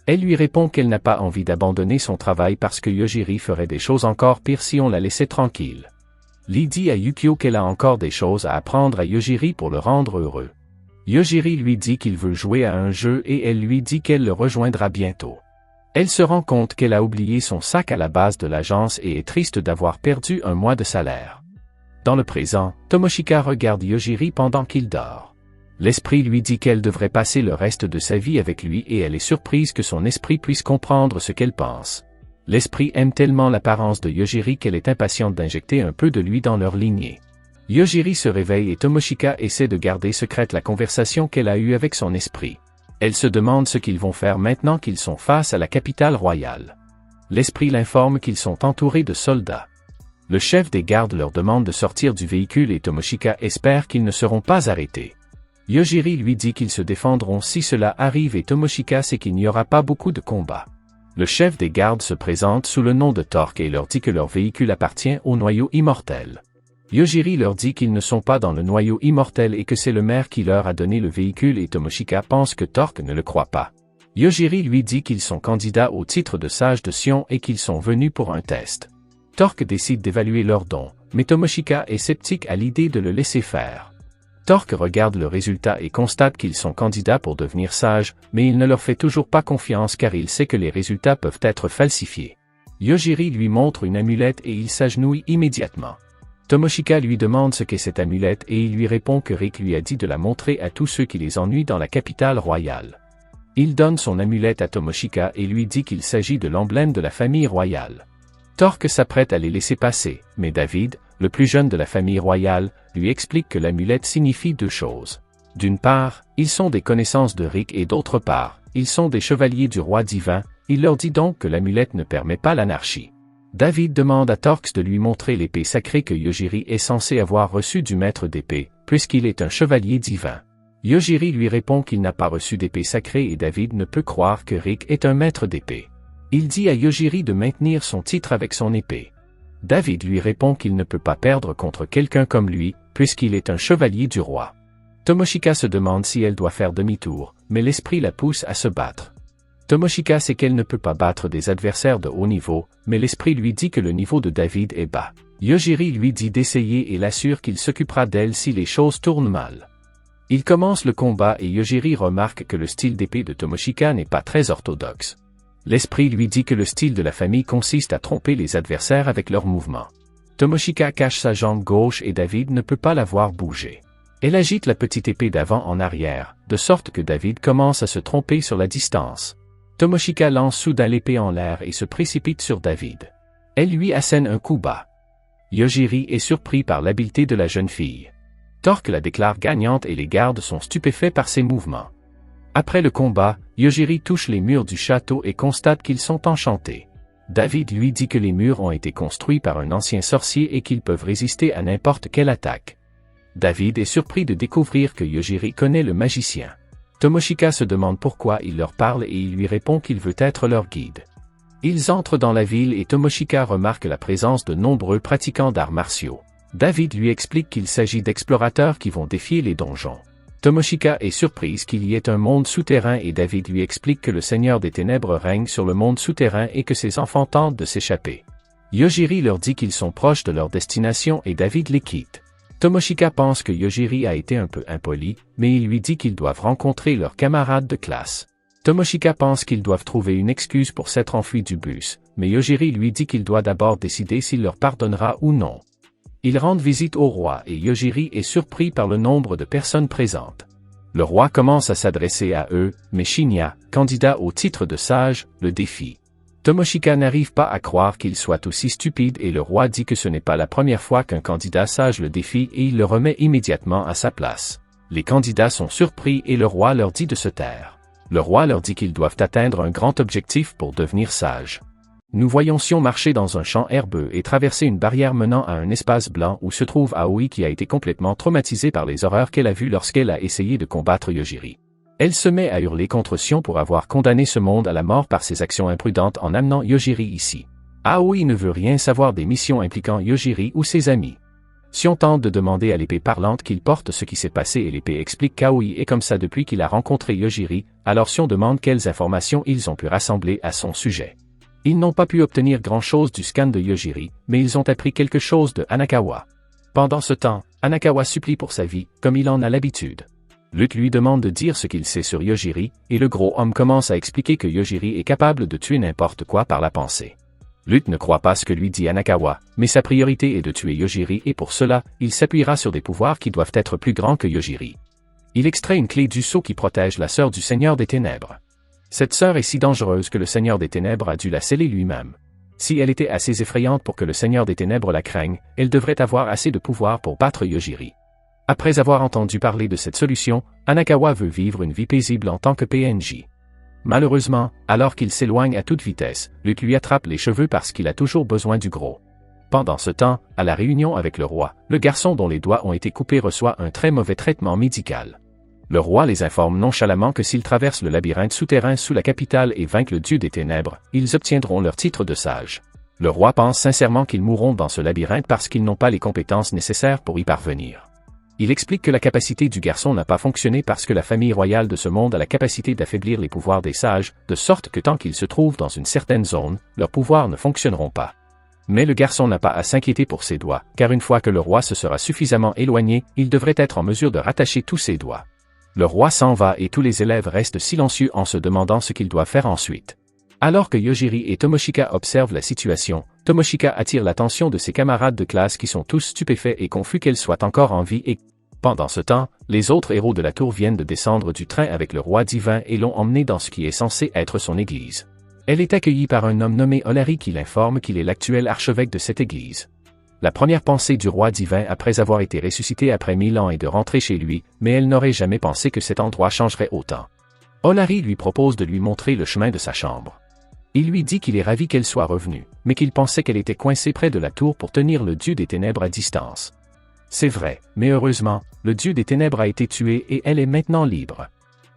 Elle lui répond qu'elle n'a pas envie d'abandonner son travail parce que Yojiri ferait des choses encore pires si on la laissait tranquille. Lee dit à Yukio qu'elle a encore des choses à apprendre à Yojiri pour le rendre heureux. Yojiri lui dit qu'il veut jouer à un jeu et elle lui dit qu'elle le rejoindra bientôt. Elle se rend compte qu'elle a oublié son sac à la base de l'agence et est triste d'avoir perdu un mois de salaire. Dans le présent, Tomoshika regarde Yojiri pendant qu'il dort. L'esprit lui dit qu'elle devrait passer le reste de sa vie avec lui et elle est surprise que son esprit puisse comprendre ce qu'elle pense. L'esprit aime tellement l'apparence de Yojiri qu'elle est impatiente d'injecter un peu de lui dans leur lignée. Yojiri se réveille et Tomoshika essaie de garder secrète la conversation qu'elle a eue avec son esprit. Elle se demande ce qu'ils vont faire maintenant qu'ils sont face à la capitale royale. L'esprit l'informe qu'ils sont entourés de soldats. Le chef des gardes leur demande de sortir du véhicule et Tomoshika espère qu'ils ne seront pas arrêtés. Yojiri lui dit qu'ils se défendront si cela arrive et Tomoshika sait qu'il n'y aura pas beaucoup de combats. Le chef des gardes se présente sous le nom de Torque et leur dit que leur véhicule appartient au noyau immortel. Yojiri leur dit qu'ils ne sont pas dans le noyau immortel et que c'est le maire qui leur a donné le véhicule et Tomoshika pense que Torque ne le croit pas. Yojiri lui dit qu'ils sont candidats au titre de sage de Sion et qu'ils sont venus pour un test. Torque décide d'évaluer leurs dons, mais Tomoshika est sceptique à l'idée de le laisser faire. Torque regarde le résultat et constate qu'ils sont candidats pour devenir sages, mais il ne leur fait toujours pas confiance car il sait que les résultats peuvent être falsifiés. Yojiri lui montre une amulette et il s'agenouille immédiatement. Tomoshika lui demande ce qu'est cette amulette et il lui répond que Rick lui a dit de la montrer à tous ceux qui les ennuient dans la capitale royale. Il donne son amulette à Tomoshika et lui dit qu'il s'agit de l'emblème de la famille royale. Torque s'apprête à les laisser passer, mais David, le plus jeune de la famille royale, lui explique que l'amulette signifie deux choses. D'une part, ils sont des connaissances de Rick et d'autre part, ils sont des chevaliers du roi divin, il leur dit donc que l'amulette ne permet pas l'anarchie. David demande à Torque de lui montrer l'épée sacrée que Yojiri est censé avoir reçue du maître d'épée, puisqu'il est un chevalier divin. Yojiri lui répond qu'il n'a pas reçu d'épée sacrée et David ne peut croire que Rick est un maître d'épée. Il dit à Yojiri de maintenir son titre avec son épée. David lui répond qu'il ne peut pas perdre contre quelqu'un comme lui, puisqu'il est un chevalier du roi. Tomoshika se demande si elle doit faire demi-tour, mais l'esprit la pousse à se battre. Tomoshika sait qu'elle ne peut pas battre des adversaires de haut niveau, mais l'esprit lui dit que le niveau de David est bas. Yojiri lui dit d'essayer et l'assure qu'il s'occupera d'elle si les choses tournent mal. Il commence le combat et Yojiri remarque que le style d'épée de Tomoshika n'est pas très orthodoxe. L'esprit lui dit que le style de la famille consiste à tromper les adversaires avec leurs mouvements. Tomoshika cache sa jambe gauche et David ne peut pas la voir bouger. Elle agite la petite épée d'avant en arrière, de sorte que David commence à se tromper sur la distance. Tomoshika lance soudain l'épée en l'air et se précipite sur David. Elle lui assène un coup bas. Yojiri est surpris par l'habileté de la jeune fille. Torque la déclare gagnante et les gardes sont stupéfaits par ses mouvements. Après le combat, Yojiri touche les murs du château et constate qu'ils sont enchantés. David lui dit que les murs ont été construits par un ancien sorcier et qu'ils peuvent résister à n'importe quelle attaque. David est surpris de découvrir que Yojiri connaît le magicien. Tomoshika se demande pourquoi il leur parle et il lui répond qu'il veut être leur guide. Ils entrent dans la ville et Tomoshika remarque la présence de nombreux pratiquants d'arts martiaux. David lui explique qu'il s'agit d'explorateurs qui vont défier les donjons. Tomoshika est surprise qu'il y ait un monde souterrain et David lui explique que le Seigneur des Ténèbres règne sur le monde souterrain et que ses enfants tentent de s'échapper. Yojiri leur dit qu'ils sont proches de leur destination et David les quitte. Tomoshika pense que Yojiri a été un peu impoli, mais il lui dit qu'ils doivent rencontrer leurs camarades de classe. Tomoshika pense qu'ils doivent trouver une excuse pour s'être enfuis du bus, mais Yojiri lui dit qu'il doit d'abord décider s'il leur pardonnera ou non. Ils rendent visite au roi et Yojiri est surpris par le nombre de personnes présentes. Le roi commence à s'adresser à eux, mais Shinya, candidat au titre de sage, le défie. Tomoshika n'arrive pas à croire qu'il soit aussi stupide et le roi dit que ce n'est pas la première fois qu'un candidat sage le défie et il le remet immédiatement à sa place. Les candidats sont surpris et le roi leur dit de se taire. Le roi leur dit qu'ils doivent atteindre un grand objectif pour devenir sages. Nous voyons Sion marcher dans un champ herbeux et traverser une barrière menant à un espace blanc où se trouve Aoi qui a été complètement traumatisée par les horreurs qu'elle a vues lorsqu'elle a essayé de combattre Yojiri. Elle se met à hurler contre Sion pour avoir condamné ce monde à la mort par ses actions imprudentes en amenant Yojiri ici. Aoi ne veut rien savoir des missions impliquant Yojiri ou ses amis. Sion tente de demander à l'épée parlante qu'il porte ce qui s'est passé et l'épée explique qu'Aoi est comme ça depuis qu'il a rencontré Yojiri, alors Sion demande quelles informations ils ont pu rassembler à son sujet. Ils n'ont pas pu obtenir grand-chose du scan de Yojiri, mais ils ont appris quelque chose de Hanakawa. Pendant ce temps, Hanakawa supplie pour sa vie, comme il en a l'habitude. Luke lui demande de dire ce qu'il sait sur Yojiri, et le gros homme commence à expliquer que Yojiri est capable de tuer n'importe quoi par la pensée. Luke ne croit pas ce que lui dit Hanakawa, mais sa priorité est de tuer Yojiri et pour cela, il s'appuiera sur des pouvoirs qui doivent être plus grands que Yojiri. Il extrait une clé du sceau qui protège la sœur du Seigneur des Ténèbres. Cette sœur est si dangereuse que le Seigneur des Ténèbres a dû la sceller lui-même. Si elle était assez effrayante pour que le Seigneur des Ténèbres la craigne, elle devrait avoir assez de pouvoir pour battre Yojiri. Après avoir entendu parler de cette solution, Hanakawa veut vivre une vie paisible en tant que PNJ. Malheureusement, alors qu'il s'éloigne à toute vitesse, Luke lui attrape les cheveux parce qu'il a toujours besoin du gros. Pendant ce temps, à la réunion avec le roi, le garçon dont les doigts ont été coupés reçoit un très mauvais traitement médical. Le roi les informe nonchalamment que s'ils traversent le labyrinthe souterrain sous la capitale et vainquent le dieu des ténèbres, ils obtiendront leur titre de sage. Le roi pense sincèrement qu'ils mourront dans ce labyrinthe parce qu'ils n'ont pas les compétences nécessaires pour y parvenir. Il explique que la capacité du garçon n'a pas fonctionné parce que la famille royale de ce monde a la capacité d'affaiblir les pouvoirs des sages, de sorte que tant qu'ils se trouvent dans une certaine zone, leurs pouvoirs ne fonctionneront pas. Mais le garçon n'a pas à s'inquiéter pour ses doigts, car une fois que le roi se sera suffisamment éloigné, il devrait être en mesure de rattacher tous ses doigts. Le roi s'en va et tous les élèves restent silencieux en se demandant ce qu'ils doivent faire ensuite. Alors que Yojiri et Tomoshika observent la situation, Tomoshika attire l'attention de ses camarades de classe qui sont tous stupéfaits et confus qu'elle soit encore en vie et, pendant ce temps, les autres héros de la tour viennent de descendre du train avec le roi divin et l'ont emmené dans ce qui est censé être son église. Elle est accueillie par un homme nommé Olari qui l'informe qu'il est l'actuel archevêque de cette église. La première pensée du roi divin après avoir été ressuscité après 1000 ans est de rentrer chez lui, mais elle n'aurait jamais pensé que cet endroit changerait autant. Olari lui propose de lui montrer le chemin de sa chambre. Il lui dit qu'il est ravi qu'elle soit revenue, mais qu'il pensait qu'elle était coincée près de la tour pour tenir le dieu des ténèbres à distance. C'est vrai, mais heureusement, le dieu des ténèbres a été tué et elle est maintenant libre.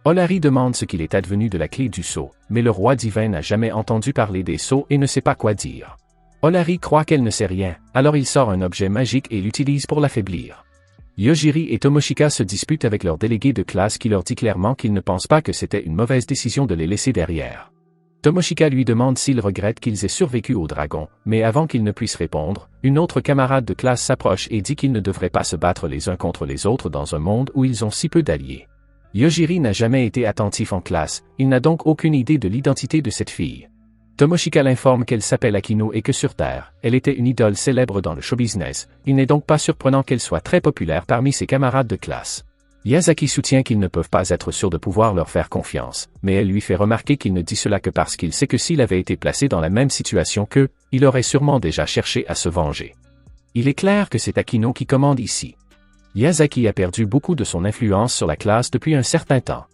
Olari demande ce qu'il est advenu de la clé du sceau, mais le roi divin n'a jamais entendu parler des sceaux et ne sait pas quoi dire. Olari croit qu'elle ne sait rien, alors il sort un objet magique et l'utilise pour l'affaiblir. Yojiri et Tomoshika se disputent avec leur délégué de classe qui leur dit clairement qu'il ne pense pas que c'était une mauvaise décision de les laisser derrière. Tomoshika lui demande s'il regrette qu'ils aient survécu au dragon, mais avant qu'il ne puisse répondre, une autre camarade de classe s'approche et dit qu'ils ne devraient pas se battre les uns contre les autres dans un monde où ils ont si peu d'alliés. Yojiri n'a jamais été attentif en classe, il n'a donc aucune idée de l'identité de cette fille. Tomoshika l'informe qu'elle s'appelle Akino et que sur Terre, elle était une idole célèbre dans le show business, il n'est donc pas surprenant qu'elle soit très populaire parmi ses camarades de classe. Yasaki soutient qu'ils ne peuvent pas être sûrs de pouvoir leur faire confiance, mais elle lui fait remarquer qu'il ne dit cela que parce qu'il sait que s'il avait été placé dans la même situation qu'eux, il aurait sûrement déjà cherché à se venger. Il est clair que c'est Akino qui commande ici. Yasaki a perdu beaucoup de son influence sur la classe depuis un certain temps.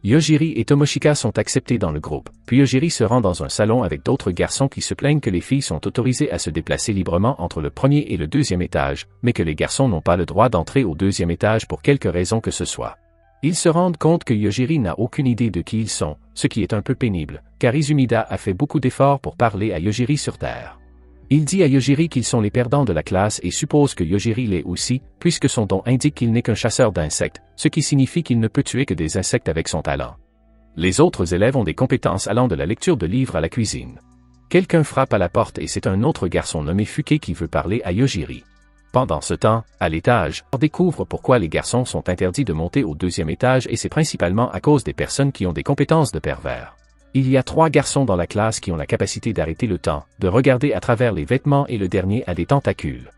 Yojiri et Tomoshika sont acceptés dans le groupe, puis Yojiri se rend dans un salon avec d'autres garçons qui se plaignent que les filles sont autorisées à se déplacer librement entre le premier et le deuxième étage, mais que les garçons n'ont pas le droit d'entrer au deuxième étage pour quelque raison que ce soit. Ils se rendent compte que Yojiri n'a aucune idée de qui ils sont, ce qui est un peu pénible, car Izumida a fait beaucoup d'efforts pour parler à Yojiri sur Terre. Il dit à Yojiri qu'ils sont les perdants de la classe et suppose que Yojiri l'est aussi, puisque son don indique qu'il n'est qu'un chasseur d'insectes, ce qui signifie qu'il ne peut tuer que des insectes avec son talent. Les autres élèves ont des compétences allant de la lecture de livres à la cuisine. Quelqu'un frappe à la porte et c'est un autre garçon nommé Fuke qui veut parler à Yojiri. Pendant ce temps, à l'étage, on découvre pourquoi les garçons sont interdits de monter au deuxième étage et c'est principalement à cause des personnes qui ont des compétences de pervers. Il y a 3 garçons dans la classe qui ont la capacité d'arrêter le temps, de regarder à travers les vêtements et le dernier a des tentacules.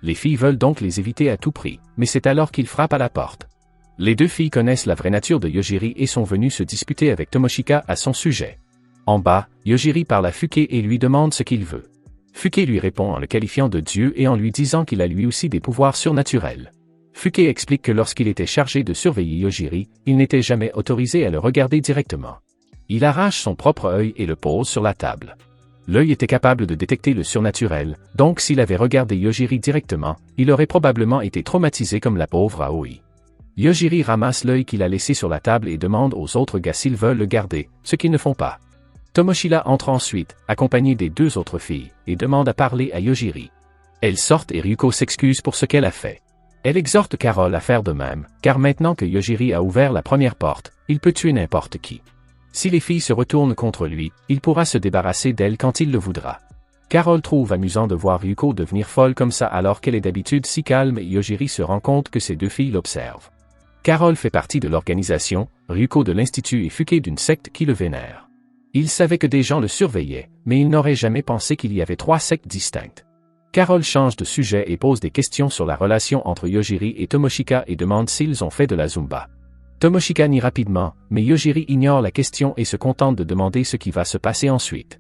Les filles veulent donc les éviter à tout prix, mais c'est alors qu'ils frappent à la porte. Les 2 filles connaissent la vraie nature de Yojiri et sont venues se disputer avec Tomoshika à son sujet. En bas, Yojiri parle à Fuke et lui demande ce qu'il veut. Fuke lui répond en le qualifiant de dieu et en lui disant qu'il a lui aussi des pouvoirs surnaturels. Fuke explique que lorsqu'il était chargé de surveiller Yojiri, il n'était jamais autorisé à le regarder directement. Il arrache son propre œil et le pose sur la table. L'œil était capable de détecter le surnaturel, donc s'il avait regardé Yojiri directement, il aurait probablement été traumatisé comme la pauvre Aoi. Yojiri ramasse l'œil qu'il a laissé sur la table et demande aux autres gars s'ils veulent le garder, ce qu'ils ne font pas. Tomoshila entre ensuite, accompagnée des 2 autres filles, et demande à parler à Yojiri. Elles sortent et Ryuko s'excuse pour ce qu'elle a fait. Elle exhorte Carole à faire de même, car maintenant que Yojiri a ouvert la première porte, il peut tuer n'importe qui. Si les filles se retournent contre lui, il pourra se débarrasser d'elles quand il le voudra. Carole trouve amusant de voir Ryuko devenir folle comme ça alors qu'elle est d'habitude si calme et Yojiri se rend compte que ces 2 filles l'observent. Carole fait partie de l'organisation, Ryuko de l'Institut et Fuke d'une secte qui le vénère. Il savait que des gens le surveillaient, mais il n'aurait jamais pensé qu'il y avait 3 sectes distinctes. Carole change de sujet et pose des questions sur la relation entre Yojiri et Tomoshika et demande s'ils ont fait de la Zumba. Tomoshika nie rapidement, mais Yojiri ignore la question et se contente de demander ce qui va se passer ensuite.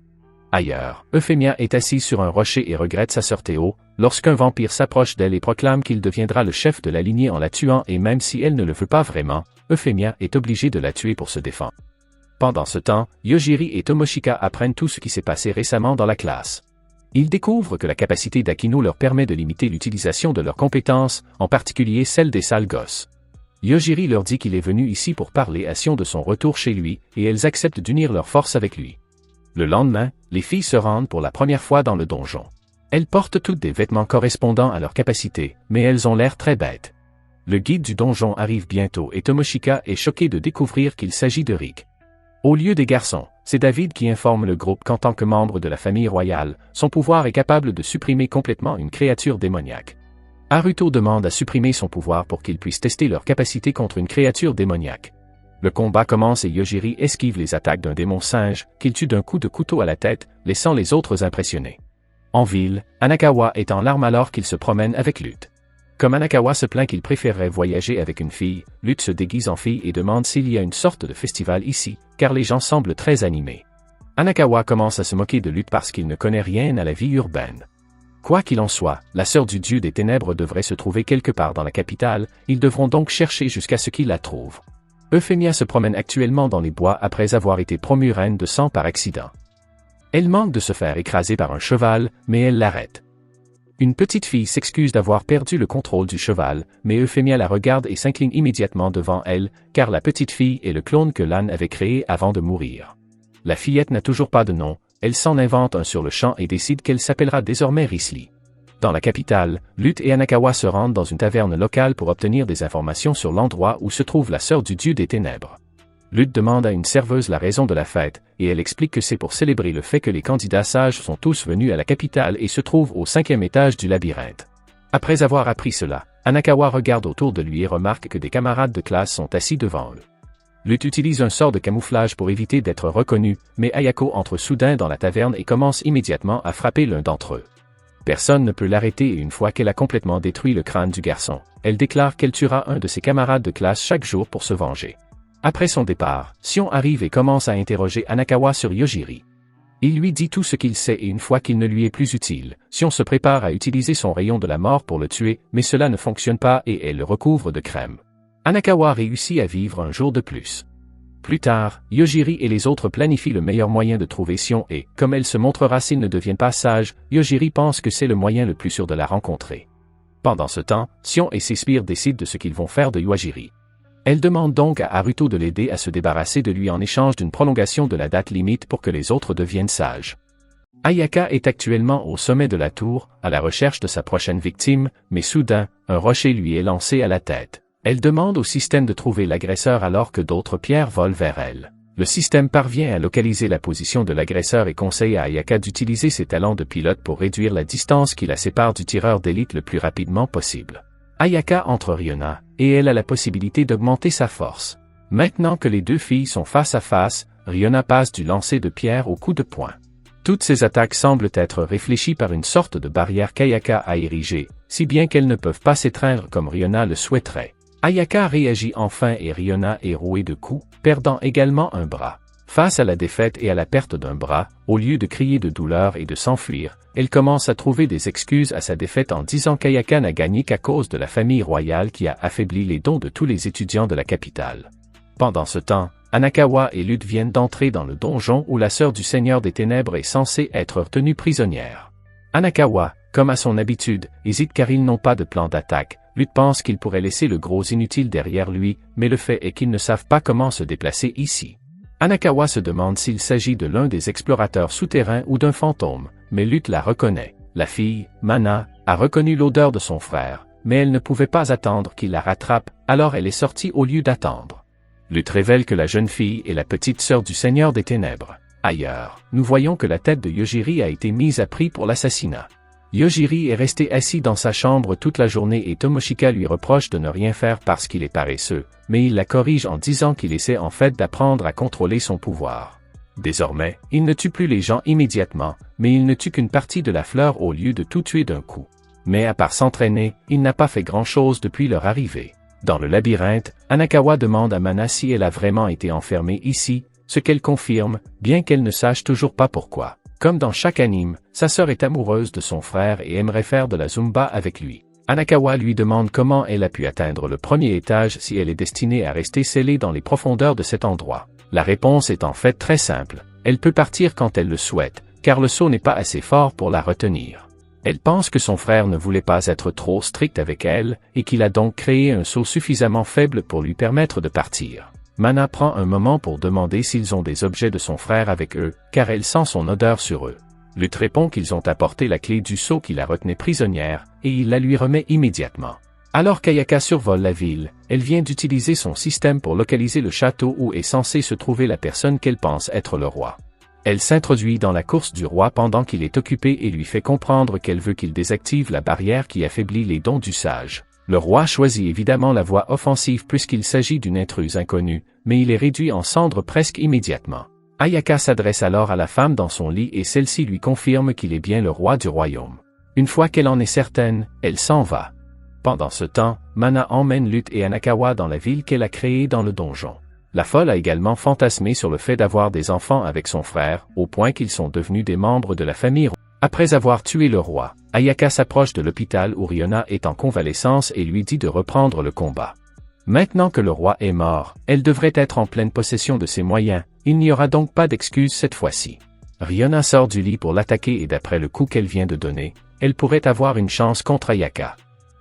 Ailleurs, Euphemia est assise sur un rocher et regrette sa sœur Théo, lorsqu'un vampire s'approche d'elle et proclame qu'il deviendra le chef de la lignée en la tuant et même si elle ne le veut pas vraiment, Euphemia est obligée de la tuer pour se défendre. Pendant ce temps, Yojiri et Tomoshika apprennent tout ce qui s'est passé récemment dans la classe. Ils découvrent que la capacité d'Akino leur permet de limiter l'utilisation de leurs compétences, en particulier celle des sales gosses. Yojiri leur dit qu'il est venu ici pour parler à Sion de son retour chez lui, et elles acceptent d'unir leurs forces avec lui. Le lendemain, les filles se rendent pour la première fois dans le donjon. Elles portent toutes des vêtements correspondant à leur capacité, mais elles ont l'air très bêtes. Le guide du donjon arrive bientôt et Tomoshika est choqué de découvrir qu'il s'agit de Rick. Au lieu des garçons, c'est David qui informe le groupe qu'en tant que membre de la famille royale, son pouvoir est capable de supprimer complètement une créature démoniaque. Haruto demande à supprimer son pouvoir pour qu'ils puissent tester leur capacité contre une créature démoniaque. Le combat commence et Yojiri esquive les attaques d'un démon singe, qu'il tue d'un coup de couteau à la tête, laissant les autres impressionnés. En ville, Anakawa est en larmes alors qu'il se promène avec Lutte. Comme Anakawa se plaint qu'il préférerait voyager avec une fille, Lutte se déguise en fille et demande s'il y a une sorte de festival ici, car les gens semblent très animés. Anakawa commence à se moquer de Lutte parce qu'il ne connaît rien à la vie urbaine. Quoi qu'il en soit, la sœur du dieu des ténèbres devrait se trouver quelque part dans la capitale, ils devront donc chercher jusqu'à ce qu'ils la trouvent. Euphemia se promène actuellement dans les bois après avoir été promue reine de sang par accident. Elle manque de se faire écraser par un cheval, mais elle l'arrête. Une petite fille s'excuse d'avoir perdu le contrôle du cheval, mais Euphemia la regarde et s'incline immédiatement devant elle, car la petite fille est le clone que Lan avait créé avant de mourir. La fillette n'a toujours pas de nom, elle s'en invente un sur le champ et décide qu'elle s'appellera désormais Risley. Dans la capitale, Lutte et Anakawa se rendent dans une taverne locale pour obtenir des informations sur l'endroit où se trouve la sœur du dieu des ténèbres. Lutte demande à une serveuse la raison de la fête, et elle explique que c'est pour célébrer le fait que les candidats sages sont tous venus à la capitale et se trouvent au 5e étage du labyrinthe. Après avoir appris cela, Anakawa regarde autour de lui et remarque que des camarades de classe sont assis devant eux. Lutte utilise un sort de camouflage pour éviter d'être reconnu, mais Ayako entre soudain dans la taverne et commence immédiatement à frapper l'un d'entre eux. Personne ne peut l'arrêter et une fois qu'elle a complètement détruit le crâne du garçon, elle déclare qu'elle tuera un de ses camarades de classe chaque jour pour se venger. Après son départ, Sion arrive et commence à interroger Anakawa sur Yojiri. Il lui dit tout ce qu'il sait et une fois qu'il ne lui est plus utile, Sion se prépare à utiliser son rayon de la mort pour le tuer, mais cela ne fonctionne pas et elle le recouvre de crème. Anakawa réussit à vivre un jour de plus. Plus tard, Yojiri et les autres planifient le meilleur moyen de trouver Sion et, comme elle se montrera s'ils ne deviennent pas sages, Yojiri pense que c'est le moyen le plus sûr de la rencontrer. Pendant ce temps, Sion et ses sbires décident de ce qu'ils vont faire de Yojiri. Elle demande donc à Haruto de l'aider à se débarrasser de lui en échange d'une prolongation de la date limite pour que les autres deviennent sages. Ayaka est actuellement au sommet de la tour, à la recherche de sa prochaine victime, mais soudain, un rocher lui est lancé à la tête. Elle demande au système de trouver l'agresseur alors que d'autres pierres volent vers elle. Le système parvient à localiser la position de l'agresseur et conseille à Ayaka d'utiliser ses talents de pilote pour réduire la distance qui la sépare du tireur d'élite le plus rapidement possible. Ayaka entre Ryona, et elle a la possibilité d'augmenter sa force. Maintenant que les deux filles sont face à face, Ryona passe du lancer de pierre au coup de poing. Toutes ces attaques semblent être réfléchies par une sorte de barrière qu'Ayaka a érigée, si bien qu'elles ne peuvent pas s'étreindre comme Ryona le souhaiterait. Ayaka réagit enfin et Ryona est rouée de coups, perdant également un bras. Face à la défaite et à la perte d'un bras, au lieu de crier de douleur et de s'enfuir, elle commence à trouver des excuses à sa défaite en disant qu'Ayaka n'a gagné qu'à cause de la famille royale qui a affaibli les dons de tous les étudiants de la capitale. Pendant ce temps, Anakawa et Lutte viennent d'entrer dans le donjon où la sœur du Seigneur des Ténèbres est censée être retenue prisonnière. Anakawa, comme à son habitude, hésite car ils n'ont pas de plan d'attaque. Lutte pense qu'il pourrait laisser le gros inutile derrière lui, mais le fait est qu'ils ne savent pas comment se déplacer ici. Anakawa se demande s'il s'agit de l'un des explorateurs souterrains ou d'un fantôme, mais Lutte la reconnaît. La fille, Mana, a reconnu l'odeur de son frère, mais elle ne pouvait pas attendre qu'il la rattrape, alors elle est sortie au lieu d'attendre. Lutte révèle que la jeune fille est la petite sœur du Seigneur des Ténèbres. Ailleurs, nous voyons que la tête de Yojiri a été mise à prix pour l'assassinat. Yojiri est resté assis dans sa chambre toute la journée et Tomoshika lui reproche de ne rien faire parce qu'il est paresseux, mais il la corrige en disant qu'il essaie en fait d'apprendre à contrôler son pouvoir. Désormais, il ne tue plus les gens immédiatement, mais il ne tue qu'une partie de la fleur au lieu de tout tuer d'un coup. Mais à part s'entraîner, il n'a pas fait grand-chose depuis leur arrivée. Dans le labyrinthe, Anakawa demande à Mana si elle a vraiment été enfermée ici, ce qu'elle confirme, bien qu'elle ne sache toujours pas pourquoi. Comme dans chaque anime, sa sœur est amoureuse de son frère et aimerait faire de la Zumba avec lui. Anakawa lui demande comment elle a pu atteindre le premier étage si elle est destinée à rester scellée dans les profondeurs de cet endroit. La réponse est en fait très simple. Elle peut partir quand elle le souhaite, car le sceau n'est pas assez fort pour la retenir. Elle pense que son frère ne voulait pas être trop strict avec elle, et qu'il a donc créé un sceau suffisamment faible pour lui permettre de partir. Mana prend un moment pour demander s'ils ont des objets de son frère avec eux, car elle sent son odeur sur eux. Lutte répond qu'ils ont apporté la clé du sceau qui la retenait prisonnière, et il la lui remet immédiatement. Alors qu'Ayaka survole la ville, elle vient d'utiliser son système pour localiser le château où est censé se trouver la personne qu'elle pense être le roi. Elle s'introduit dans la course du roi pendant qu'il est occupé et lui fait comprendre qu'elle veut qu'il désactive la barrière qui affaiblit les dons du sage. Le roi choisit évidemment la voie offensive puisqu'il s'agit d'une intruse inconnue, mais il est réduit en cendres presque immédiatement. Ayaka s'adresse alors à la femme dans son lit et celle-ci lui confirme qu'il est bien le roi du royaume. Une fois qu'elle en est certaine, elle s'en va. Pendant ce temps, Mana emmène Lutte et Anakawa dans la ville qu'elle a créée dans le donjon. La folle a également fantasmé sur le fait d'avoir des enfants avec son frère, au point qu'ils sont devenus des membres de la famille. Après avoir tué le roi, Ayaka s'approche de l'hôpital où Riona est en convalescence et lui dit de reprendre le combat. Maintenant que le roi est mort, elle devrait être en pleine possession de ses moyens, il n'y aura donc pas d'excuse cette fois-ci. Riona sort du lit pour l'attaquer et d'après le coup qu'elle vient de donner, elle pourrait avoir une chance contre Ayaka.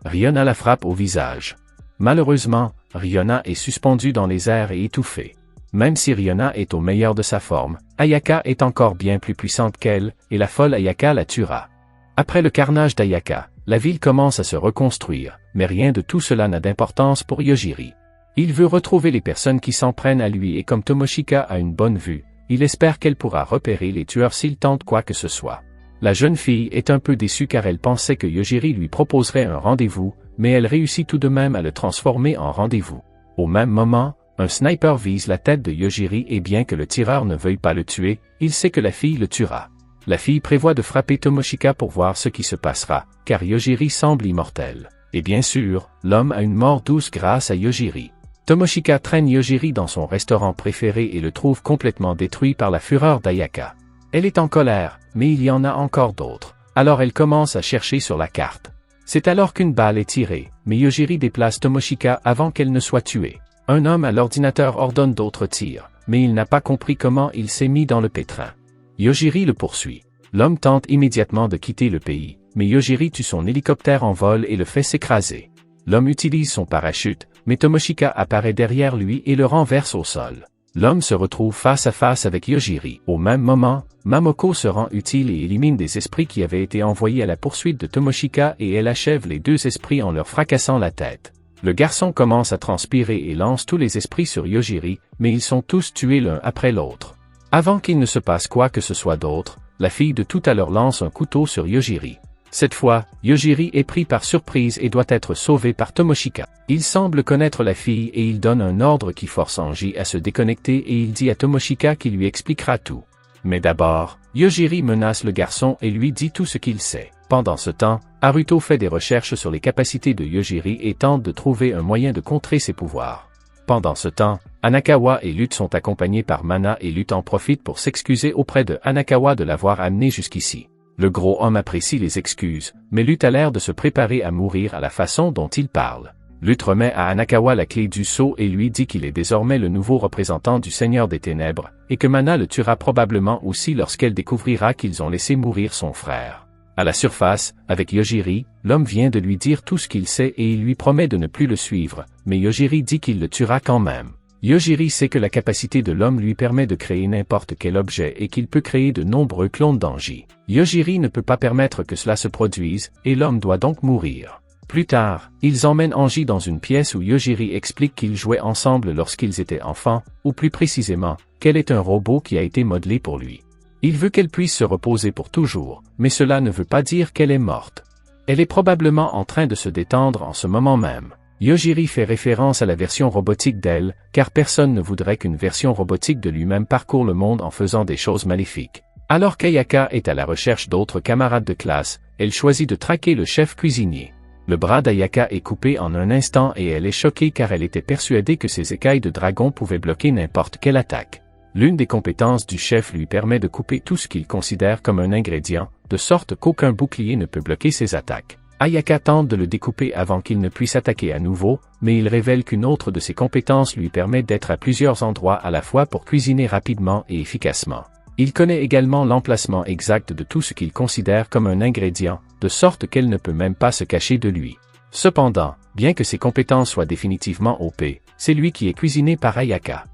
Riona la frappe au visage. Malheureusement, Riona est suspendue dans les airs et étouffée. Même si Riona est au meilleur de sa forme, Ayaka est encore bien plus puissante qu'elle, et la folle Ayaka la tuera. Après le carnage d'Ayaka, la ville commence à se reconstruire, mais rien de tout cela n'a d'importance pour Yojiri. Il veut retrouver les personnes qui s'en prennent à lui et comme Tomoshika a une bonne vue, il espère qu'elle pourra repérer les tueurs s'il tente quoi que ce soit. La jeune fille est un peu déçue car elle pensait que Yojiri lui proposerait un rendez-vous, mais elle réussit tout de même à le transformer en rendez-vous. Au même moment, un sniper vise la tête de Yojiri et bien que le tireur ne veuille pas le tuer, il sait que la fille le tuera. La fille prévoit de frapper Tomoshika pour voir ce qui se passera, car Yojiri semble immortel. Et bien sûr, l'homme a une mort douce grâce à Yojiri. Tomoshika traîne Yojiri dans son restaurant préféré et le trouve complètement détruit par la fureur d'Ayaka. Elle est en colère, mais il y en a encore d'autres. Alors elle commence à chercher sur la carte. C'est alors qu'une balle est tirée, mais Yojiri déplace Tomoshika avant qu'elle ne soit tuée. Un homme à l'ordinateur ordonne d'autres tirs, mais il n'a pas compris comment il s'est mis dans le pétrin. Yojiri le poursuit. L'homme tente immédiatement de quitter le pays, mais Yojiri tue son hélicoptère en vol et le fait s'écraser. L'homme utilise son parachute, mais Tomoshika apparaît derrière lui et le renverse au sol. L'homme se retrouve face à face avec Yojiri. Au même moment, Mamoko se rend utile et élimine des esprits qui avaient été envoyés à la poursuite de Tomoshika et elle achève les deux esprits en leur fracassant la tête. Le garçon commence à transpirer et lance tous les esprits sur Yojiri, mais ils sont tous tués l'un après l'autre. Avant qu'il ne se passe quoi que ce soit d'autre, la fille de tout à l'heure lance un couteau sur Yojiri. Cette fois, Yojiri est pris par surprise et doit être sauvé par Tomoshika. Il semble connaître la fille et il donne un ordre qui force Anji à se déconnecter et il dit à Tomoshika qu'il lui expliquera tout. Mais d'abord, Yojiri menace le garçon et lui dit tout ce qu'il sait. Pendant ce temps, Haruto fait des recherches sur les capacités de Yojiri et tente de trouver un moyen de contrer ses pouvoirs. Pendant ce temps, Hanakawa et Lutte sont accompagnés par Mana et Lutte en profite pour s'excuser auprès de Hanakawa de l'avoir amené jusqu'ici. Le gros homme apprécie les excuses, mais Lutte a l'air de se préparer à mourir à la façon dont il parle. Lutte remet à Hanakawa la clé du sceau et lui dit qu'il est désormais le nouveau représentant du Seigneur des Ténèbres, et que Mana le tuera probablement aussi lorsqu'elle découvrira qu'ils ont laissé mourir son frère. À la surface, avec Yojiri, l'homme vient de lui dire tout ce qu'il sait et il lui promet de ne plus le suivre, mais Yojiri dit qu'il le tuera quand même. Yojiri sait que la capacité de l'homme lui permet de créer n'importe quel objet et qu'il peut créer de nombreux clones d'Anji. Yojiri ne peut pas permettre que cela se produise, et l'homme doit donc mourir. Plus tard, ils emmènent Anji dans une pièce où Yojiri explique qu'ils jouaient ensemble lorsqu'ils étaient enfants, ou plus précisément, qu'elle est un robot qui a été modelé pour lui. Il veut qu'elle puisse se reposer pour toujours, mais cela ne veut pas dire qu'elle est morte. Elle est probablement en train de se détendre en ce moment même. Yojiri fait référence à la version robotique d'elle, car personne ne voudrait qu'une version robotique de lui-même parcourt le monde en faisant des choses maléfiques. Alors qu'Ayaka est à la recherche d'autres camarades de classe, elle choisit de traquer le chef cuisinier. Le bras d'Ayaka est coupé en un instant et elle est choquée car elle était persuadée que ses écailles de dragon pouvaient bloquer n'importe quelle attaque. L'une des compétences du chef lui permet de couper tout ce qu'il considère comme un ingrédient, de sorte qu'aucun bouclier ne peut bloquer ses attaques. Ayaka tente de le découper avant qu'il ne puisse attaquer à nouveau, mais il révèle qu'une autre de ses compétences lui permet d'être à plusieurs endroits à la fois pour cuisiner rapidement et efficacement. Il connaît également l'emplacement exact de tout ce qu'il considère comme un ingrédient, de sorte qu'elle ne peut même pas se cacher de lui. Cependant, bien que ses compétences soient définitivement OP, c'est lui qui est cuisiné par Ayaka.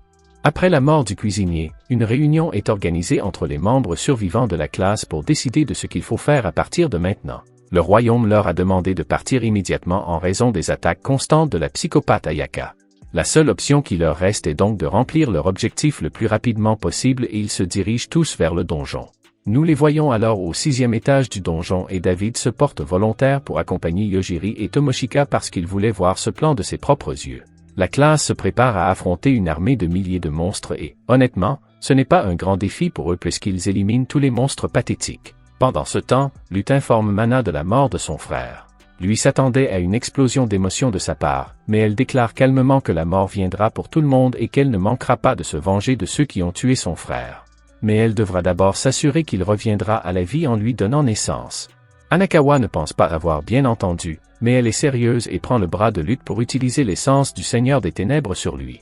Après la mort du cuisinier, une réunion est organisée entre les membres survivants de la classe pour décider de ce qu'il faut faire à partir de maintenant. Le royaume leur a demandé de partir immédiatement en raison des attaques constantes de la psychopathe Ayaka. La seule option qui leur reste est donc de remplir leur objectif le plus rapidement possible et ils se dirigent tous vers le donjon. Nous les voyons alors au 6e étage du donjon et David se porte volontaire pour accompagner Yojiri et Tomoshika parce qu'il voulait voir ce plan de ses propres yeux. La classe se prépare à affronter une armée de milliers de monstres et, honnêtement, ce n'est pas un grand défi pour eux puisqu'ils éliminent tous les monstres pathétiques. Pendant ce temps, Lutte informe Mana de la mort de son frère. Lui s'attendait à une explosion d'émotions de sa part, mais elle déclare calmement que la mort viendra pour tout le monde et qu'elle ne manquera pas de se venger de ceux qui ont tué son frère. Mais elle devra d'abord s'assurer qu'il reviendra à la vie en lui donnant naissance. Hanakawa ne pense pas avoir bien entendu, mais elle est sérieuse et prend le bras de Lutte pour utiliser l'essence du Seigneur des Ténèbres sur lui.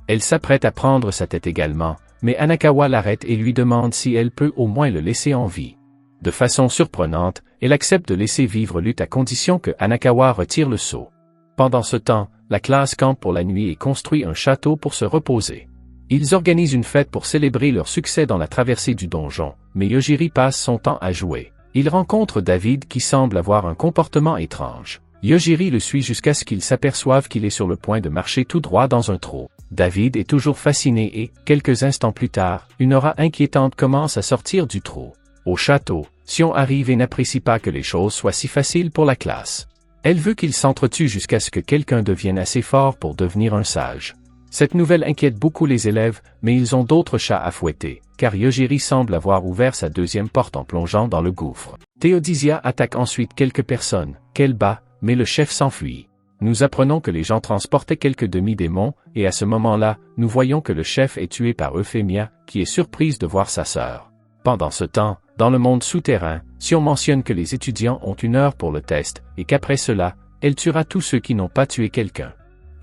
Elle s'apprête à prendre sa tête également, mais Hanakawa l'arrête et lui demande si elle peut au moins le laisser en vie. De façon surprenante, elle accepte de laisser vivre Lutte à condition que Hanakawa retire le sceau. Pendant ce temps, la classe campe pour la nuit et construit un château pour se reposer. Ils organisent une fête pour célébrer leur succès dans la traversée du donjon, mais Yojiri passe son temps à jouer. Il rencontre David qui semble avoir un comportement étrange. Yojiri le suit jusqu'à ce qu'il s'aperçoive qu'il est sur le point de marcher tout droit dans un trou. David est toujours fasciné et, quelques instants plus tard, une aura inquiétante commence à sortir du trou. Au château, Sion arrive et n'apprécie pas que les choses soient si faciles pour la classe. Elle veut qu'ils s'entretuent jusqu'à ce que quelqu'un devienne assez fort pour devenir un sage. Cette nouvelle inquiète beaucoup les élèves, mais ils ont d'autres chats à fouetter, car Yojiri semble avoir ouvert sa deuxième porte en plongeant dans le gouffre. Théodisia attaque ensuite quelques personnes, qu'elle bat, mais le chef s'enfuit. Nous apprenons que les gens transportaient quelques demi-démons, et à ce moment-là, nous voyons que le chef est tué par Euphemia, qui est surprise de voir sa sœur. Pendant ce temps, dans le monde souterrain, Sion mentionne que les étudiants ont 1 heure pour le test, et qu'après cela, elle tuera tous ceux qui n'ont pas tué quelqu'un.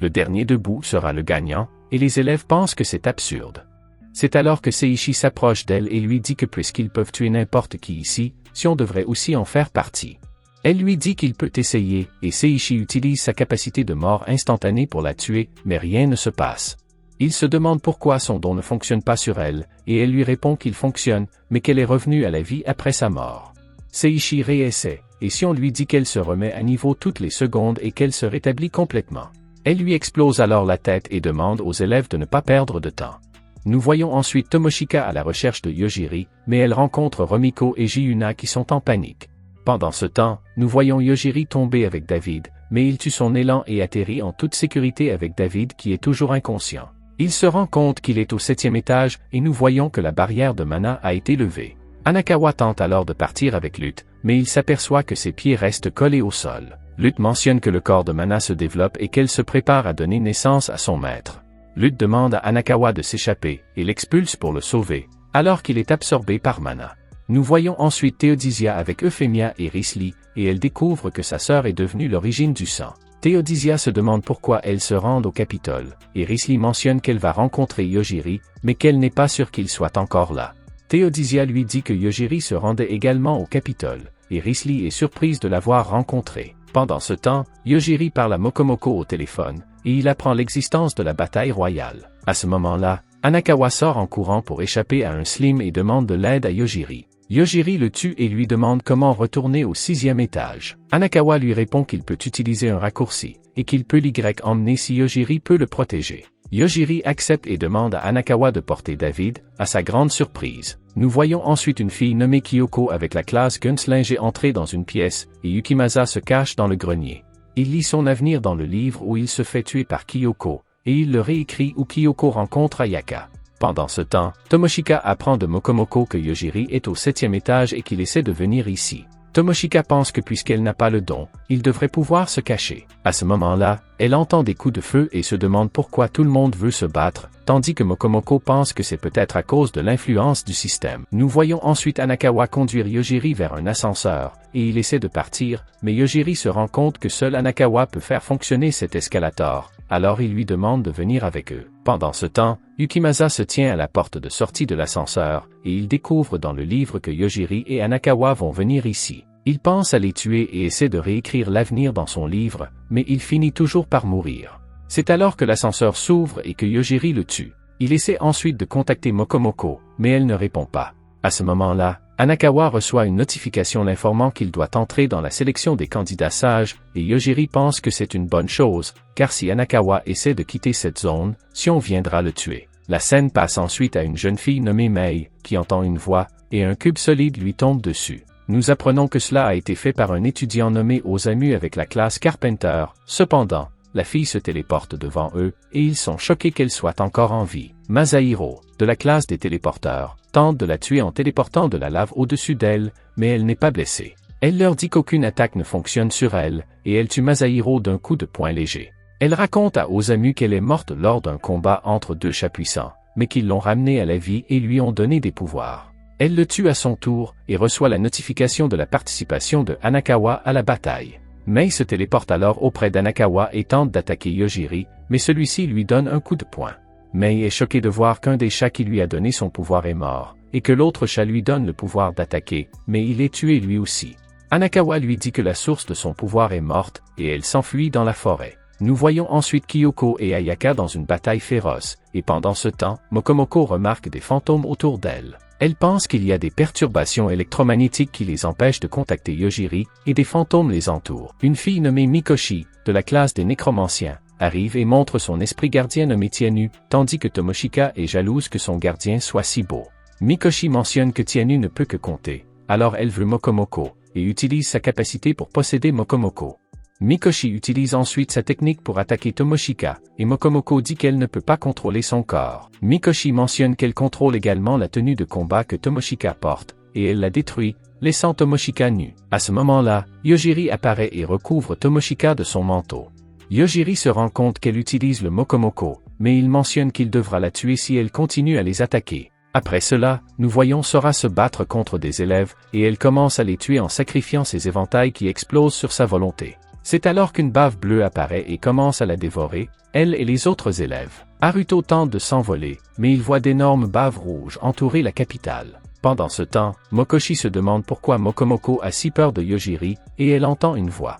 Le dernier debout sera le gagnant, et les élèves pensent que c'est absurde. C'est alors que Seiichi s'approche d'elle et lui dit que puisqu'ils peuvent tuer n'importe qui ici, Sion devrait aussi en faire partie. Elle lui dit qu'il peut essayer, et Seiichi utilise sa capacité de mort instantanée pour la tuer, mais rien ne se passe. Il se demande pourquoi son don ne fonctionne pas sur elle, et elle lui répond qu'il fonctionne, mais qu'elle est revenue à la vie après sa mort. Seiichi réessaie, et Sion lui dit qu'elle se remet à niveau toutes les secondes et qu'elle se rétablit complètement. Elle lui explose alors la tête et demande aux élèves de ne pas perdre de temps. Nous voyons ensuite Tomoshika à la recherche de Yojiri, mais elle rencontre Romiko et Jiuna qui sont en panique. Pendant ce temps, nous voyons Yojiri tomber avec David, mais il tue son élan et atterrit en toute sécurité avec David qui est toujours inconscient. Il se rend compte qu'il est au 7e étage et nous voyons que la barrière de Mana a été levée. Hanakawa tente alors de partir avec Lutte, mais il s'aperçoit que ses pieds restent collés au sol. Lutte mentionne que le corps de Mana se développe et qu'elle se prépare à donner naissance à son maître. Lutte demande à Hanakawa de s'échapper et l'expulse pour le sauver, alors qu'il est absorbé par Mana. Nous voyons ensuite Théodisia avec Euphemia et Risley, et elle découvre que sa sœur est devenue l'origine du sang. Théodisia se demande pourquoi elle se rend au Capitole, et Risley mentionne qu'elle va rencontrer Yojiri, mais qu'elle n'est pas sûre qu'il soit encore là. Théodisia lui dit que Yojiri se rendait également au Capitole, et Risley est surprise de l'avoir rencontré. Pendant ce temps, Yojiri parle à Mokomoko au téléphone, et il apprend l'existence de la bataille royale. À ce moment-là, Hanakawa sort en courant pour échapper à un slim et demande de l'aide à Yojiri. Yojiri le tue et lui demande comment retourner au 6e étage. Hanakawa lui répond qu'il peut utiliser un raccourci, et qu'il peut l'Y emmener si Yojiri peut le protéger. Yojiri accepte et demande à Hanakawa de porter David, à sa grande surprise. Nous voyons ensuite une fille nommée Kyoko avec la classe Gunslinger entrer dans une pièce, et Yukimasa se cache dans le grenier. Il lit son avenir dans le livre où il se fait tuer par Kyoko, et il le réécrit où Kyoko rencontre Ayaka. Pendant ce temps, Tomoshika apprend de Mokomoko que Yojiri est au 7e étage et qu'il essaie de venir ici. Tomoshika pense que puisqu'elle n'a pas le don, il devrait pouvoir se cacher. À ce moment-là, elle entend des coups de feu et se demande pourquoi tout le monde veut se battre, tandis que Mokomoko pense que c'est peut-être à cause de l'influence du système. Nous voyons ensuite Hanakawa conduire Yojiri vers un ascenseur, et il essaie de partir, mais Yojiri se rend compte que seul Hanakawa peut faire fonctionner cet escalator. Alors il lui demande de venir avec eux. Pendant ce temps, Yukimasa se tient à la porte de sortie de l'ascenseur, et il découvre dans le livre que Yojiri et Hanakawa vont venir ici. Il pense à les tuer et essaie de réécrire l'avenir dans son livre, mais il finit toujours par mourir. C'est alors que l'ascenseur s'ouvre et que Yojiri le tue. Il essaie ensuite de contacter Mokomoko, mais elle ne répond pas. À ce moment-là, Hanakawa reçoit une notification l'informant qu'il doit entrer dans la sélection des candidats sages, et Yojiri pense que c'est une bonne chose, car si Hanakawa essaie de quitter cette zone, Sion viendra le tuer. La scène passe ensuite à une jeune fille nommée Mei, qui entend une voix, et un cube solide lui tombe dessus. Nous apprenons que cela a été fait par un étudiant nommé Osamu avec la classe Carpenter. Cependant, la fille se téléporte devant eux, et ils sont choqués qu'elle soit encore en vie. Masahiro, de la classe des téléporteurs, tente de la tuer en téléportant de la lave au-dessus d'elle, mais elle n'est pas blessée. Elle leur dit qu'aucune attaque ne fonctionne sur elle, et elle tue Masahiro d'un coup de poing léger. Elle raconte à Osamu qu'elle est morte lors d'un combat entre deux chats puissants, mais qu'ils l'ont ramenée à la vie et lui ont donné des pouvoirs. Elle le tue à son tour, et reçoit la notification de la participation de Hanakawa à la bataille. Mei se téléporte alors auprès d'Hanakawa et tente d'attaquer Yojiri, mais celui-ci lui donne un coup de poing. Mei est choqué de voir qu'un des chats qui lui a donné son pouvoir est mort, et que l'autre chat lui donne le pouvoir d'attaquer, mais il est tué lui aussi. Hanakawa lui dit que la source de son pouvoir est morte, et elle s'enfuit dans la forêt. Nous voyons ensuite Kyoko et Ayaka dans une bataille féroce, et pendant ce temps, Mokomoko remarque des fantômes autour d'elle. Elle pense qu'il y a des perturbations électromagnétiques qui les empêchent de contacter Yojiri, et des fantômes les entourent. Une fille nommée Mikoshi, de la classe des nécromanciens, arrive et montre son esprit gardien nommé Tianu, tandis que Tomoshika est jalouse que son gardien soit si beau. Mikoshi mentionne que Tianu ne peut que compter, alors elle veut Mokomoko, et utilise sa capacité pour posséder Mokomoko. Mikoshi utilise ensuite sa technique pour attaquer Tomoshika, et Mokomoko dit qu'elle ne peut pas contrôler son corps. Mikoshi mentionne qu'elle contrôle également la tenue de combat que Tomoshika porte, et elle la détruit, laissant Tomoshika nu. À ce moment-là, Yojiri apparaît et recouvre Tomoshika de son manteau. Yojiri se rend compte qu'elle utilise le Mokomoko, mais il mentionne qu'il devra la tuer si elle continue à les attaquer. Après cela, nous voyons Sora se battre contre des élèves, et elle commence à les tuer en sacrifiant ses éventails qui explosent sur sa volonté. C'est alors qu'une bave bleue apparaît et commence à la dévorer, elle et les autres élèves. Haruto tente de s'envoler, mais il voit d'énormes baves rouges entourer la capitale. Pendant ce temps, Mokoshi se demande pourquoi Mokomoko a si peur de Yojiri, et elle entend une voix.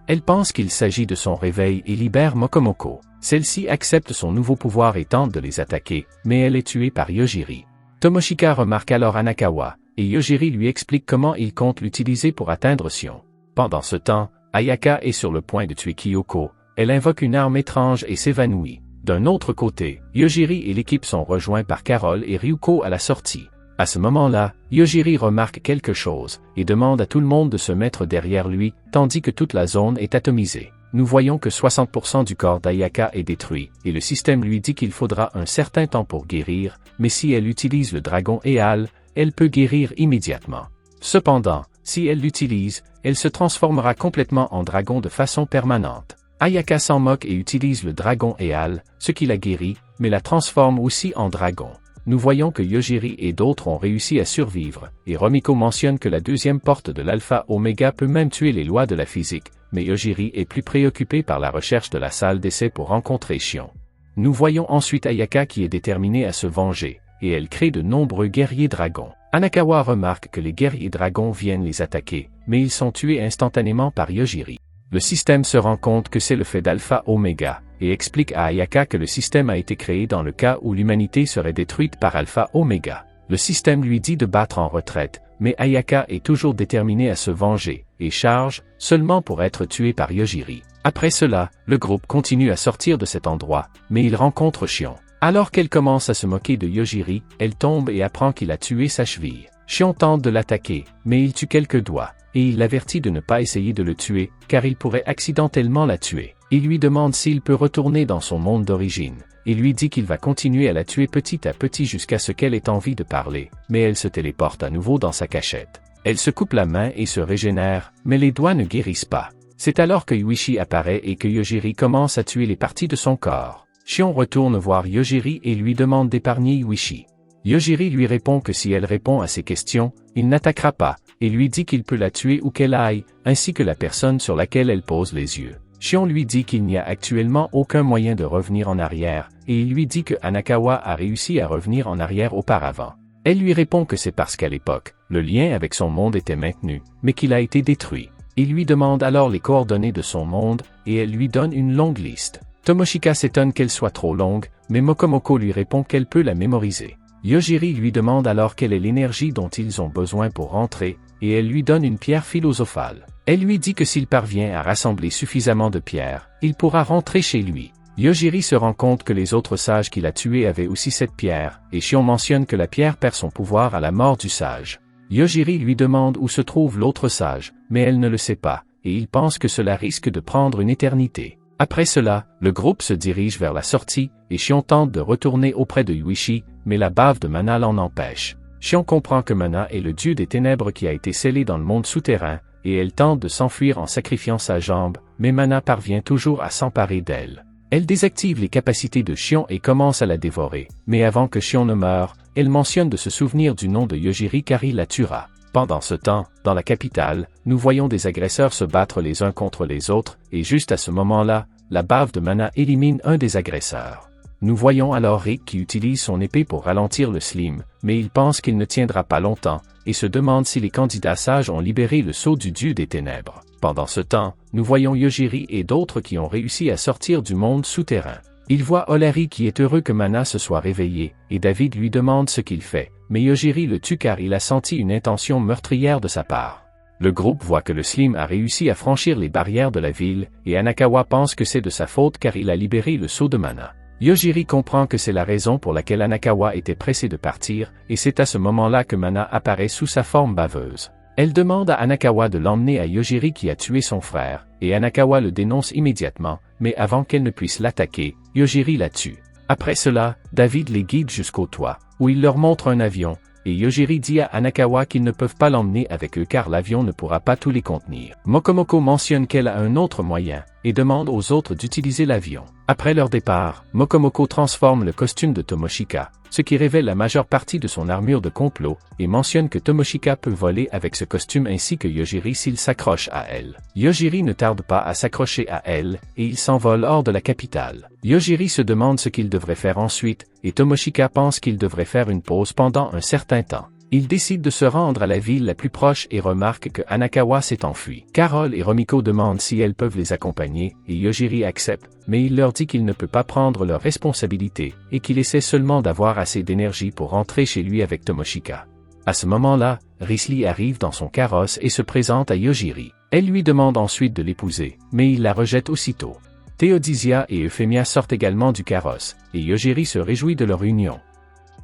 Elle pense qu'il s'agit de son réveil et libère Mokomoko. Celle-ci accepte son nouveau pouvoir et tente de les attaquer, mais elle est tuée par Yojiri. Tomoshika remarque alors Hanakawa, et Yojiri lui explique comment il compte l'utiliser pour atteindre Sion. Pendant ce temps, Ayaka est sur le point de tuer Kyoko, elle invoque une arme étrange et s'évanouit. D'un autre côté, Yojiri et l'équipe sont rejoints par Carole et Ryuko à la sortie. À ce moment-là, Yojiri remarque quelque chose, et demande à tout le monde de se mettre derrière lui, tandis que toute la zone est atomisée. Nous voyons que 60% du corps d'Ayaka est détruit, et le système lui dit qu'il faudra un certain temps pour guérir, mais si elle utilise le dragon Éal, elle peut guérir immédiatement. Cependant, si elle l'utilise, elle se transformera complètement en dragon de façon permanente. Ayaka s'en moque et utilise le dragon Eal, ce qui la guérit, mais la transforme aussi en dragon. Nous voyons que Yojiri et d'autres ont réussi à survivre, et Romiko mentionne que la deuxième porte de l'Alpha Oméga peut même tuer les lois de la physique, mais Yojiri est plus préoccupé par la recherche de la salle d'essai pour rencontrer Shion. Nous voyons ensuite Ayaka qui est déterminée à se venger, et elle crée de nombreux guerriers dragons. Anakawa remarque que les guerriers dragons viennent les attaquer, mais ils sont tués instantanément par Yojiri. Le système se rend compte que c'est le fait d'Alpha Oméga, et explique à Ayaka que le système a été créé dans le cas où l'humanité serait détruite par Alpha Oméga. Le système lui dit de battre en retraite, mais Ayaka est toujours déterminée à se venger, et charge, seulement pour être tuée par Yojiri. Après cela, le groupe continue à sortir de cet endroit, mais il rencontre Shion. Alors qu'elle commence à se moquer de Yojiri, elle tombe et apprend qu'il a tué sa cheville. Shion tente de l'attaquer, mais il tue quelques doigts, et il l'avertit de ne pas essayer de le tuer, car il pourrait accidentellement la tuer. Il lui demande s'il peut retourner dans son monde d'origine. Il lui dit qu'il va continuer à la tuer petit à petit jusqu'à ce qu'elle ait envie de parler, mais elle se téléporte à nouveau dans sa cachette. Elle se coupe la main et se régénère, mais les doigts ne guérissent pas. C'est alors que Yuichi apparaît et que Yojiri commence à tuer les parties de son corps. Shion retourne voir Yojiri et lui demande d'épargner Yuichi. Yojiri lui répond que si elle répond à ses questions, il n'attaquera pas, et lui dit qu'il peut la tuer où qu'elle aille, ainsi que la personne sur laquelle elle pose les yeux. Shion lui dit qu'il n'y a actuellement aucun moyen de revenir en arrière, et il lui dit que Anakawa a réussi à revenir en arrière auparavant. Elle lui répond que c'est parce qu'à l'époque, le lien avec son monde était maintenu, mais qu'il a été détruit. Il lui demande alors les coordonnées de son monde, et elle lui donne une longue liste. Tomoshika s'étonne qu'elle soit trop longue, mais Mokomoko lui répond qu'elle peut la mémoriser. Yojiri lui demande alors quelle est l'énergie dont ils ont besoin pour rentrer, et elle lui donne une pierre philosophale. Elle lui dit que s'il parvient à rassembler suffisamment de pierres, il pourra rentrer chez lui. Yojiri se rend compte que les autres sages qu'il a tués avaient aussi cette pierre, et Shion mentionne que la pierre perd son pouvoir à la mort du sage. Yojiri lui demande où se trouve l'autre sage, mais elle ne le sait pas, et il pense que cela risque de prendre une éternité. Après cela, le groupe se dirige vers la sortie, et Shion tente de retourner auprès de Yuichi, mais la bave de Mana l'en empêche. Shion comprend que Mana est le dieu des ténèbres qui a été scellé dans le monde souterrain, et elle tente de s'enfuir en sacrifiant sa jambe, mais Mana parvient toujours à s'emparer d'elle. Elle désactive les capacités de Shion et commence à la dévorer, mais avant que Shion ne meure, elle mentionne de se souvenir du nom de Yojiri car il la tuera. Pendant ce temps, dans la capitale, nous voyons des agresseurs se battre les uns contre les autres, et juste à ce moment-là, la bave de Mana élimine un des agresseurs. Nous voyons alors Rick qui utilise son épée pour ralentir le Slim, mais il pense qu'il ne tiendra pas longtemps, et se demande si les candidats sages ont libéré le sceau du dieu des ténèbres. Pendant ce temps, nous voyons Yojiri et d'autres qui ont réussi à sortir du monde souterrain. Il voit Olari qui est heureux que Mana se soit réveillé, et David lui demande ce qu'il fait, mais Yojiri le tue car il a senti une intention meurtrière de sa part. Le groupe voit que le Slim a réussi à franchir les barrières de la ville, et Anakawa pense que c'est de sa faute car il a libéré le sceau de Mana. Yojiri comprend que c'est la raison pour laquelle Anakawa était pressé de partir, et c'est à ce moment-là que Mana apparaît sous sa forme baveuse. Elle demande à Anakawa de l'emmener à Yojiri qui a tué son frère, et Anakawa le dénonce immédiatement, mais avant qu'elle ne puisse l'attaquer, Yojiri la tue. Après cela, David les guide jusqu'au toit, où il leur montre un avion, et Yojiri dit à Anakawa qu'ils ne peuvent pas l'emmener avec eux car l'avion ne pourra pas tous les contenir. Mokomoko mentionne qu'elle a un autre moyen, et demande aux autres d'utiliser l'avion. Après leur départ, Mokomoko transforme le costume de Tomoshika, ce qui révèle la majeure partie de son armure de complot, et mentionne que Tomoshika peut voler avec ce costume ainsi que Yojiri s'il s'accroche à elle. Yojiri ne tarde pas à s'accrocher à elle, et il s'envole hors de la capitale. Yojiri se demande ce qu'il devrait faire ensuite, et Tomoshika pense qu'il devrait faire une pause pendant un certain temps. Il décide de se rendre à la ville la plus proche et remarque que Anakawa s'est enfui. Carole et Romiko demandent si elles peuvent les accompagner, et Yojiri accepte, mais il leur dit qu'il ne peut pas prendre leurs responsabilités, et qu'il essaie seulement d'avoir assez d'énergie pour rentrer chez lui avec Tomoshika. À ce moment-là, Risley arrive dans son carrosse et se présente à Yojiri. Elle lui demande ensuite de l'épouser, mais il la rejette aussitôt. Théodisia et Euphemia sortent également du carrosse, et Yojiri se réjouit de leur union.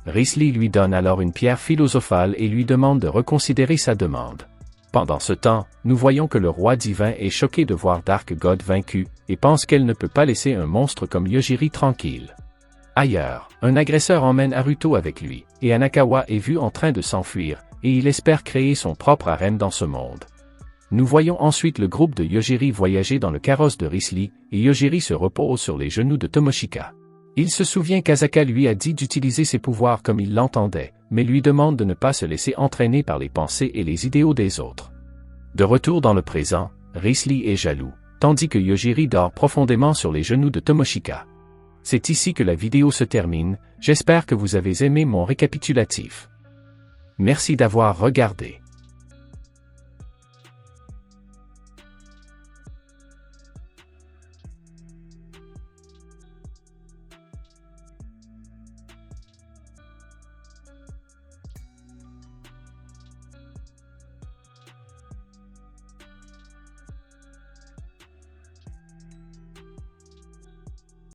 Risley lui donne alors une pierre philosophale et lui demande de reconsidérer sa demande. Pendant ce temps, nous voyons que le roi divin est choqué de voir Dark God vaincu, et pense qu'elle ne peut pas laisser un monstre comme Yojiri tranquille. Ailleurs, un agresseur emmène Haruto avec lui, et Anakawa est vu en train de s'enfuir, et il espère créer son propre harem dans ce monde. Nous voyons ensuite le groupe de Yojiri voyager dans le carrosse de Risley, et Yojiri se repose sur les genoux de Tomoshika. Il se souvient qu'Asaka lui a dit d'utiliser ses pouvoirs comme il l'entendait, mais lui demande de ne pas se laisser entraîner par les pensées et les idéaux des autres. De retour dans le présent, Risley est jaloux, tandis que Yojiri dort profondément sur les genoux de Tomoshika. C'est ici que la vidéo se termine, j'espère que vous avez aimé mon récapitulatif. Merci d'avoir regardé.